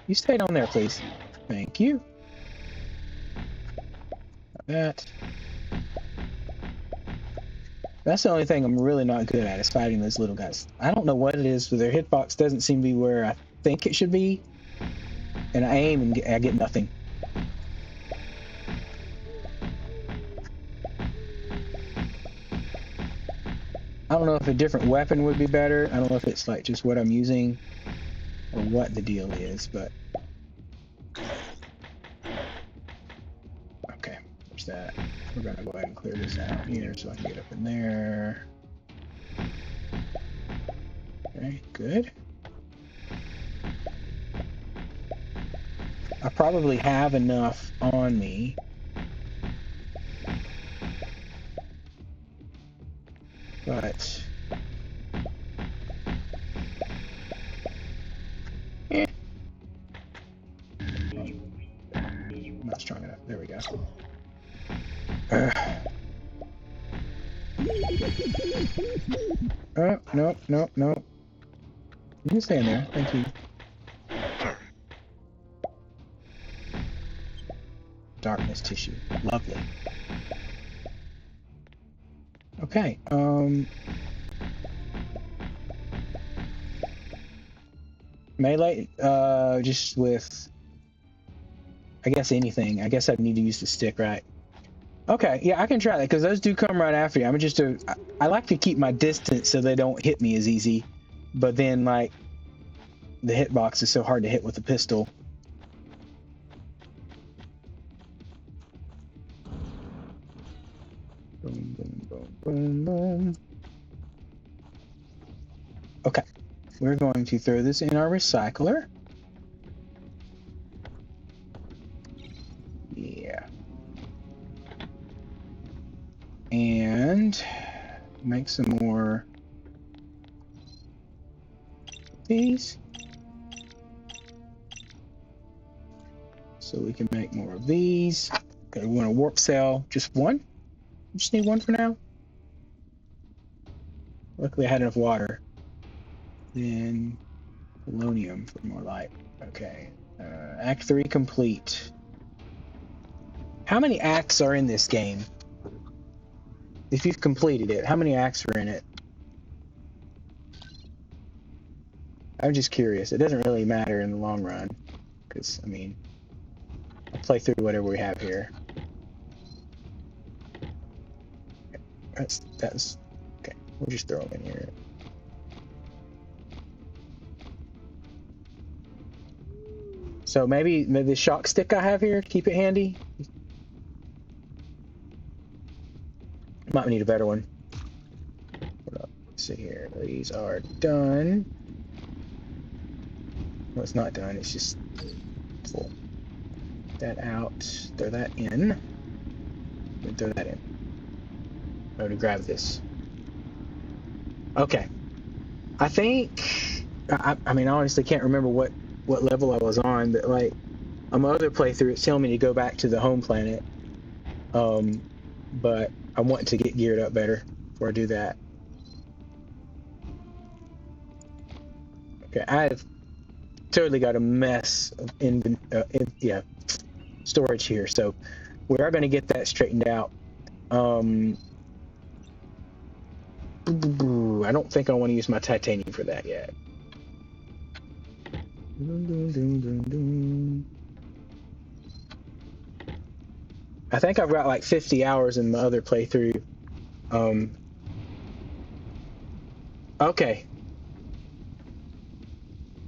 S1: You stayed on there, please. Thank you. Like that. That's the only thing I'm really not good at is fighting those little guys. I don't know what it is, but their hitbox doesn't seem to be where I think it should be. And I aim and I get nothing. I don't know if a different weapon would be better. I don't know if it's like just what I'm using or what the deal is, but okay, there's that. We're gonna go ahead and clear this out here so I can get up in there. Okay, good. I probably have enough on me. But I'm not strong enough. There we go. Oh, no, no, no. You can stay in there. Thank you. Darkness tissue. Lovely. Okay. Melee, just with, I guess anything. I guess I'd need to use the stick, right? Okay, yeah, I can try that because those do come right after you. I like to keep my distance so they don't hit me as easy. But then, like, the hitbox is so hard to hit with a pistol. Boom, boom, boom, boom, boom. Okay, we're going to throw this in our recycler. Yeah. And make some more of these. So we can make more of these. Okay, we want a warp cell. Just one? Just need one for now. Luckily I had enough water. Then polonium for more light. Okay. Act 3 complete. How many acts are in this game? If you've completed it, how many acts are in it? I'm just curious. It doesn't really matter in the long run, because I mean, I'll play through whatever we have here. That's okay. We'll just throw them in here. So maybe the shock stick I have here, keep it handy. Might need a better one. Let's see here. These are done. No, it's not done. It's just full. That out. Throw that in. And throw that in. I'm to grab this. Okay. I think. I mean, I honestly can't remember what level I was on, but like on my other playthrough, it's telling me to go back to the home planet. But I want to get geared up better before I do that. Okay, I've totally got a mess of storage here, so we are going to get that straightened out. I don't think I want to use my titanium for that yet. I think I've got like 50 hours in my other playthrough. Okay.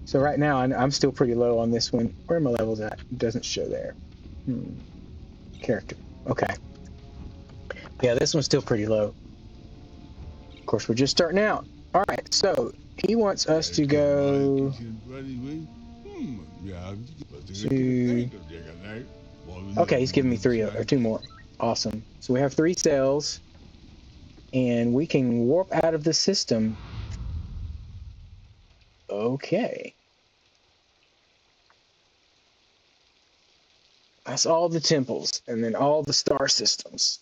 S1: So right now I'm still pretty low on this one. Where are my levels at? It doesn't show there. Character. Okay. Yeah, this one's still pretty low. Of course, we're just starting out. All right, so he wants us to go to... Okay, he's giving me 3 or 2 more. Awesome. So we have 3 cells, and we can warp out of the system. Okay. That's all the temples, and then all the star systems.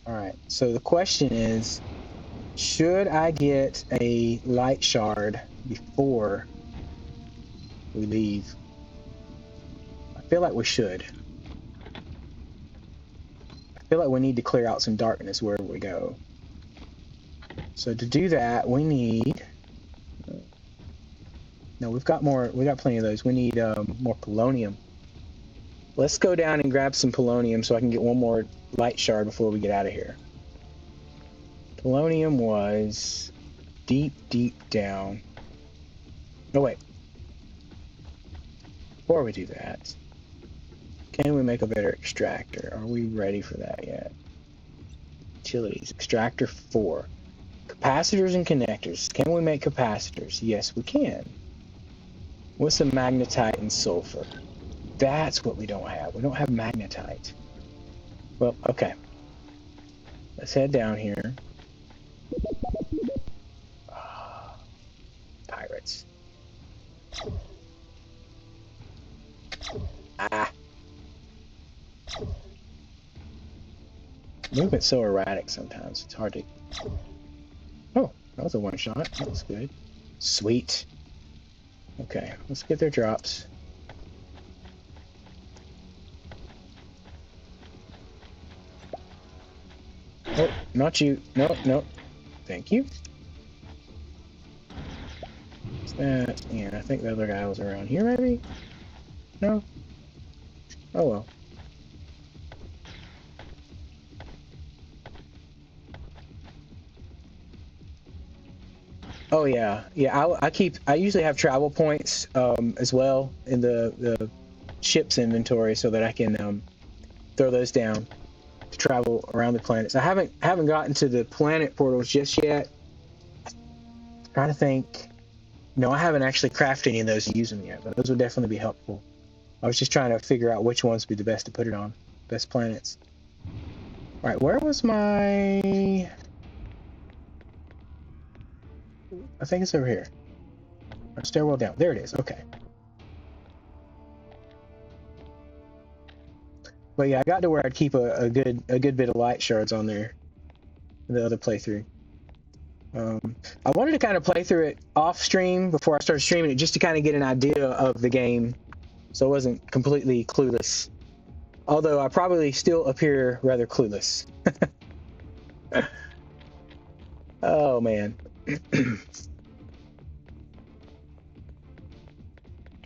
S1: All right, so the question is, should I get a light shard before we leave? I feel like we should. I feel like we need to clear out some darkness wherever we go. So to do that, we need... No, we've got plenty of those. We need more polonium. Let's go down and grab some polonium so I can get one more light shard before we get out of here. Polonium was deep, deep down. Oh, wait. Before we do that, can we make a better extractor? Are we ready for that yet? Utilities. Extractor 4. Capacitors and connectors. Can we make capacitors? Yes, we can. What's some magnetite and sulfur? That's what we don't have. We don't have magnetite. Well, okay. Let's head down here. Pirates. Movement's so erratic sometimes. It's hard to... Oh, that was a one shot. That was good. Sweet. Okay, let's get their drops. Oh, not you. No, no. Thank you. What's that? Yeah, I think the other guy was around here, maybe? No? Oh, well. Oh, yeah. Yeah, I usually have travel points as well in the ship's inventory so that I can throw those down to travel around the planets. I haven't gotten to the planet portals just yet. I'm trying to think. No, I haven't actually crafted any of those and used them yet, but those would definitely be helpful. I was just trying to figure out which ones would be the best to put it on. Best planets. All right, where was my... I think it's over here. Our stairwell down. There it is. Okay. But yeah, I got to where I'd keep a good bit of light shards on there. The other playthrough. I wanted to kind of play through it off stream before I started streaming it, just to kind of get an idea of the game. so I wasn't completely clueless. Although I probably still appear rather clueless. Oh man.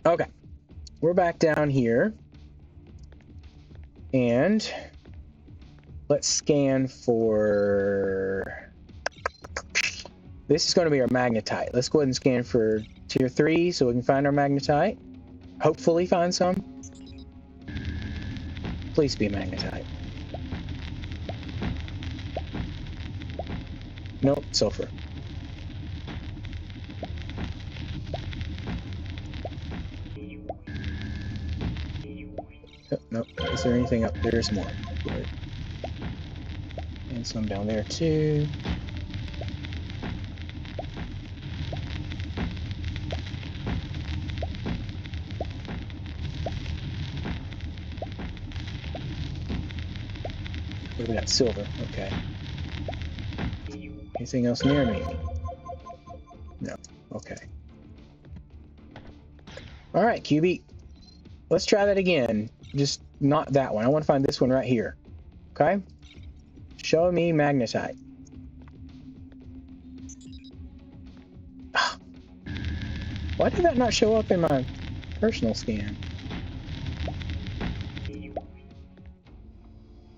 S1: Okay, we're back down here, and let's scan for. This is going to be our magnetite. Let's go ahead and scan for tier 3 so we can find our magnetite. Hopefully find some. Please be magnetite. Nope, sulfur. Oh, nope. Is there anything up there? There's more. Good. And some down there too. What do we got? Silver. Okay. Anything else near me? No. Okay. All right, QB. Let's try that again. Just not that one. I want to find this one right here. Okay? Show me magnetite. Why did that not show up in my personal scan?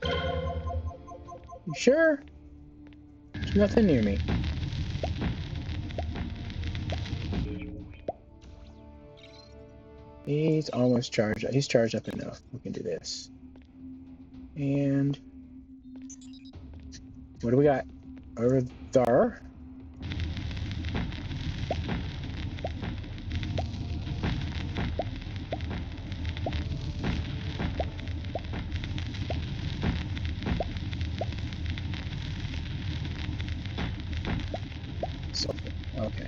S1: You sure? There's nothing near me. He's almost charged up. He's charged up enough. We can do this. And what do we got over there? Sulfur. Okay.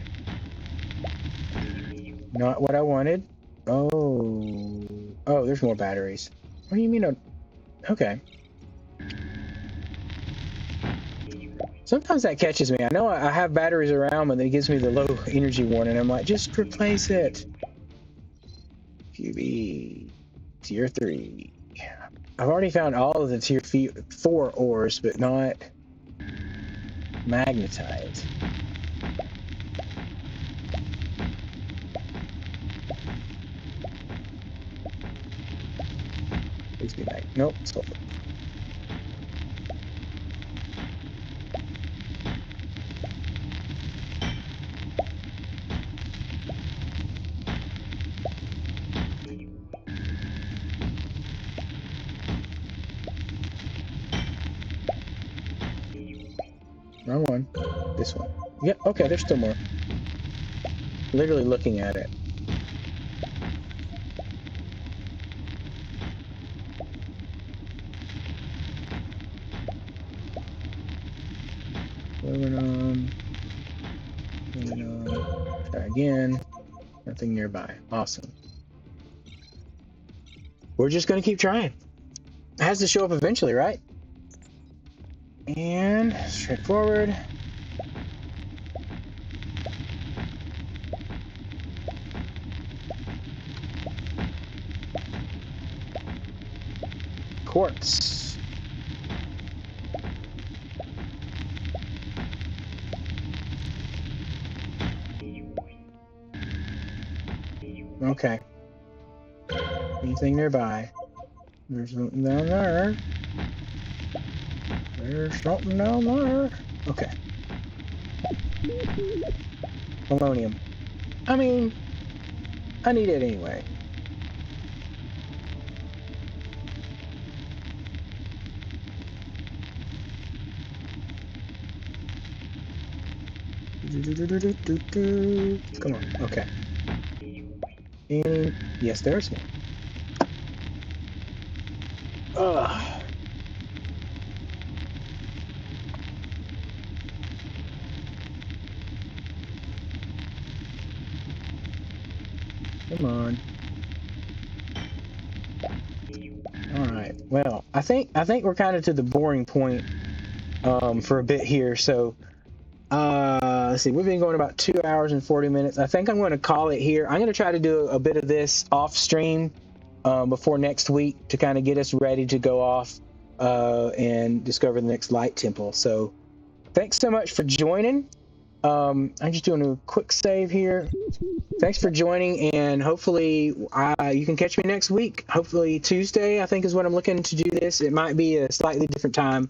S1: Not what I wanted. Oh. Oh, there's more batteries. What do you mean? Okay. Sometimes that catches me. I know I have batteries around, but then it gives me the low energy warning. I'm like, just replace it. QB. Tier 3. I've already found all of the tier 4 ores, but not magnetite. Please be mag. Nope, sulfur. Wrong one. This one. Yep, okay, there's still more. Literally looking at it. Aluminum. Aluminum. Try again. Nothing nearby. Awesome. We're just gonna keep trying. It has to show up eventually, right? And straightforward. Quartz. Okay. Anything nearby? There's something down there. There's something down there. Okay. Polonium. I mean, I need it anyway. Come on. Okay. And yes, there's one. Ugh. Come on. All right. Well, I think we're kind of to the boring point for a bit here. So let's see. We've been going about 2 hours and 40 minutes. I think I'm going to call it here. I'm going to try to do a bit of this off stream before next week to kind of get us ready to go off and discover the next light temple. So thanks so much for joining. I'm just doing a quick save here. Thanks for joining, and hopefully you can catch me next week. Hopefully Tuesday, I think, is what I'm looking to do this. It might be a slightly different time,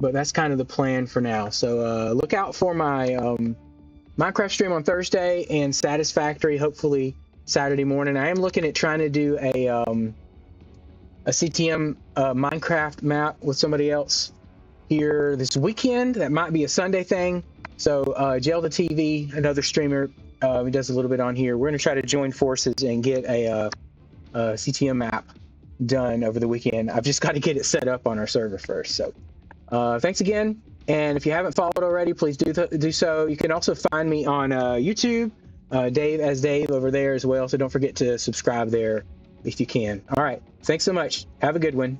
S1: but that's kind of the plan for now. So look out for my Minecraft stream on Thursday and Satisfactory, hopefully Saturday morning. I am looking at trying to do a CTM Minecraft map with somebody else here this weekend. That might be a Sunday thing. So Jail the TV, another streamer, he does a little bit on here. We're going to try to join forces and get a CTM map done over the weekend. I've just got to get it set up on our server first. So thanks again. And if you haven't followed already, please do so. You can also find me on YouTube, Dave over there as well. So don't forget to subscribe there if you can. All right. Thanks so much. Have a good one.